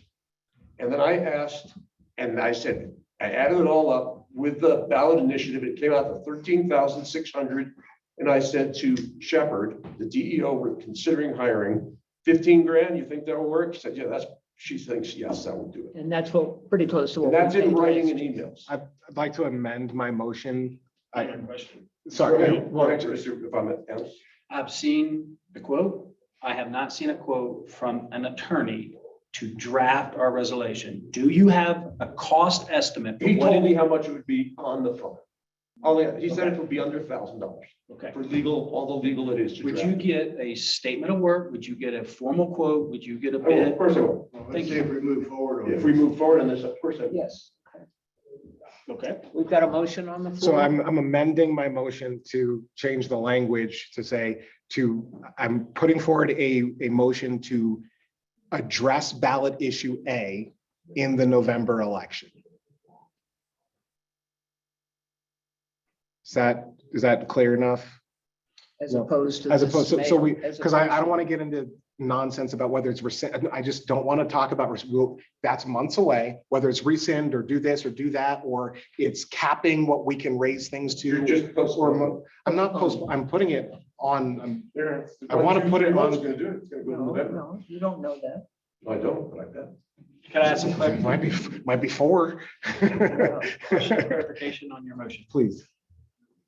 And then I asked, and I said, I added it all up with the ballot initiative. It came out to 13,600. And I said to Shepherd, the DEO, we're considering hiring 15 grand. You think that'll work? She said, yeah, she thinks, yes, that will do it. And that's what, pretty close to what. And that's we in paid writing last and year. emails. I'd like to amend my motion. Question. Sorry. Go ahead, Mr. If I'm honest. I've seen the quote. I have not seen a quote from an attorney to draft our resolution. Do you have a cost estimate? for He what told it- me how much it would be on the phone. He said it would be under $1,000 Okay. for legal, all the legal it is to Would draft. you get a statement of work? Would you get a formal quote? Would you get a I will, of bid? course I will. Let's see if we move forward on If we this. move forward on this, of course I will. Yes, Okay. we've got a motion on the floor. So I'm amending my motion to change the language to say I'm putting forward a motion to address ballot issue A in the November election. Is that clear enough? As opposed to. As this opposed to, so we, mayor, as because I opposed don't to- want to get into nonsense about whether it's rescind. I just don't want to talk about, that's months away, whether it's rescind or do this or do that, or it's capping what we can raise things to. You're just postponing. I'm not I'm putting it on, There. I want to put it on. It's gonna do it. It's gonna go in No, November. no, you don't know that. I don't, but I bet. Can I ask a Might be 4. clarification on your motion? Please.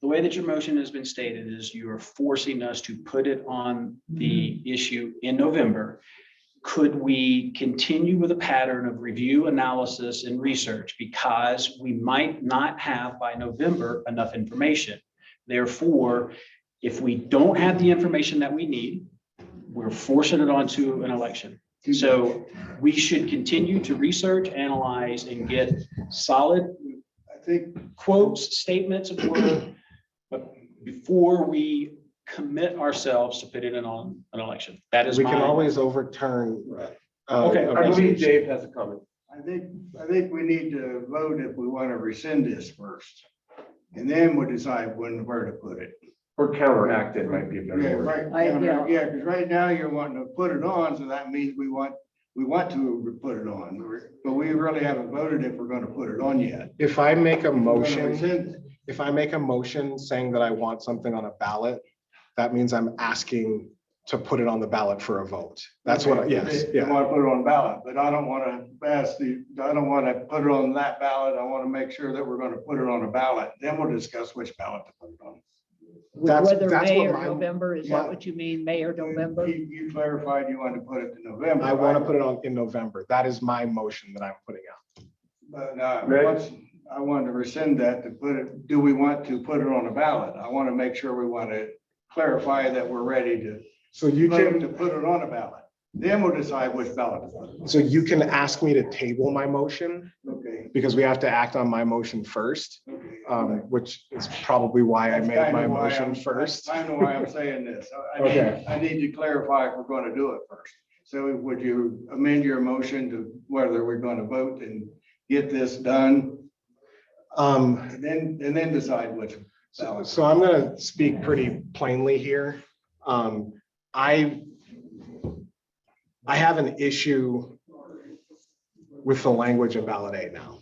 The way that your motion has been stated is you are forcing us to put it on the issue in November. Could we continue with a pattern of review, analysis, and research? Because we might not have by November enough information. Therefore, if we don't have the information that we need, we're forcing it onto an election. So we should continue to research, analyze, and get solid I think quotes, statements of work, but before we commit ourselves to put it in on an election. That is We can my, always overturn. Okay, a I believe resolution. Dave has a comment. I think we need to vote if we want to rescind this first. And then we'll decide where to put it. Or counteract it might be a Yeah, better word. right. Yeah. Yeah, because right now you're wanting to put it on, so that means we want to put it on. But we really haven't voted if we're going to put it on yet. If I make a We're gonna motion, rescind it. if I make a motion saying that I want something on a ballot, that means I'm asking to put it on the ballot for a vote. That's what, yes, You yeah. want to put it on ballot, but I don't want to put it on that ballot. I want to make sure that we're going to put it on a ballot. Then we'll discuss which ballot to put it on. Whether that's May what or my- November, is that what you mean, May or November? You clarified you wanted to put it to November. I want to put it on in November. That is my motion that I'm putting out. But Right. I wanted to rescind that to put it, do we want to put it on a ballot? I want to make sure we want to clarify that we're ready to So you vote to can, put it on a ballot. Then we'll decide which ballot to put it on. so you can ask me to table my motion Okay. because we have to act on my motion first, Okay. which is probably why I That's made kinda my why motion I'm- first. That's kind of why I'm saying this. Okay. I need to clarify if we're going to do it first. So would you amend your motion to whether we're going to vote and get this done? And then decide which ballot. So I'm gonna speak pretty plainly here. I have an issue with the language of ballot A now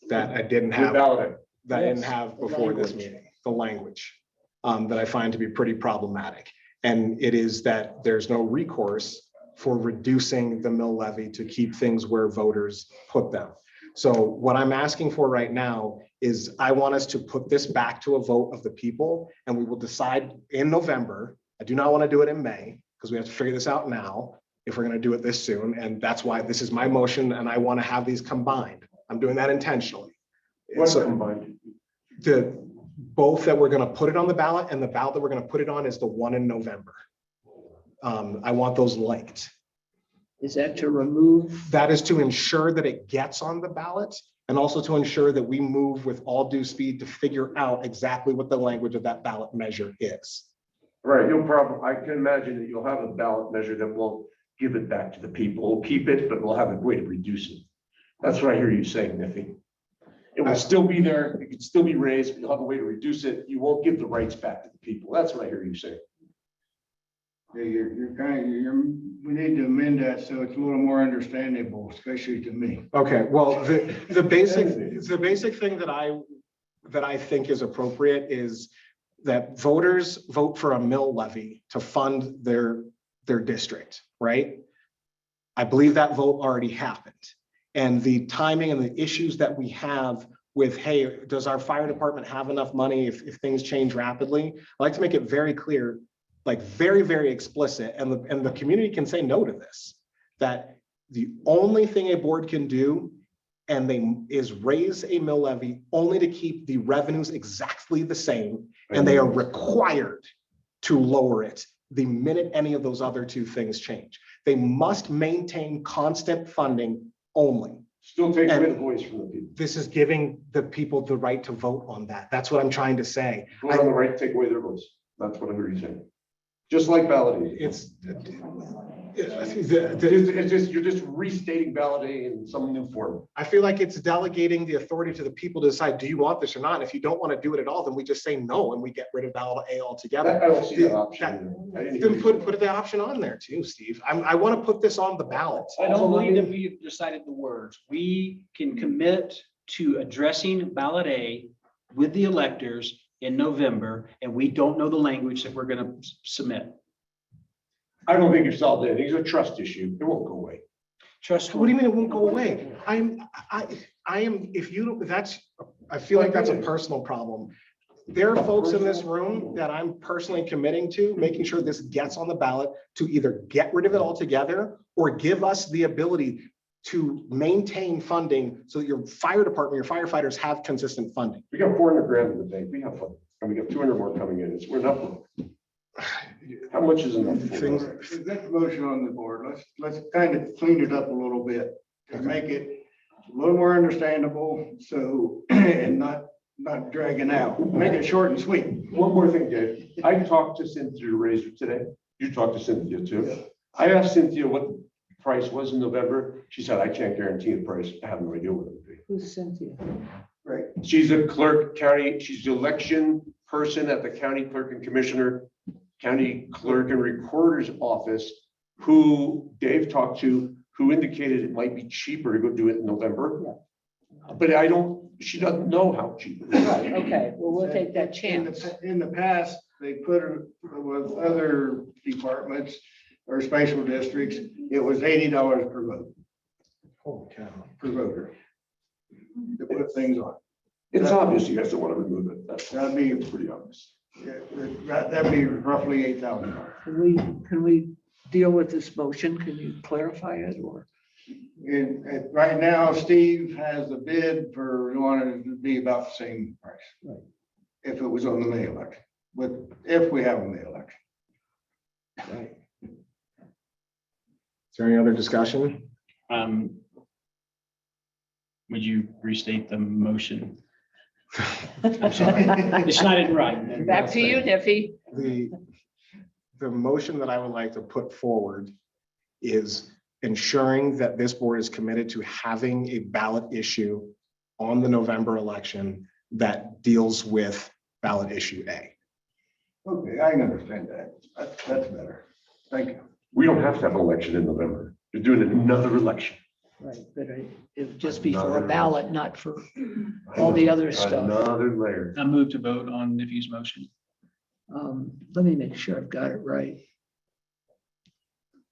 that I didn't have, Valid. that I didn't Yes, have the before this language. meeting, the language that I find to be pretty problematic. And it is that there's no recourse for reducing the mill levy to keep things where voters put them. So what I'm asking for right now is I want us to put this back to a vote of the people, and we will decide in November. I do not want to do it in May because we have to figure this out now if we're going to do it this soon. And that's why this is my motion, and I want to have these combined. I'm doing that intentionally. What's So combined? both that we're going to put it on the ballot, and the ballot that we're going to put it on is the one in November. I want those linked. Is that to remove? That is to ensure that it gets on the ballot and also to ensure that we move with all due speed to figure out exactly what the language of that ballot measure is. Right, I can imagine that you'll have a ballot measure that will give it back to the people. We'll keep it, but we'll have a way to reduce it. That's what I hear you saying, Niffy. It will still be there. It can still be raised, but you'll have a way to reduce it. You won't give the rights back to the people. That's what I hear you saying. Yeah, we need to amend that so it's a little more understandable, especially to me. Okay, well, the basic thing that I think is appropriate is that voters vote for a mill levy to fund their district, right? I believe that vote already happened. And the timing and the issues that we have with, hey, does our fire department have enough money if things change rapidly? I like to make it very clear, like very, very explicit, and the community can say no to this, that the only thing a board can do is raise a mill levy only to keep the revenues exactly the same, and they are required to lower it the minute any of those other two things change. They must maintain constant funding only. Still take away the voice from the people. This is giving the people the right to vote on that. That's what I'm trying to say. Vote on the right to take away their voice. That's what I heard you saying. Just like validating. You're just restating validating in some new form. I feel like it's delegating the authority to the people to decide, do you want this or not? And if you don't want to do it at all, then we just say no and we get rid of ballot A altogether. I don't see that option. Then put the option on there too, Steve. I want to put this on the ballot. I don't believe that we've decided the words. We can commit to addressing ballot A with the electors in November, and we don't know the language that we're going to submit. I don't think you're solved it. It's a trust issue. It won't go away. Trust. What do you mean it won't go away? I am, I feel like that's a personal problem. There are folks in this room that I'm personally committing to making sure this gets on the ballot to either get rid of it altogether or give us the ability to maintain funding so that your fire department, your firefighters have consistent funding. We got 400 grand in the bank. We have fun. And we got 200 more coming in. We're enough. How much is enough? We've got the motion on the board. Let's kind of clean it up a little bit to make it a little more understandable. So, and not dragging out, make it short and sweet. One more thing, Dave. I talked to Cynthia Razor today. You talked to Cynthia too. Yeah. I asked Cynthia what the price was in November. She said, I can't guarantee the price. I have no idea what it would be. Who's Cynthia? Right. She's a clerk, county, she's the election person at the county clerk and commissioner, county clerk and recorder's office, who Dave talked to, who indicated it might be cheaper to go do it in November. Yeah. But she doesn't know how cheap it is. Right, okay, well, we'll take that chance. In the past, they put it with other departments or special districts, it was $80 per vote. Holy cow. Per voter. To put things on. It's obvious you guys don't want to remove it. That'd be pretty obvious. Yeah, that'd be roughly $8,000. Can we deal with this motion? Can you clarify it or? Right now, Steve has a bid for, wanted it to be about the same price. Right. If it was on the May election, but if we have a May election. Right. Is there any other discussion? Would you restate the motion? I'm sorry, it's not in writing. Back to you, Niffy. The motion that I would like to put forward is ensuring that this board is committed to having a ballot issue on the November election that deals with ballot issue A. Okay, I understand that. That's better. Thank you. We don't have to have an election in November. You're doing another election. Right, but it would just be for a ballot, not for all the other stuff. Another layer. I move to vote on Niffy's motion. Let me make sure I've got it right.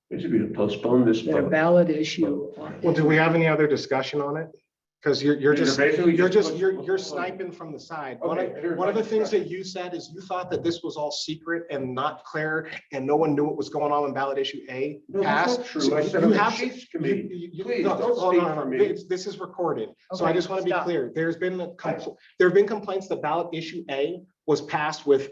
It should be to postpone this. Their vote. ballot issue. Well, do we have any other discussion on it? Because you're basically you're sniping from the side. Okay, One of the things that you said is you thought that this was all secret and not clear and no one knew what was going on when ballot issue A No, that's passed. not true. So I said you on the have to- Chiefs committee. you- Please, no, don't hold speak on, for me. This is recorded. So I Okay, just want to be stop. clear. There have been complaints that ballot issue A was passed with,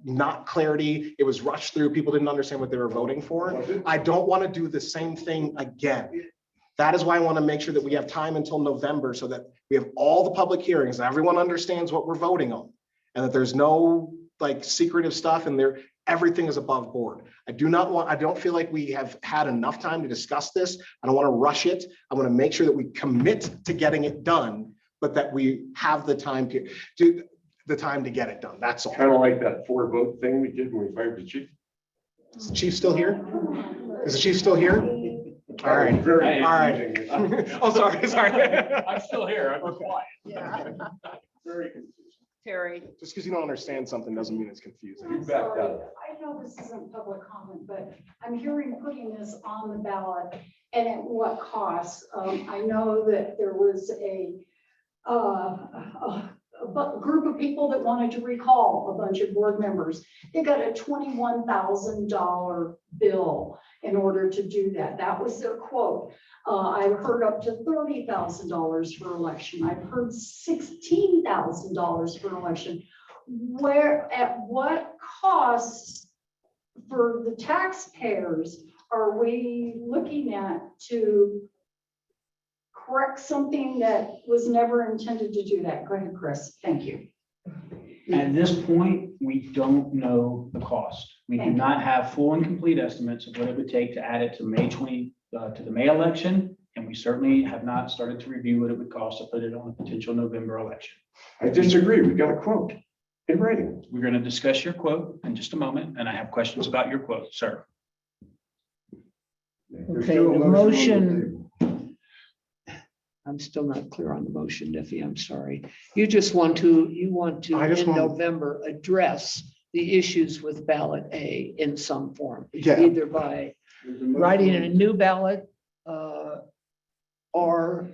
not clarity. It was rushed through. People didn't understand what they were voting for. Was it? I don't want to do the same thing again. That is why I want to make sure that we have time until November so that we have all the public hearings, and everyone understands what we're voting on. And that there's no like secretive stuff and everything is above board. I don't feel like we have had enough time to discuss this. I don't want to rush it. I want to make sure that we commit to getting it done, but that we have the time to get it done. That's all. Kind of like that 4-vote thing we did when we fired the chief. Is the chief still here? Is the chief still here? All right. Very All right. confusing. Oh, sorry. I'm still here. I'm quiet. Yeah. Very confusing. Terry, Just because you don't understand something doesn't mean it's confusing. I'm sorry, I know this isn't public comment, but I'm hearing putting this on the ballot and at what cost. I know that there was a group of people that wanted to recall a bunch of board members. They got a $21,000 bill in order to do that. That was their quote. I've heard up to $30,000 for election. I've heard $16,000 for election. Where, at what cost for the taxpayers are we looking at to correct something that was never intended to do that? Go ahead, Chris. Thank you. At this point, we don't know the cost. We do Thank you. not have full and complete estimates of what it would take to add it to May 20, to the May election. And we certainly have not started to review what it would cost to put it on a potential November election. I disagree. We got a quote in writing. We're going to discuss your quote in just a moment, and I have questions about your quote, sir. There's okay, still a the on motion. I'm still not clear on the motion, Diffie. I'm sorry. You want to in November address the issues with ballot A in some form, Yeah. either by writing a new ballot or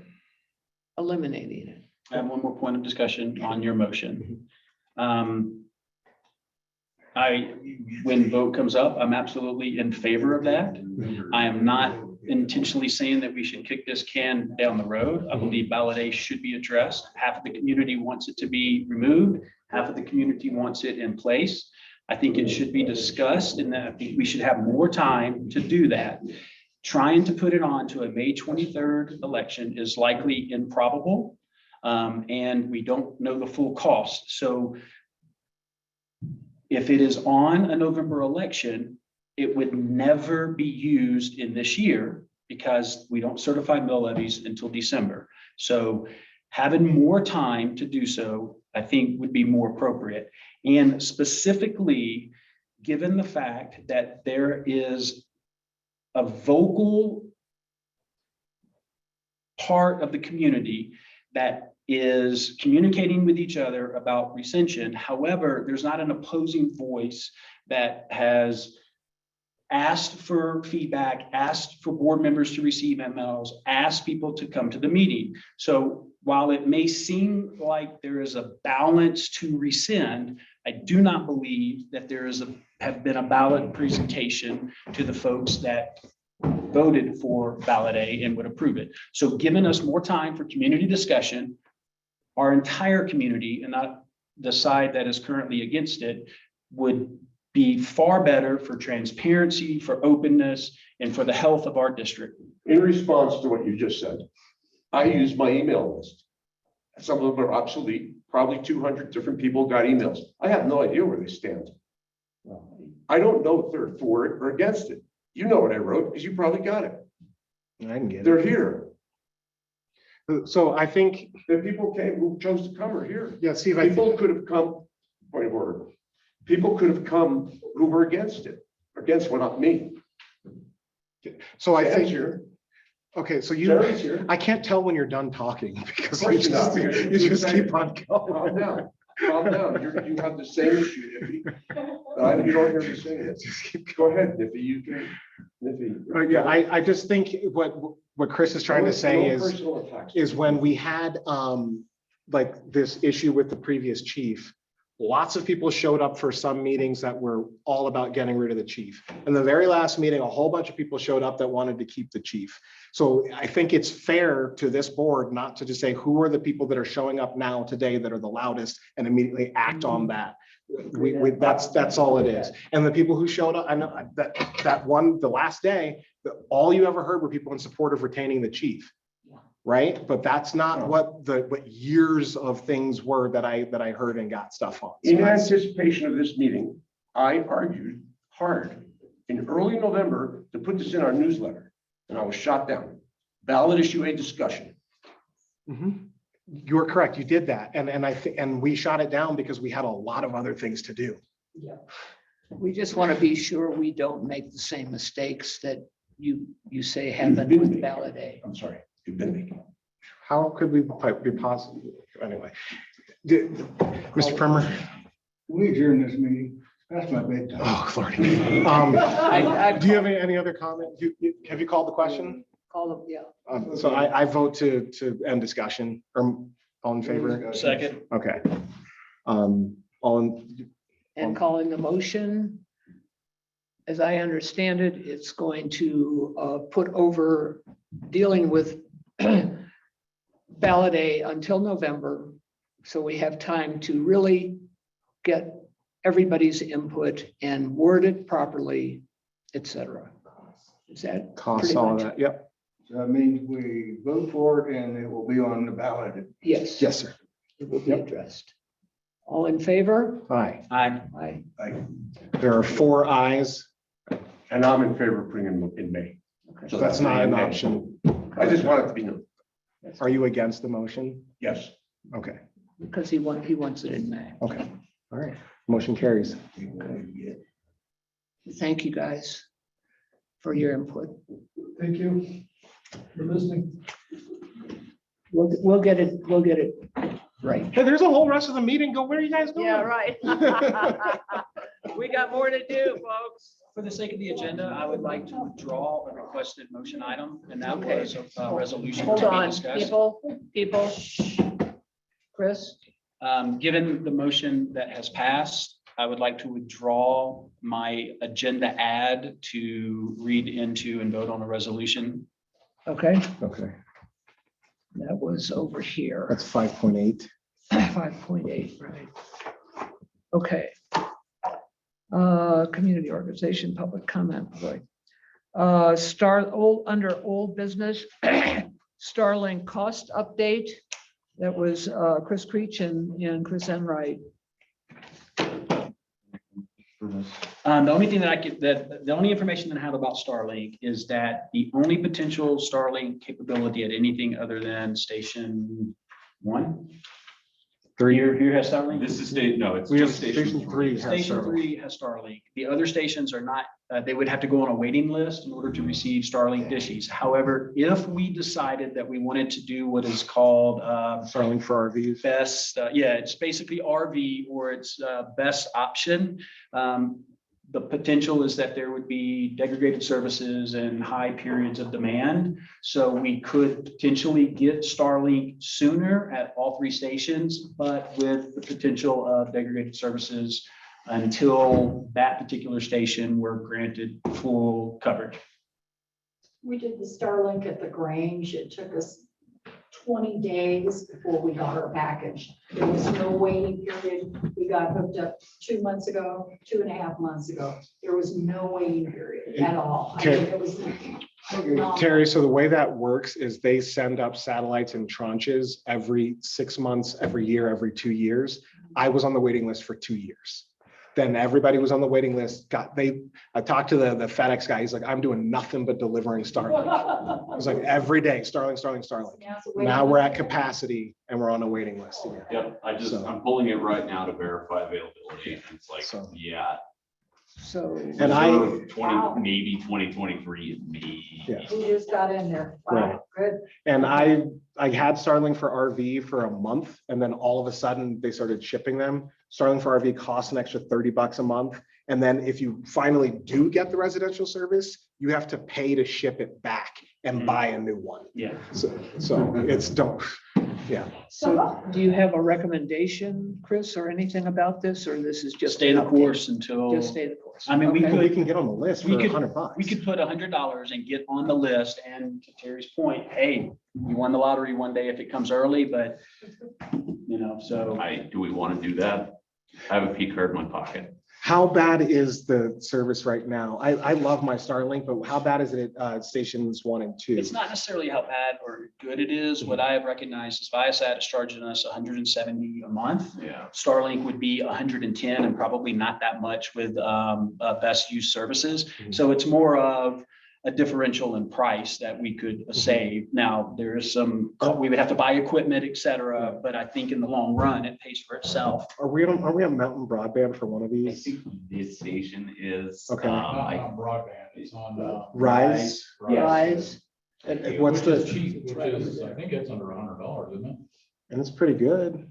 eliminating it. I have one more point of discussion on your motion. When vote comes up, I'm absolutely in favor of that. I am not intentionally saying that we should kick this can down the road. I believe ballot A should be addressed. Half of the community wants it to be removed. Half of the community wants it in place. I think it should be discussed, and that I think we should have more time to do that. Trying to put it on to a May 23rd election is likely improbable, and we don't know the full cost. So if it is on a November election, it would never be used in this year because we don't certify mill levies until December. So having more time to do so, I think would be more appropriate. And specifically, given the fact that there is a vocal part of the community that is communicating with each other about recension. However, there's not an opposing voice that has asked for feedback, asked for board members to receive emails, asked people to come to the meeting. So while it may seem like there is a balance to rescind, I do not believe that there have been a ballot presentation to the folks that voted for ballot A and would approve it. So giving us more time for community discussion, our entire community and not the side that is currently against it would be far better for transparency, for openness, and for the health of our district. In response to what you just said, I use my email list. Some of them are obsolete. Probably 200 different people got emails. I have no idea where they stand. I don't know if they're for it or against it. You know what I wrote because you probably got it. I can get They're it. here. So I think, The people came who chose to come are here. yeah, Steve, People could have come, point of order. People could have come who were against it, against what, not me. so I Dan's think, here. okay, so Jerry's here. I can't tell when you're done talking because Of course you're not. you just keep on Calm going. down, calm down. You have the same issue, Niffy. You don't hear me saying it. Just keep Go ahead, Niffy, you can, Niffy. Yeah, I just think what Chris is trying to say No is personal attacks. when we had like this issue with the previous chief, lots of people showed up for some meetings that were all about getting rid of the chief. And the very last meeting, a whole bunch of people showed up that wanted to keep the chief. So I think it's fair to this board not to just say, who are the people that are showing up now today that are the loudest and immediately act on that. That's all it is. And the people who showed up, I know that the last day, all you ever heard were people in support of retaining the chief. right? But that's not what years of things were that I heard and got stuff on. So In that's- anticipation of this meeting, I argued hard in early November to put this in our newsletter, and I was shot down. Ballot issue a discussion. Mhm. You were correct. You did that. And I think, and we shot it down because we had a lot of other things to do. We just want to be sure we don't make the same mistakes that you say happened with ballot A. I'm sorry, you've been making. How could we be possible? Anyway. Mr. Primer? We adjourn this meeting. That's my bedtime. Oh, Lord. I Do you have any other comment? Have you called the question? call them, yeah. So I vote to end discussion, or all in favor? Second. Okay. All in, And calling the motion. As I understand it, it's going to put over dealing with ballot A until November. So we have time to really get everybody's input and word it properly, et cetera. Is that? costs, pretty all of much? that. Yep. So that means we vote for it and it will be on the ballot. Yes. Yes, sir. It will be addressed. All in favor? Aye. Aye. There are 4 ayes. And I'm in favor of putting it in May. Okay. So that's not an May. option. I just want it to be known. Are you against the motion? Yes. Okay. Because he wants it in May. Okay. All right. Motion carries. Thank you, guys, for your input. Thank you for listening. We'll get it right. Hey, there's a whole rest of the meeting. Go, where are you guys going? Yeah, right. We got more to do, folks. For the sake of the agenda, I would like to withdraw a requested motion item, and that Okay. was a resolution Hold to be on, discussed. people. Chris? Given the motion that has passed, I would like to withdraw my agenda ad to read into and vote on a resolution. Okay, Okay. that was over here. That's 5.8. 5.8, right. Okay. Community organization, public comment, boy. Under old business, Starlink cost update. That was Chris Creech and Chris Enright. The only thing the only information that I have about Starlink is that the only potential Starlink capability at anything other than station 1. 3. Here has Starlink. This is state, no, it's We have just station 3. has Station Starlink. 3 has Starlink. The other stations are not, they would have to go on a waiting list in order to receive Starlink dishes. However, if we decided that we wanted to do what is called Starlink for RVs. best, it's basically RV or it's best option. The potential is that there would be degraded services and high periods of demand. So we could potentially get Starlink sooner at all 3 stations, but with the potential of degraded services until that particular station were granted full coverage. We did the Starlink at the Grange. It took us 20 days before we got our package. There was no waiting period. We got hooked up 2 months ago, 2.5 months ago. There was no waiting period at all. I mean, it was phenomenal. Terry, so the way that works is they send up satellites in tranches every 6 months, every year, every 2 years. I was on the waiting list for 2 years. Then everybody was on the waiting list. I talked to the FedEx guy. He's like, I'm doing nothing but delivering Starlink. I was like, every day, Starlink. Yeah, it's a waiting Now we're at list. capacity and we're on a waiting list again. Yep, So- I'm pulling it right now to verify availability. And it's like, So- yeah. So, And I- reserve 20, Wow. maybe 2023, maybe. Yeah. We just got in there. Right. Wow, good. And I had Starlink for RV for a month, and then all of a sudden they started shipping them. Starlink for RV costs an extra $30 a month. And then if you finally do get the residential service, you have to pay to ship it back and buy a new one. Yeah. So yeah. so do you have a recommendation, Chris, or anything about this, or this is just? Stay an the update? course until. Just stay the course. I mean, we Okay. could- We can get on the list for We could- $100. We could put $100 and get on the list, and to Terry's point, hey, you won the lottery one day if it comes early, but so. Do we want to do that? I have a P card in my pocket. How bad is the service right now? I love my Starlink, but how bad is it at stations 1 and 2? It's not necessarily how bad or good it is. What I have recognized is Viasat is charging us 170 a month. Yeah. Starlink would be 110 and probably not that much with best use services. Mhm. So it's more of a differential in price that we could save. Now, there is some, we would have to buy equipment, et cetera, but I think in the long run, it pays for itself. Are we on Mountain Broadband for one of I these? think this station is. Okay. Not on broadband, it's on. Rise? Rise. And what's Which is the, cheap, which is, I think it's under $100, isn't it? and it's pretty good.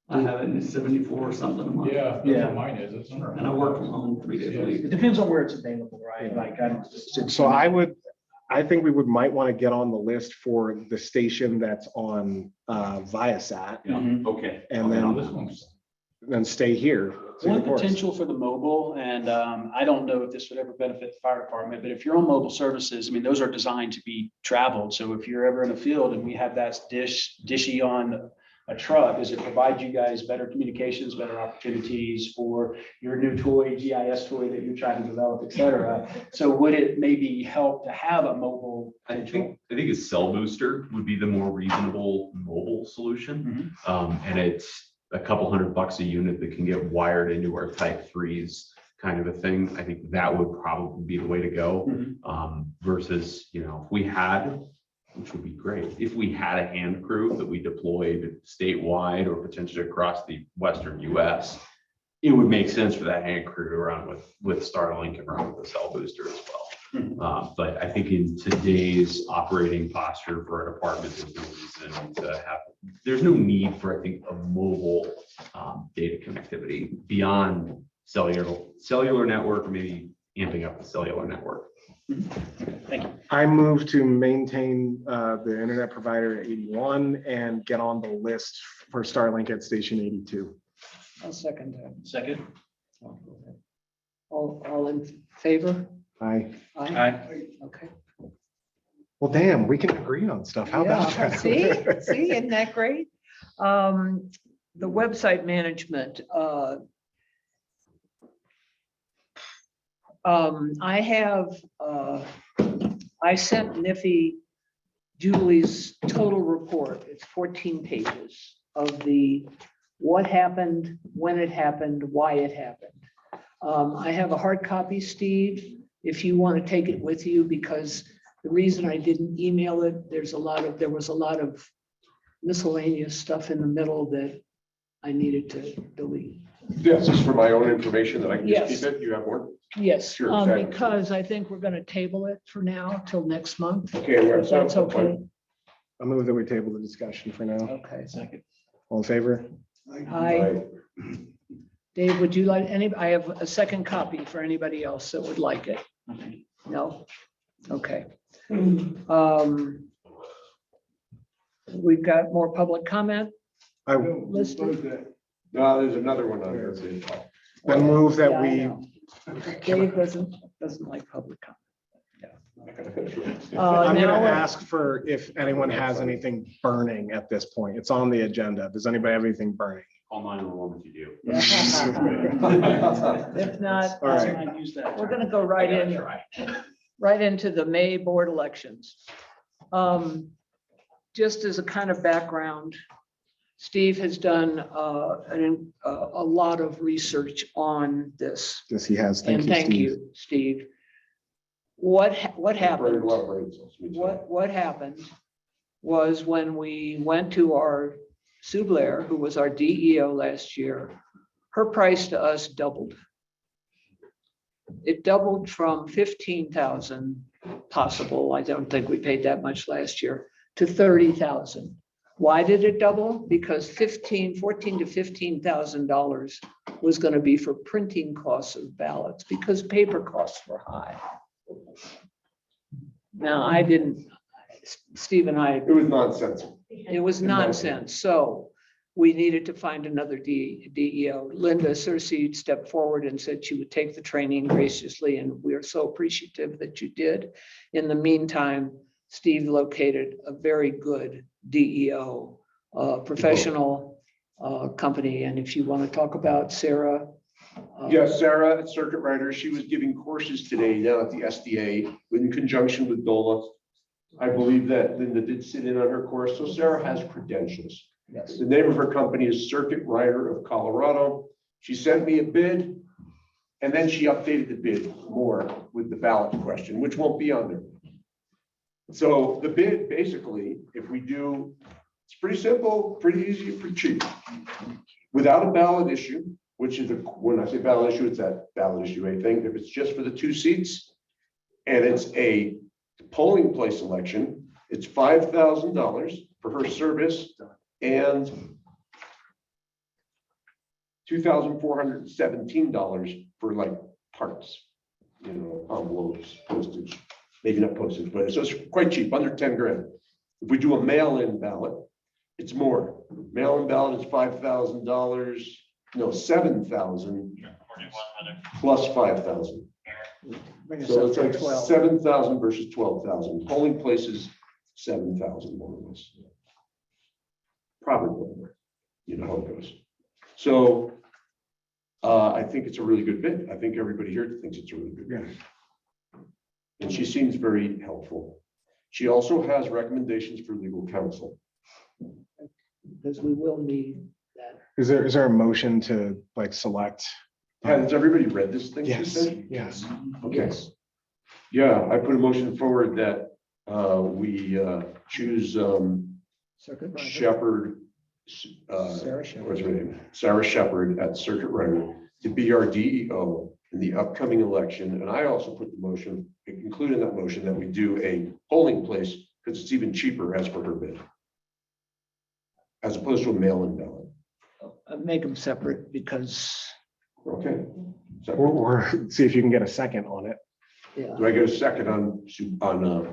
I have it in 74 or something a month. Yeah, that's Yeah. what mine is, it's under. And I work from home 3 days a week. It depends on where it's available, right? Like, So I think we might want to get on the list for the station that's on Viasat Yeah, okay. and This then one's. stay here. one potential for the mobile, and I don't know if this would ever benefit the fire department, but if you're on mobile services, I mean, those are designed to be traveled. So if you're ever in a field and we have that dishy on a truck, does it provide you guys better communications, better opportunities for your new toy, GIS toy that you're trying to develop, et cetera? So would it maybe help to have a mobile? I think a cell booster would be the more reasonable mobile solution. And it's a couple $100 a unit that can get wired into our Type 3s kind of a thing. I think that would probably be the way to go. Versus, if we had, which would be great, if we had a hand crew that we deployed statewide or potentially across the Western US, it would make sense for that hand crew to run with Starlink and run with the cell booster as well. But I think in today's operating posture for a department, there's no need for, I think, a mobile data connectivity beyond cellular network, or maybe amping up the cellular network. Thank you. I move to maintain the internet provider at 81 and get on the list for Starlink at station 82. I'll second that. Second. All in favor? Aye. Aye. Okay. Well, damn, we can agree on stuff. How about Yeah, that? see, isn't that great? The website management. I sent Niffy Julie's total report. It's 14 pages of the what happened, when it happened, why it happened. I have a hard copy, Steve, if you want to take it with you, because the reason I didn't email it, there was a lot of miscellaneous stuff in the middle that I needed to delete. Yes, just for my own information that I can just Yes. keep it. You have more? Yes, Sure, okay. because I think we're going to table it for now till next month. Okay, we're If that's okay. I move that we table the discussion for now. Okay. Second. All in favor? Hi, Dave, would you like I have a second copy for anybody else that would like it. No? Okay. We've got more public comment I listed. No, there's another one on there. I move that Yeah, I we, know. Dave doesn't like public comment. I'm Now gonna we're- ask for if anyone has anything burning at this point. It's on the agenda. Does anybody have anything burning? Call 911 if you do. If not, All right. I use that we're term. gonna go right in, right into the May board elections. Just as a kind of background, Steve has done a lot of research on this. Yes, he has. And thank Steve. you, Steve. What happened? A lot of brain cells. What happened was when we went to our Sue Blair, who was our DEO last year, her price to us doubled. It doubled from 15,000 possible, I don't think we paid that much last year, to 30,000. Why did it double? Because $14,000 to $15,000 was going to be for printing costs of ballots because paper costs were high. Now, Steve and I. It was nonsense. It was nonsense. So we needed to find another DEO. Linda Searcy stepped forward and said she would take the training graciously, and we are so appreciative that you did. In the meantime, Steve located a very good DEO professional company. And if you want to talk about Sarah Yes, Sarah, at Circuit Rider, she was giving courses today down at the SDA in conjunction with DOLA. I believe that Linda did sit in on her course, so Sarah has credentials. Yes. The name of her company is Circuit Rider of Colorado. She sent me a bid, and then she updated the bid more with the ballot question, which won't be on there. So the bid, basically, if we do, it's pretty simple, pretty easy, pretty cheap. Without a ballot issue, which is, when I say ballot issue, it's that ballot issue, I think, if it's just for the 2 seats, and it's a polling place election, it's $5,000 for her service and $2,417 for like parts, envelopes, postage, maybe not postage, but it's quite cheap, under 10 grand. If we do a mail-in ballot, it's more. Mail-in ballot is $5,000, no, 7,000 plus 5,000. Bring us So up it's to like 12. 7,000 versus 12,000. Polling places, 7,000 more or less. Probably more. You know how it goes. So I think it's a really good bid. I think everybody here thinks it's a really good bid. And she seems very helpful. She also has recommendations for legal counsel. Because we will need that. Is there a motion to like select? Has everybody read this thing? She Yes, said? yes. Okay. Yes. Yeah, I put a motion forward that we choose Circuit Rider. Shepherd. Sarah Shepherd. What's her name? Sarah Shepherd at Circuit Rider to be our DEO in the upcoming election. And I also put the motion, include in that motion, that we do a polling place because it's even cheaper as per her bid, as opposed to a mail-in ballot. Make them separate because, Okay. So, Or see if you can get a second on it. yeah, do I get a second on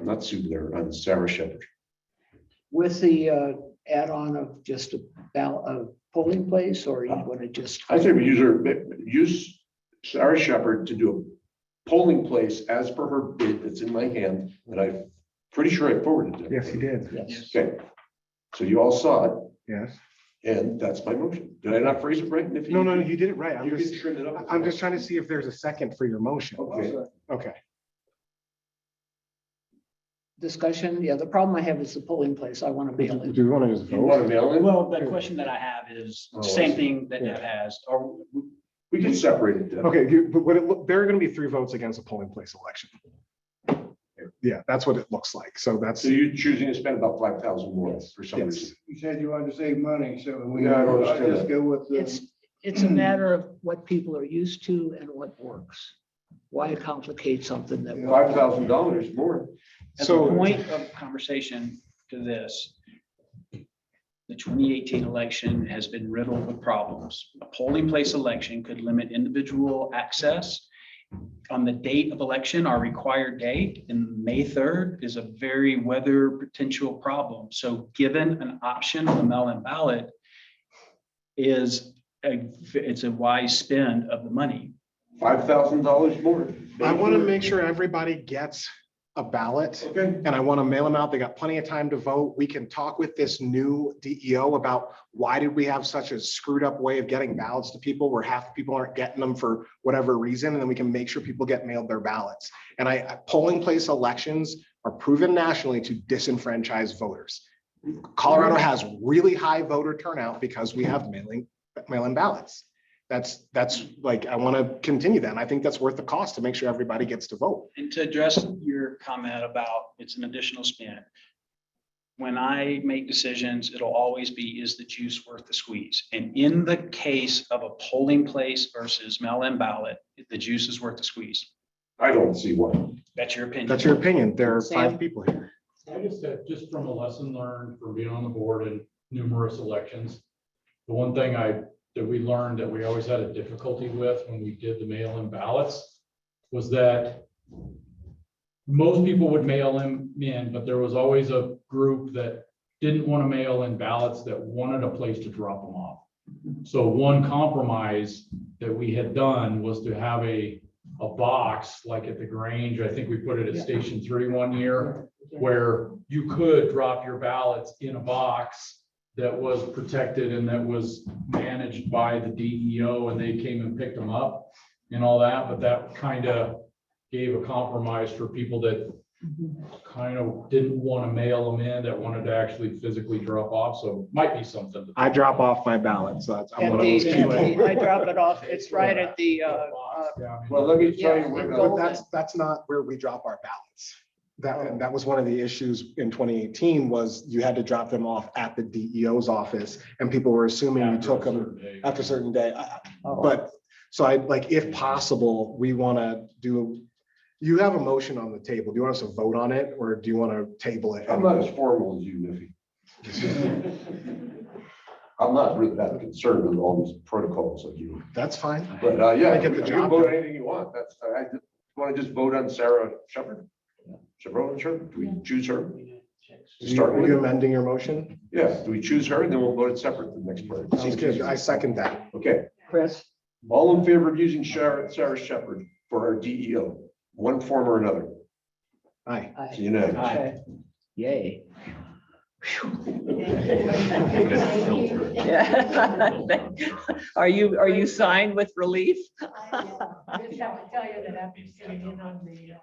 not Sue Blair, on Sarah Shepherd? with the add-on of just a ballot, a polling place, or you want to just? I say we use Sarah Shepherd to do a polling place as per her bid that's in my hand, that I'm pretty sure I forwarded to. Yes, you did. Yes. Okay, so you all saw it, Yes. and that's my motion. Did I not phrase it right? And if No, you did it right. You can trim it up. I'm just trying to see if there's a second for your motion. Okay. Okay. Discussion, yeah, the problem I have is the polling place. I want to mail Do in. you want to just You want vote? to mail in? Well, the question that I have is Oh, I same see. thing that Deb has, or We can separate it. Deb. Okay, but there are going to be 3 votes against a polling place election. Yeah, that's what it looks like. So that's, So you're choosing to spend about 5,000 more for some yes. reason. You said you wanted to save money, so we, Yeah, I don't I'll understand just that. go with the. It's a matter of what people are used to and what works. Why complicate something that? $5,000 more. as a So- point of conversation to this, the 2018 election has been riddled with problems. A polling place election could limit individual access. On the date of election, our required date in May 3rd is a very weather potential problem. So given an option of a mail-in ballot it's a wise spend of the money. $5,000 more. I want to make sure everybody gets a ballot. Okay. And I want to mail them out. They got plenty of time to vote. We can talk with this new DEO about why did we have such a screwed up way of getting ballots to people where half the people aren't getting them for whatever reason. And then we can make sure people get mailed their ballots. And polling place elections are proven nationally to disenfranchise voters. Colorado has really high voter turnout because we have mail-in ballots. That's like, I want to continue that. And I think that's worth the cost to make sure everybody gets to vote. And to address your comment about it's an additional spend. When I make decisions, it'll always be, is the juice worth the squeeze? And in the case of a polling place versus mail-in ballot, the juice is worth the squeeze. I don't see one. That's your opinion. That's your opinion. There are Sam? 5 people here. I just said, just from a lesson learned from being on the board in numerous elections, the one thing that we learned that we always had a difficulty with when we did the mail-in ballots was that most people would mail them in, but there was always a group that didn't want to mail in ballots that wanted a place to drop them off. So one compromise that we had done was to have a box like at the Grange. I think we put it at Station 3 one year, where you could drop your ballots in a box that was protected and that was managed by the DEO, and they came and picked them up and all that, but that kind of gave a compromise for people that kind of didn't want to mail them in, that wanted to actually physically drop off, so might be something. I drop off my ballot, so that's, I'm At one of the, those people. I drop it off. It's right at the, Well, let me tell Yeah, you and what, go- That's not where we drop our ballots. That was one of the issues in 2018 was you had to drop them off at the DEO's office and people were assuming you took them after a certain day. But, so I, like, if possible, we want to do, you have a motion on the table. Do you want us to vote on it or do you want to table it? I'm not as formal as you, Niffy. I'm not really that concerned with all these protocols like you. That's fine. But yeah, I you get the can job vote done. anything you want. That's, I want to just vote on Sarah Shepherd. Shepherd, sure. Do we choose her? Are you amending your motion? Yeah, do we choose her? And then we'll vote it separate the next part. Sounds good. I second that. Okay, Chris, all in favor of using Sarah Shepherd for our DEO, one form or another? Aye. Aye. So unanimous. Okay. Yay. Filter. Yeah. Are you signed with relief? I just have to tell you that after sitting in on the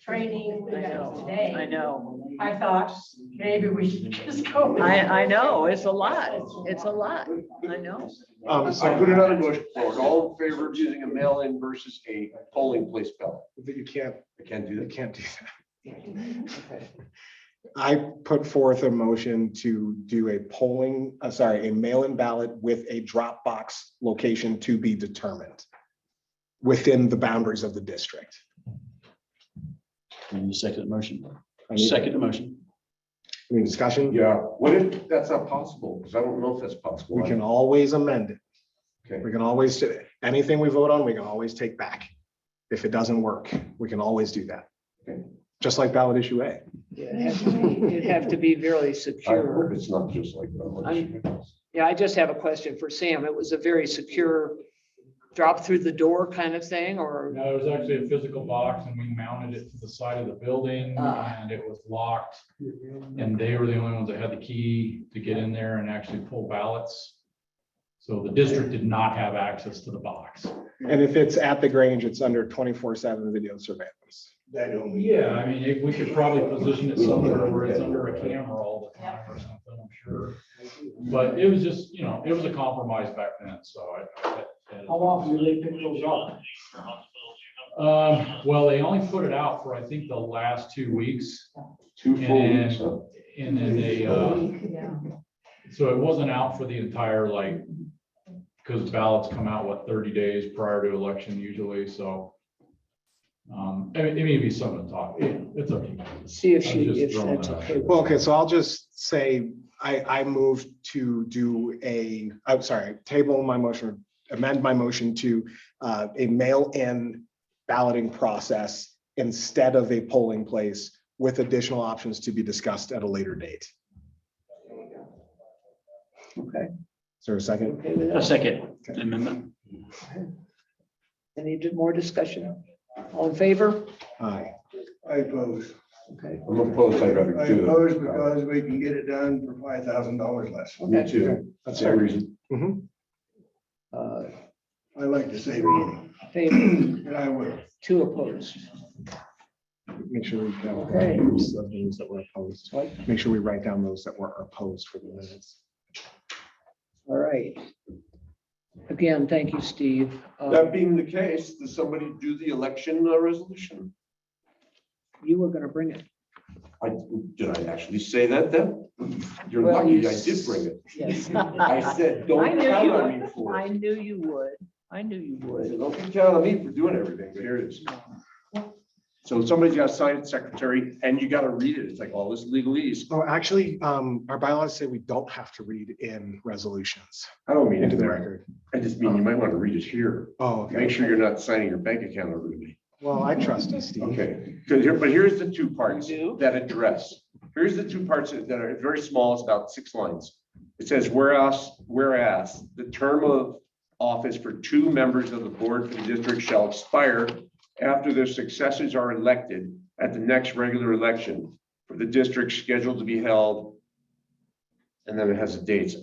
training I know, today. I know. I thought maybe we should just go. I know, it's a lot. It's a lot. I know. I put another motion forward. All in favor of using a mail-in versus a polling place ballot? But you can't, I can't do you that. can't do that. I put forth a motion to do a polling, a mail-in ballot with a drop box location to be determined within the boundaries of the district. And you second the motion. I need- Second the motion. Any discussion? Yeah, what if that's not possible? Because I don't know if that's possible. We can always amend it. Okay. We can always, anything we vote on, we can always take back. If it doesn't work, we can always do that. Okay. Just like ballot issue A. Yeah, it'd have to be really I secure. hope it's not just like that. Yeah, I just have a question for Sam. It was a very secure drop through the door kind of thing, or? No, it was actually a physical box and we mounted it to the side of the building and it was locked. And they were the only ones that had the key to get in there and actually pull ballots. So the district did not have access to the box. And if it's at the Grange, it's under 24/7 video surveillance. Yeah, I mean, we could probably position it somewhere where it's under a camera all the time or something, I'm sure. But it was just, you know, it was a compromise back then, so How often do they pick those up? well, they only put it out for, I think, the last 2 weeks. 2 full weeks. huh? And then they, so it wasn't out for the entire, like, because ballots come out, what, 30 days prior to election usually, so. It may be something to talk, it's up to you. See if I'm she, just if throwing that's that out. okay. Well, okay, so I'll just say, I moved to do I'm sorry, table my motion, amend my motion to a mail-in balloting process instead of a polling place with additional options to be discussed at a later date. Okay. Is there a second? Okay with A that? second amendment. Any more discussion? All in favor? Aye. I oppose. Okay. I'm opposed. I'd rather I do it. oppose because we can get it done for $5,000 less. Me too. That's Same fair. reason. I like to save money, Favor, and I will. 2 opposed. Make sure we count Okay. those that were opposed. What? Make sure we write down those that were opposed for the minutes. All right. Again, thank you, Steve. That being the case, does somebody do the election resolution? You were gonna bring it. Did I actually say that then? You're Well, lucky you I did bring it. Yes. I said, I don't knew count you on me would. for I it. knew you would. I knew you I would. said, don't count on me for doing everything, but here it is. So somebody's got to sign it, secretary, and you got to read it. It's like all this legalese. Oh, actually, our bylaws say we don't have to read in resolutions I don't mean into it the there. record. I just mean you might want to read it here. Oh, okay. Make sure you're not signing your bank account over to me. Well, I trust you, Steve. Okay, good. Here, but here's the 2 parts You do? that address. Here's the 2 parts that are very small. It's about 6 lines. It says, whereas the term of office for 2 members of the board for the district shall expire after their successors are elected at the next regular election for the district scheduled to be held and then it has the dates.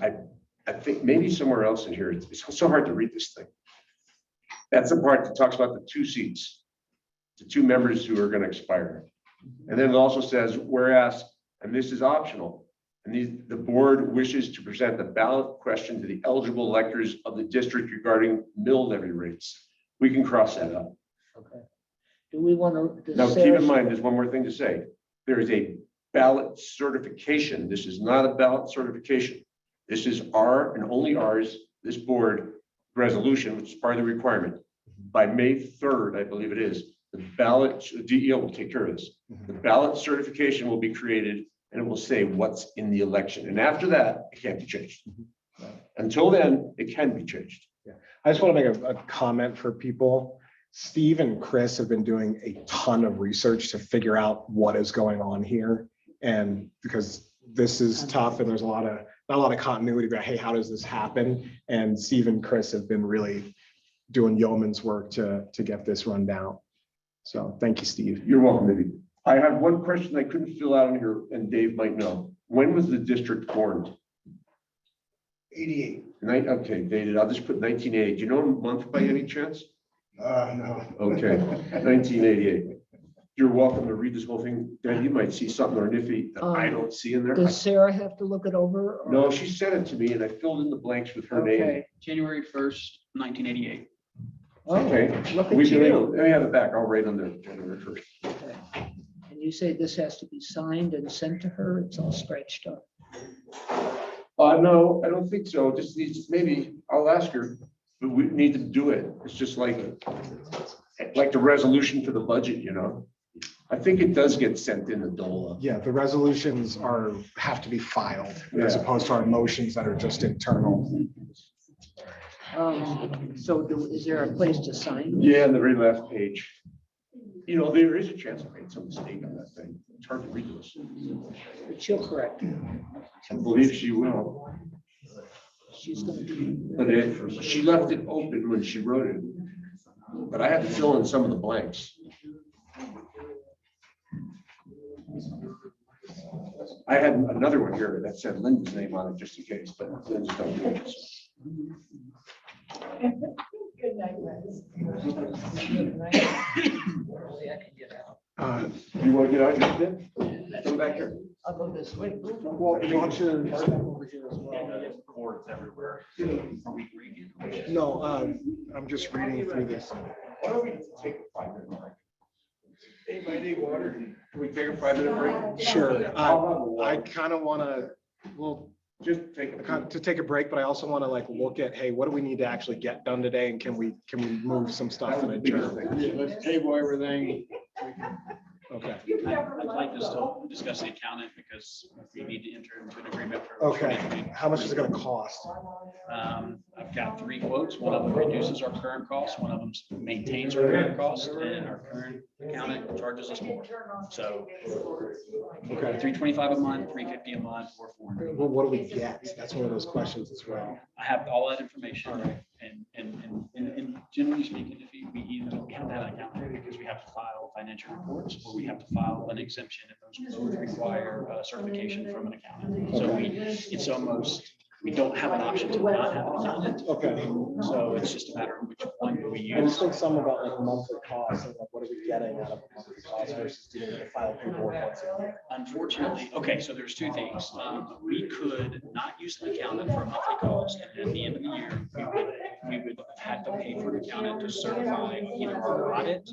I think maybe somewhere else in here, it's so hard to read this thing. That's the part that talks about the 2 seats, the 2 members who are going to expire. And then it also says, whereas, and this is optional, and the board wishes to present the ballot question to the eligible electors of the district regarding mill levy rates. We can cross that out. Okay. Do we want to? Now, keep in mind, there's one more thing to say. There is a ballot certification. This is not a ballot certification. This is our and only ours, this board resolution, which is part of the requirement. By May 3rd, I believe it is, the ballot, DEO will take care of this. The ballot certification will be created and it will say what's in the election. And after that, it can't be changed. Until then, it can be changed. Yeah. I just want to make a comment for people. Steve and Chris have been doing a ton of research to figure out what is going on here. And because this is tough and there's not a lot of continuity about, hey, how does this happen? And Steve and Chris have been really doing yeoman's work to get this run down. So thank you, Steve. You're welcome, Libby. I have one question I couldn't fill out in here and Dave might know. When was the district formed? 88. Okay, dated. I'll just put 1980. Do you know a month by any chance? No. Okay, 1988. You're welcome to read this whole thing. Dan, you might see something or iffy that I don't see in there. Does Sarah have to look it over? or- No, she sent it to me and I filled in the blanks with her name. Okay. January 1st, 1988. Oh, Okay. look at We can, you. let me have it back. I'll write on the January 1st. Okay. And you say this has to be signed and sent to her? It's all scratched up. No, I don't think so. Just needs, maybe I'll ask her, but we need to do it. It's just like the resolution for the budget, you know? I think it does get sent in the DOLA. Yeah, the resolutions have to be filed as Yeah. opposed to our motions that are just internal. So is there a place to sign? Yeah, on the very last page. You know, there is a chance I made some mistake on that thing. It's hard to read this. But she'll correct it. I believe she will. She's gonna do. But she left it open when she wrote it. But I had to fill in some of the blanks. I had another one here that said Linda's name on it just in case, but Linda's don't do it. Good night, guys. You want to get out your bit? Come back here. I'll go this way. Well, why don't you- Over here as well. Boards everywhere. No, I'm just reading through this. Why don't we take a 5-minute break? Hey, I need water. Can we take a 5-minute break? Sure. I kind of want to, well, Just take a. to take a break, but I also want to like look at, hey, what do we need to actually get done today? And can we move some stuff and adjourn? Let's table everything. Okay. I'd like to still discuss the accountant because we need to enter into an agreement for. Okay. 2020. How much is it going to cost? I've got 3 quotes. One of them reduces our current cost, one of them maintains our current cost, and our current accountant charges us more. So Okay. $325 a month, $350 a month, or $400. Well, what do we get? That's one of those questions as well. I have all that information, and generally speaking, if we either don't have that accountant because we have to file financial reports or we have to file an exemption, and those both require certification from an accountant. So it's almost, we don't have an option to not have an accountant. Okay. So it's just a matter of which one do we I just use. think some about like monthly costs and like what are we getting out of a monthly cost versus doing the file paperwork once a year. Unfortunately, okay, so there's 2 things. We could not use an accountant for a monthly cost, and at the end of the year, we would have to pay for an accountant to certify either our audit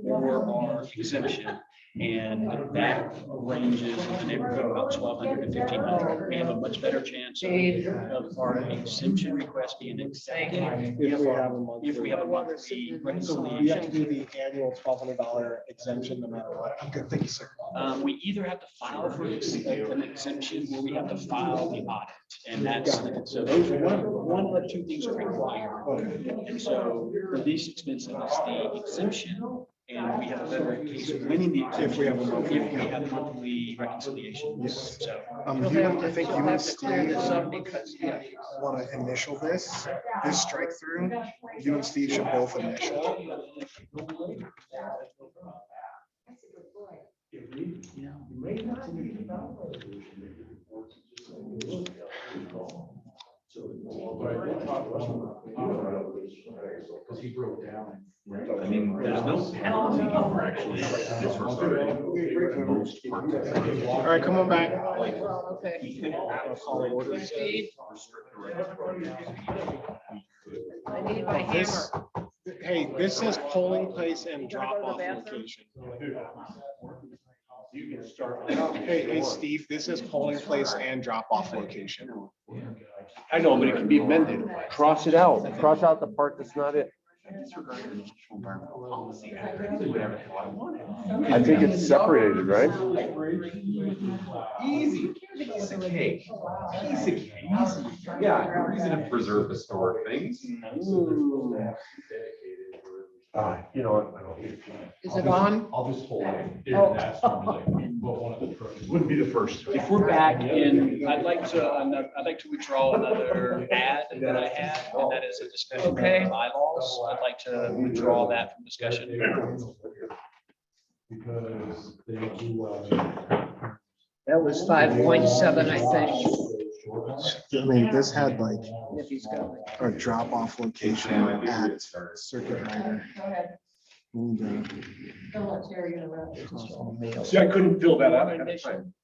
or our exemption. And that ranges in the neighborhood of about $1,200 to $1,500. We have a much better chance of our exemption request being accepted If we have a monthly. if we have a monthly So we have to reconciliation. do the annual $1,200 exemption no matter what. I'm good. Thank you, sir. We either have to file for an exemption or we have to file the audit. And that's, so those are one or 2 things are required. And so the least expensive is the exemption. And we have a better case of winning the exemption If we have a monthly. if we have monthly reconciliation. Yes. So. I think you and Clear this Steve up because, yeah. want to initial this strike through. You and Steve should both initial. Because he broke down. I mean, there's no penalty for actually disregarding. All right, come on back. Okay. Steve, I need my This, hammer. hey, this says polling place and You gotta drop go to off the bathroom? location. You can start. Hey, Steve, this is polling place and drop off location. I know, but it can be amended. Cross it out. Cross out the part that's not it. Disregarding the national environmental policy. I can do whatever the hell I want. I think it's separated, right? Easy, piece of cake, piece of cake. Yeah, reason to preserve historic things. You know what? I don't need it. Is it on? I'll just hold it. Oh. That's probably like, one of the trucks. Wouldn't be the first. If we're back in, I'd like to withdraw another ad that I had, and that is a discussion of Okay. bylaws. I'd like to withdraw that from discussion. Because they do, That was 5.7, I think. I mean, this had like If he's got it. a drop off location at Circuit Rider. And, Don't let Terry interrupt. See, I couldn't fill that out ahead of time.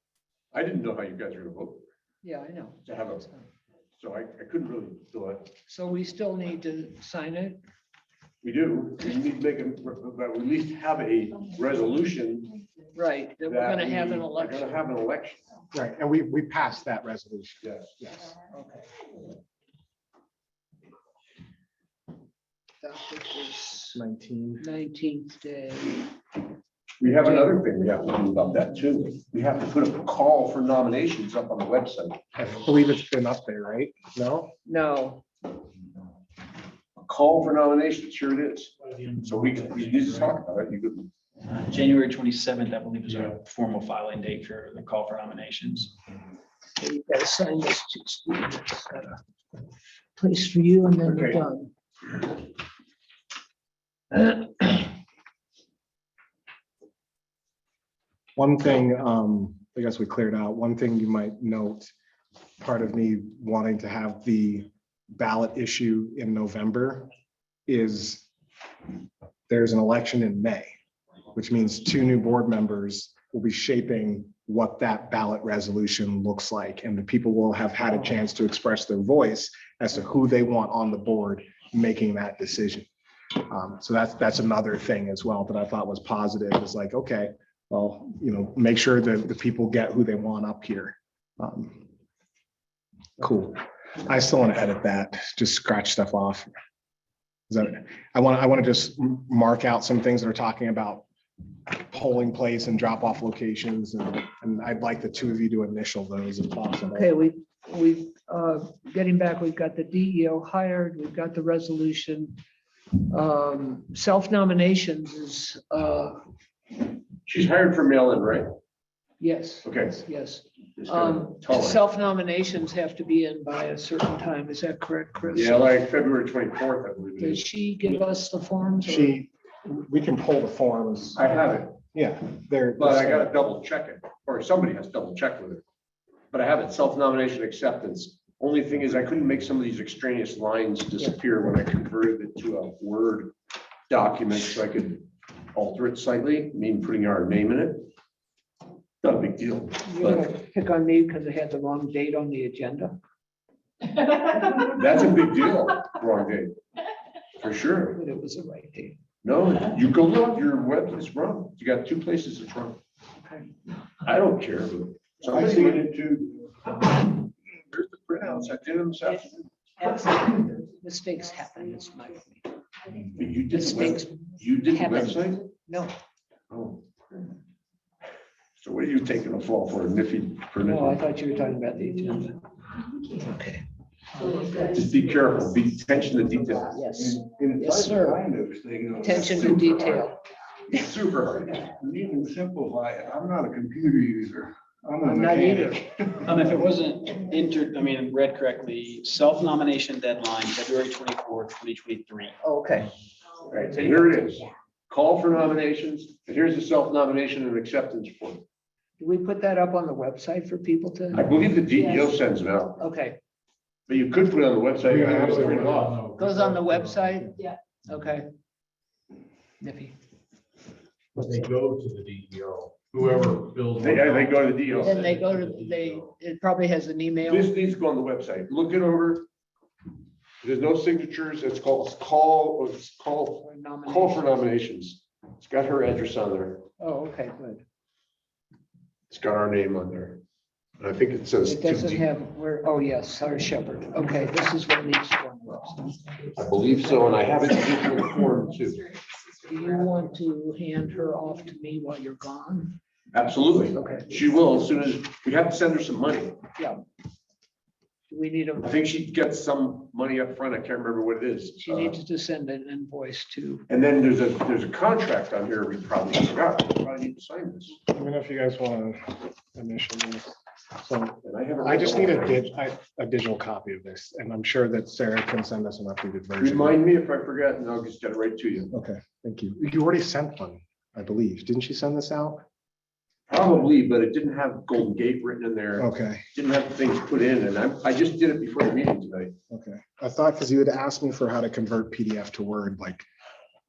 I didn't know how you guys were gonna vote Yeah, I know. to have a, so I couldn't really fill it. So we still need to sign it? We do, we need to make a, but we at least have a resolution. Right, that we're gonna have an We're election. gonna have an election. Right, and we passed that resolution. Yes. Yes. Okay. That was 19th day. We have another thing we have to do about that too. We have to put a call for nominations up on the website. I believe it's been up there, right? No? No, A call for nominations, here it is. So we need to talk about it. You could, January 27th, I believe, is our formal filing date for the call for nominations. okay, you gotta sign this too, Steve. It's got a place for you and then you're done. One thing, I guess we cleared out, one thing you might note, part of me wanting to have the ballot issue in November is there's an election in May, which means 2 new board members will be shaping what that ballot resolution looks like. And the people will have had a chance to express their voice as to who they want on the board making that decision. So that's another thing as well that I thought was positive, is like, okay, well, make sure that the people get who they want up here. Cool. I still want to edit that, just scratch stuff off. I want to just mark out some things that are talking about polling place and drop off locations, and I'd like the 2 of you to initial those if possible. Okay, getting back, we've got the DEO hired, we've got the resolution. Self-nominations is, she's hired for mail-in, right? yes. Okay. Yes. Just gonna tell her. Self-nominations have to be in by a certain time. Is that correct, Chris? Yeah, like February 24th, I believe it Did is. she give us the forms? or- We can pull the forms. I have it, Yeah, they're. but I gotta double check it, or somebody has to double check with it. But I have it, self-nomination acceptance. Only thing is I couldn't make some of these extraneous lines disappear when I converted it to a Word document, so I could alter it slightly, putting our name in it. Not a big deal. You're gonna pick on me because I had the wrong date on the agenda? That's a big deal, wrong date, for sure. But it was the right date. No, you go look, your web is wrong. You got 2 places it's wrong. Okay. I don't care, but I somebody seen went it too. There's the printouts. I did them this afternoon. Absolutely. Mistakes happen. It's my fault. But you did the Mistakes you did the happen. website? No, Oh. So what are you taking a fall for, Niffy? For no, I Niffy? thought you were talking about the agenda. Okay. Just be careful, be attention to detail. Yes, And it's Yes, hard sir. to find those things. attention to detail. Super hard. You can simplify it. I'm not a computer user. I'm a I'm not either. mechanic. If it wasn't read correctly, self-nomination deadline, February 24th, 2023. Okay. All right, so here it is. Call for nominations, and here's the self-nomination and acceptance form. Do we put that up on the website for people I to? believe the DEO sends them out. Okay, But you could put it on the website. We and have it absolutely printed off. Goes on the website? Yeah. Okay. Nippy. But they go to the DEO, whoever builds. They go to the deal. Then they go to, it probably has an email. This needs to go on the website. Look it over. There's no signatures. It's call for nominations. It's got her address on there. Oh, okay, good. It's got our name on there. And I think it says. It doesn't have where, oh, yes, Sarah Shepherd. Okay, this is what needs to go on the website. I believe so, and I have it in digital form too. Do you want to hand her off to me while you're gone? Absolutely. Okay. She will as soon as, we have to send her some money. Yeah. Do we need I think she gets some money up front. I can't remember what it is. she needs to send an invoice to, And then there's a contract on here we probably forgot. We probably need to sign this. Let me know if you guys want to initial this. So And I haven't. I just need a digital copy of this, and I'm sure that Sarah can send us an updated version. Remind me if I forget and I'll just get it right to you. Okay, thank you. You already sent one, I believe. Didn't she send this out? Probably, but it didn't have Golden Gate written in there. Okay, Didn't have things put in, and I just did it before the meeting tonight. okay. I thought because you had asked me for how to convert PDF to Word, like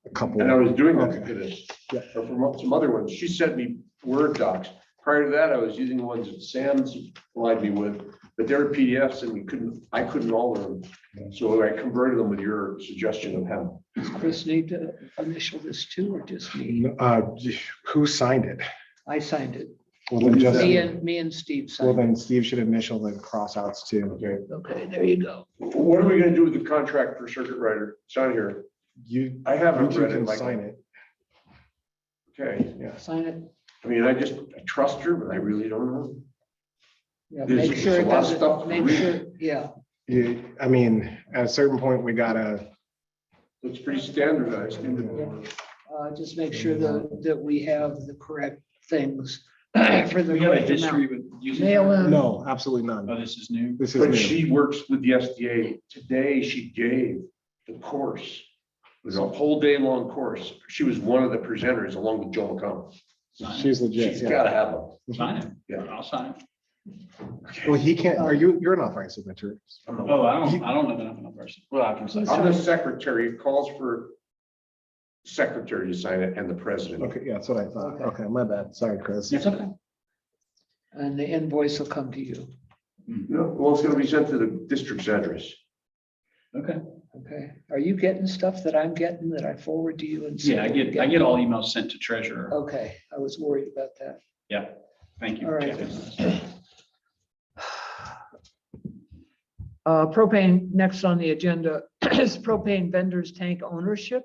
a couple. And I was doing that Okay. for this, Yeah. or for some other ones. She sent me Word docs. Prior to that, I was using the ones that Sam supplied me with, but they were PDFs and I couldn't alter them. So I converted them with your suggestion of how. does Chris need to initial this too, or just me? Who signed it? I signed it. Well, then just, Me and Steve well, signed it. then Steve should initial the crossouts too. Okay. Okay, there you go. What are we gonna do with the contract for circuit rider? It's on here. You, I you haven't two read it, can Michael. sign it. Okay, Sign it. I mean, I trust her, but I really don't know. Yeah, There's make sure a it lot of stuff doesn't, to make read. sure, yeah. I mean, at a certain point, we gotta, It's pretty standardized. Just make sure that we have the correct things for the We have a correct history amount. with using. Mail in. no, absolutely Oh, none. this is new. This is But new. she works with the SDA. Today, she gave the course. It was a whole day long course. She was one of the presenters along with Joe McCollum. Sign She's legit. She's Yeah. gotta have them. it. Sign it. Yeah. I'll sign it. Well, he can't, you're an authorized signature. Oh, I don't have enough person. Well, I can sign. I'm the secretary. It calls for secretary to sign it and the president. Okay, yeah, that's what I thought. Okay, my bad. Sorry, Chris. It's okay. And the invoice will come to you. No, well, it's gonna be sent to the district's address. Okay. Okay. Are you getting stuff that I'm getting that I forward to you? And Yeah, I get all emails sent to treasurer. Okay, I was worried about that. Yeah. Thank you. All for right. checking this. Propane, next on the agenda is propane vendors tank ownership.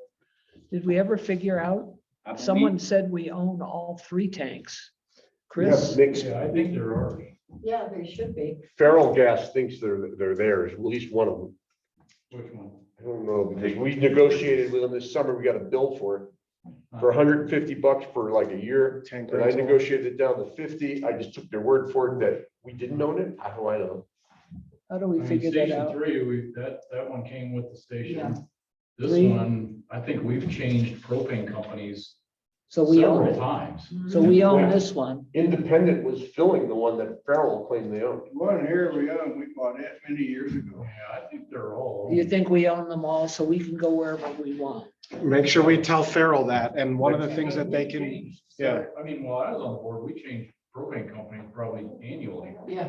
Did we ever figure out? I believe- Someone said we own all 3 tanks. Yeah, Chris? mixed. Yeah, I think there are. Yeah, they should be. Feral Gas thinks they're theirs, at least one of them. Which one? I don't know, because we negotiated with them this summer. We got a bill for it. For $150 for like a year. Tank And I rental. negotiated it down to 50. I just took their word for it that we didn't own it. How do I know? How do we I mean, figure that Station out? 3, that one came with the Yeah. station. This 3. one, I think we've changed propane companies So we own several it. times. So we own Yeah. this one. Independent was filling the one that Farrell claimed they owned. One here we own, we bought it many years ago. Yeah, I think they're all. You think we own them all so we can go wherever we want? Make sure we tell Farrell that, and one of the things that they can, Changed. yeah. I mean, while I was on the board, we changed propane company probably annually. Yeah.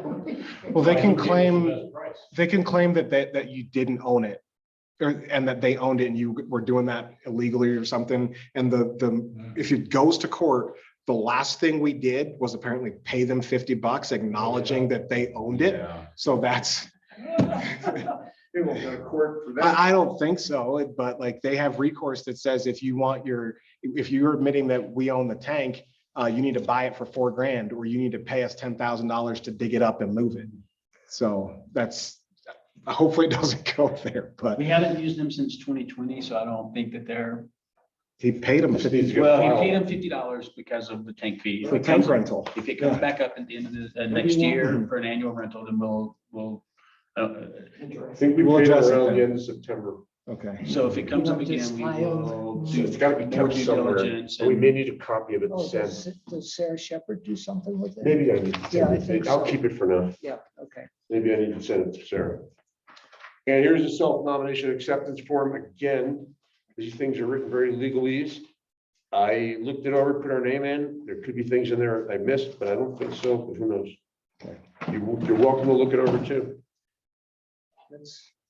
well, they can Who gave us the claim, best price? they can claim that you didn't own it. And that they owned it and you were doing that illegally or something. And if it goes to court, the last thing we did was apparently pay them $50 acknowledging that they owned it. Yeah. So that's, They won't go to court for that. I don't think so, but like they have recourse that says if you're admitting that we own the tank, you need to buy it for $4,000 or you need to pay us $10,000 to dig it up and move it. So hopefully it doesn't go there, but We haven't used them since 2020, so I don't think that they're, he paid him $50 well, he paid them $50 because of the tank fee. for tank rental. If it comes back up at the end of the next year for an annual rental, then we'll. I think we We'll paid it address it around then. the end of September. Okay. So if it comes up You know, again, just we filed. will So do it's gotta be more kept due somewhere. diligence. We and- may need a copy of it to Oh, send. does Sarah Shepherd do something with it? Maybe I need to Yeah, I send think it. I'll so. keep it for now. Yeah, okay. Maybe I need to send it to Sarah. And here's a self-nomination acceptance form. Again, these things are written very legalese. I looked it over, put our name in. There could be things in there I missed, but I don't think so, but who knows? You're welcome to look it over too.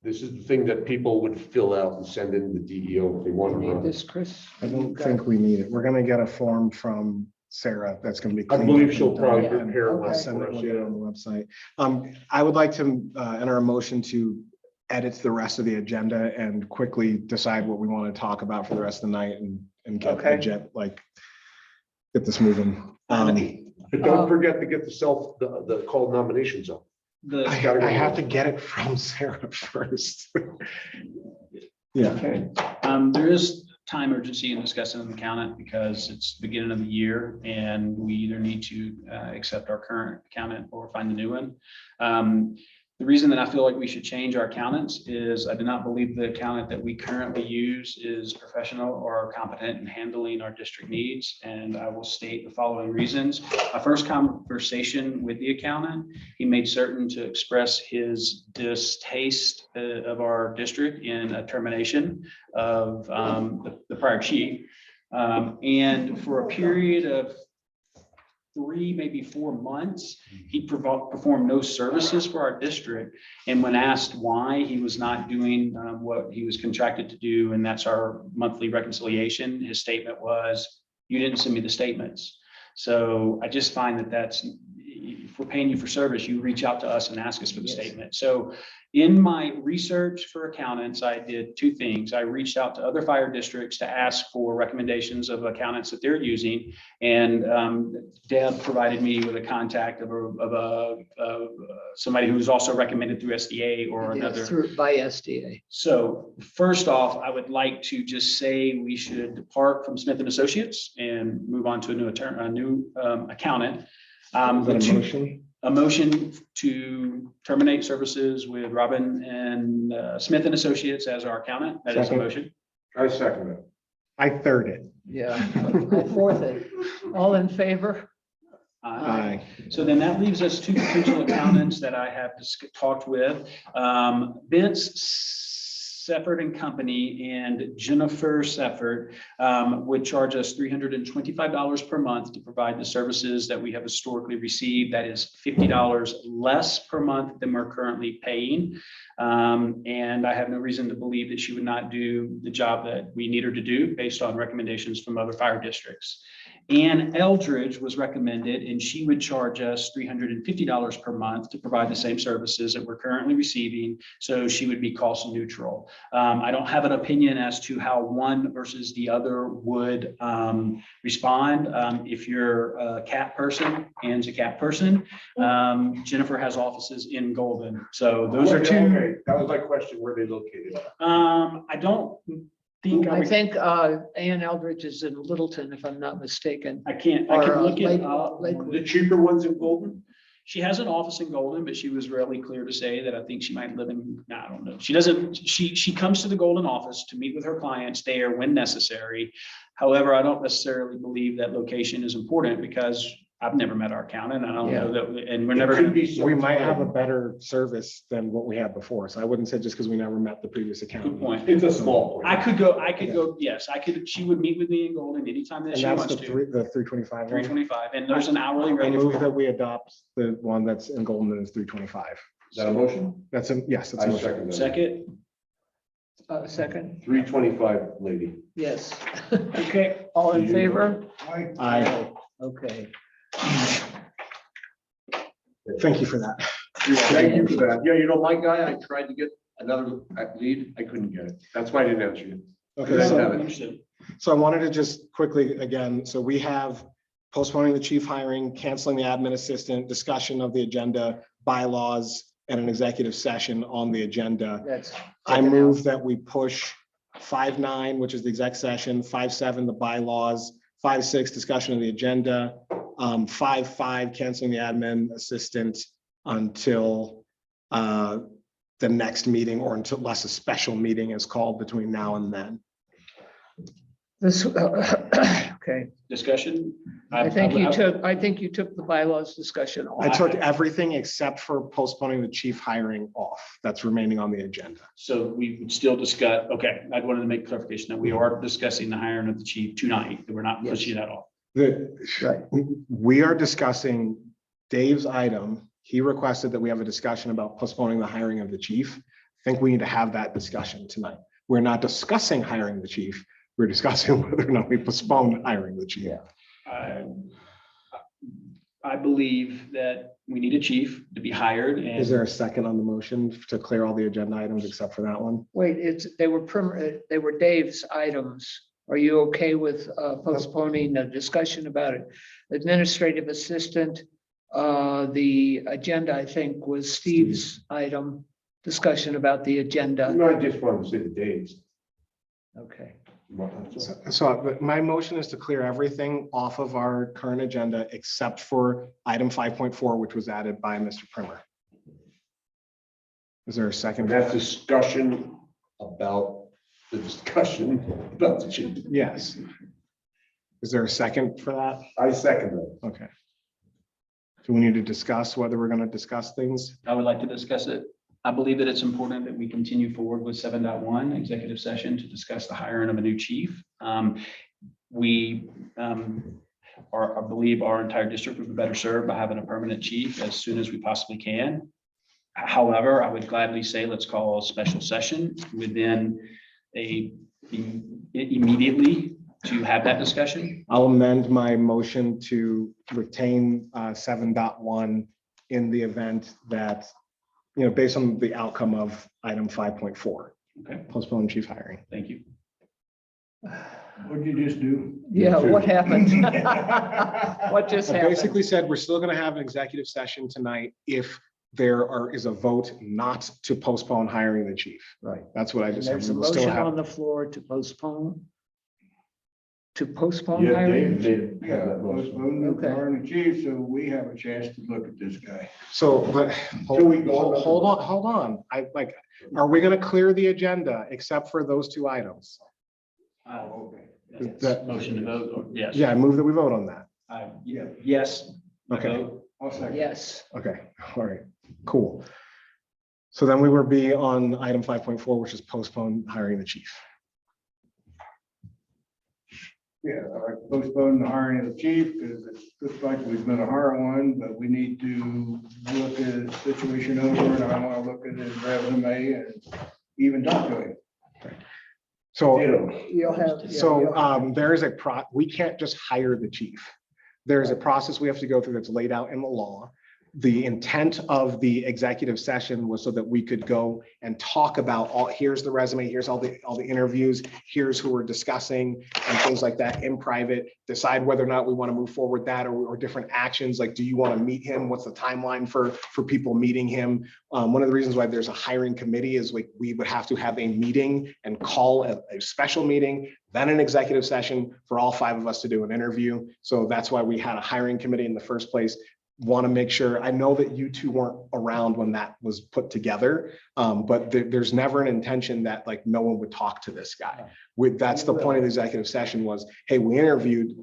This is the thing that people would fill out and send in the DEO if they want to Need run. this, Chris? I don't think we need it. We're gonna get a form from Sarah that's gonna be. I cleaned believe up she'll and probably done, and prepare I'll one send for it us, when yeah. you're on the website. I would like to enter a motion to edit the rest of the agenda and quickly decide what we want to talk about for the rest of the night and get the get this moving. But don't forget to get the call nominations up. I have to get it from Sarah first. Yeah. Okay. There is time urgency in discussing an accountant because it's the beginning of the year and we either need to accept our current accountant or find a new one. The reason that I feel like we should change our accountants is I do not believe the accountant that we currently use is professional or competent in handling our district needs. And I will state the following reasons. My first conversation with the accountant, he made certain to express his distaste of our district in a termination of the prior chief. And for a period of 3, maybe 4 months, he performed no services for our district. And when asked why he was not doing what he was contracted to do, and that's our monthly reconciliation, his statement was, "You didn't send me the statements." So I just find that that's, if we're paying you for service, you reach out to us and ask us for the statement. So in my research for accountants, I did 2 things. I reached out to other fire districts to ask for recommendations of accountants that they're using. And Deb provided me with a contact of somebody who was also recommended through SDA or another. By SDA. So first off, I would like to just say we should depart from Smith and Associates and move on to a new accountant. A motion to terminate services with Robin and Smith and Associates as our accountant. That is a motion. I second it. I third it. Yeah, I fourth it. All in favor? Aye. So then that leaves us 2 potential accountants that I have talked with. Vince Sefford and Company and Jennifer Sefford would charge us $325 per month to provide the services that we have historically received. That is $50 less per month than we're currently paying. And I have no reason to believe that she would not do the job that we need her to do based on recommendations from other fire districts. Ann Eldridge was recommended, and she would charge us $350 per month to provide the same services that we're currently receiving. So she would be cost neutral. I don't have an opinion as to how one versus the other would respond. If you're a CAP person, Ann's a CAP person. Jennifer has offices in Golden. So those are 2. Okay, that was my question. Where are they located? I don't think I think Ann Eldridge is in Littleton, if I'm not mistaken. I can Or, look it Lake- up. Lakewood. The cheaper ones in Golden? She has an office in Golden, but she was really clear to say that I think she might live in, I don't know. She doesn't, she comes to the Golden office to meet with her clients there when necessary. However, I don't necessarily believe that location is important because I've never met our accountant. I don't know that, and we're never gonna be. We might have a better service than what we had before. So I wouldn't say just because we never met the previous accountant. Good point. It's a small point. I could go, yes, she would meet with me in Golden anytime that And she that's wants the to. 325 one. 325, and there's an hourly I rate. move that we adopt the one that's in Golden and is 325. Is that a motion? That's a, yes. That's a I motion. second that. Second, Second, 325, lady. yes. okay, All in favor? Aye. Okay. Thank you for that. Thank you for that. Yeah, you know, my guy, I tried to get another lead. I couldn't get it. That's why I didn't answer you. Okay, I didn't so- have it. understood. So I wanted to just quickly, again, so we have postponing the chief hiring, canceling the admin assistant, discussion of the agenda, bylaws, and an executive session on the agenda. That's. I move that we push 5.9, which is the exec session, 5.7, the bylaws, 5.6, discussion of the agenda, 5.5, canceling the admin assistant until the next meeting or until unless a special meeting is called between now and then. This, okay, Discussion? I think you took the bylaws discussion off. I took everything except for postponing the chief hiring off. That's remaining on the agenda. So we would still discuss, okay, I wanted to make clarification that we are discussing the hiring of the chief tonight, that we're not pushing that off. We are discussing Dave's item. He requested that we have a discussion about postponing the hiring of the chief. I think we need to have that discussion tonight. We're not discussing hiring the chief. We're discussing whether or not we postpone hiring the chief. I believe that we need a chief to be hired and. Is there a second on the motion to clear all the agenda items except for that one? Wait, they were Dave's items. Are you okay with postponing the discussion about it? Administrative assistant, the agenda, I think, was Steve's item, discussion about the agenda. No, I just wanted to say the days. Okay. So my motion is to clear everything off of our current agenda except for item 5.4, which was added by Mr. Primer. Is there a second? That's discussion about the discussion about the chief. Yes. Is there a second for that? I second that. Okay. Do we need to discuss whether we're going to discuss things? I would like to discuss it. I believe that it's important that we continue forward with 7.1 executive session to discuss the hiring of a new chief. We I believe our entire district would be better served by having a permanent chief as soon as we possibly can. However, I would gladly say, let's call a special session within immediately to have that discussion. I'll amend my motion to retain 7.1 in the event that, based on the outcome of item 5.4. Okay, Postpone chief hiring. thank you. What'd you just do? Yeah, what happened? What just I happened? basically said we're still going to have an executive session tonight if there is a vote not to postpone hiring the chief. Right. That's what I just said. There's a We will still motion have- on the floor to postpone. To postpone Yeah, hiring? Dave, Yeah, postpone the Okay. hiring the chief, so we have a chance to look at this guy. So, but Till we go on. hold on. Are we going to clear the agenda except for those two items? That- Motion to vote, or yes. Yeah, I move that we vote on that. Yes. Okay. Vote. I'll second. Yes. Okay, all right, cool. So then we will be on item 5.4, which is postpone hiring the chief. Yeah, I postpone the hiring of the chief because it looks like we've been a hire one, but we need to look at his situation over and I want to look at his resume and even talk to him. So, You'll have. there is we can't just hire the chief. There's a process we have to go through that's laid out in the law. The intent of the executive session was so that we could go and talk about here's the resume, here's all the interviews, here's who we're discussing and things like that in private, decide whether or not we want to move forward that or different actions. Like, do you want to meet him? What's the timeline for people meeting him? One of the reasons why there's a hiring committee is like we would have to have a meeting and call a special meeting, then an executive session for all 5 of us to do an interview. So that's why we had a hiring committee in the first place. Want to make sure, I know that you two weren't around when that was put together, but there's never an intention that like no one would talk to this guy. That's the point of the executive session was, hey, we interviewed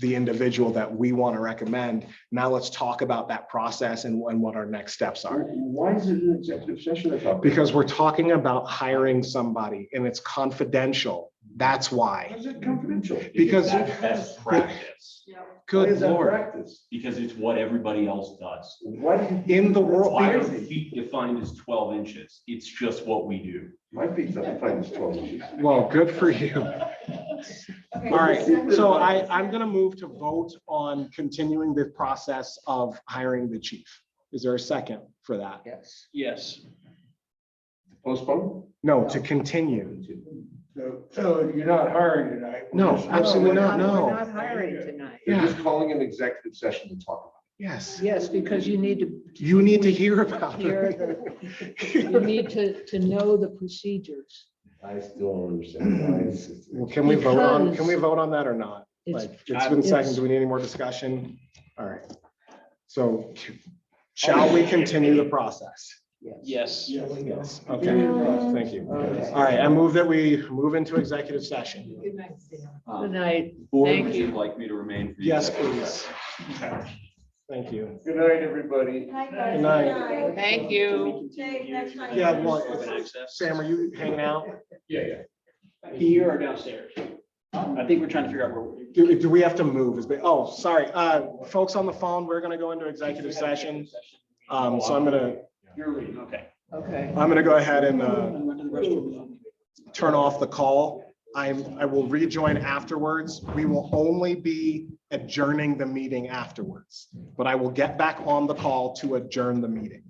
the individual that we want to recommend. Now let's talk about that process and what our next steps are. Why is it an executive session? I thought? Because we're talking about hiring somebody and it's confidential. That's Why why. is it confidential? Because That's best practice, Why good is that Lord. practice? because it's what everybody else does. Why do you? In the world, Why are feet defined as 12 inches? It's just what we do. My feet's not defined as 12 inches. well, good for you. All right, so I'm gonna move to vote on continuing the process of hiring the chief. Is there a second for that? Yes. Yes. Postpone? No, to continue. So you're not hiring tonight? No, absolutely not, We're no. not hiring tonight. They're just calling an executive session to talk about Yes, Yes, because you need to. you need to hear about Hear it. you need to know the procedures. it. I still don't understand why it's. Well, can we vote on Because- that or not? It's- Like, it's been seconds. Do we need any more discussion? All right. So shall we continue the process? Yes. Yes, okay, thank you. All right, I move that we move into executive session. Good night. Board, Thank would you. you like me to remain? for the Yes, executive please. session? Thank you. Good night, everybody. Good night. Thank you. Yeah, well, Sam, are you hanging out? Yeah. Here or downstairs? I think we're trying to figure out where. Do we have to move? Oh, sorry, folks on the phone, we're gonna go into executive session. So I'm gonna You're leaving, okay. Okay. go ahead and turn off the call. I will rejoin afterwards. We will only be adjourning the meeting afterwards, but I will get back on the call to adjourn the meeting.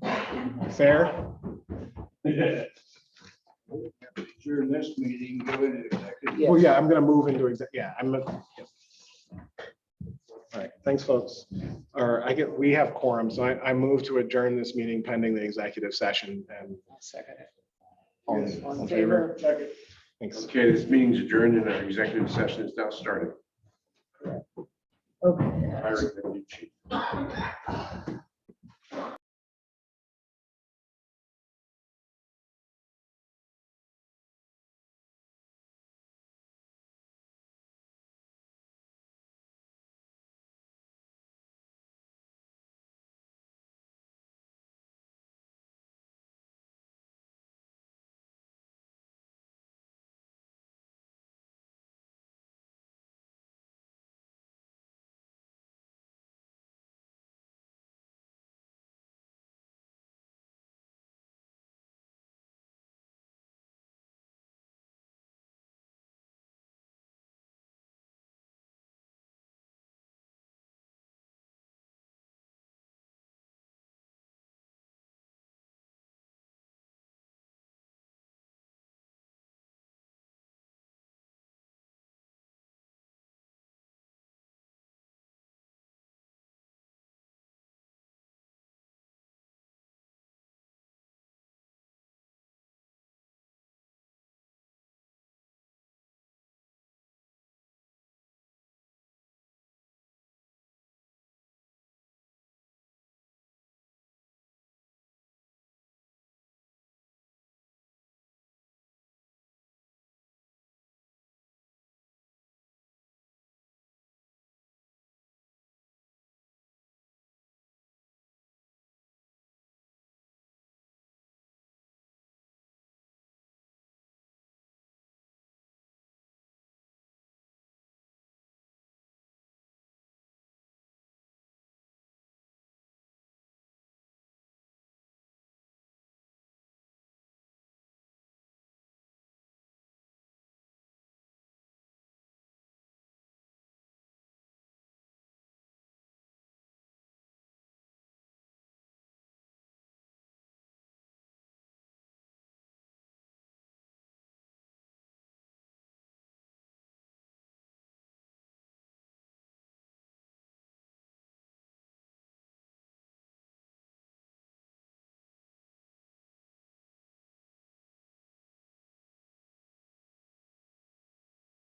Fair? During this meeting, go into executive. Well, yeah, I'm gonna move into All right, thanks, folks. We have quorum, so I move to adjourn this meeting pending the executive session and. Second. All in favor? Thanks. Okay, this meeting's adjourned and our executive session is now started. Okay. Hiring the new chief.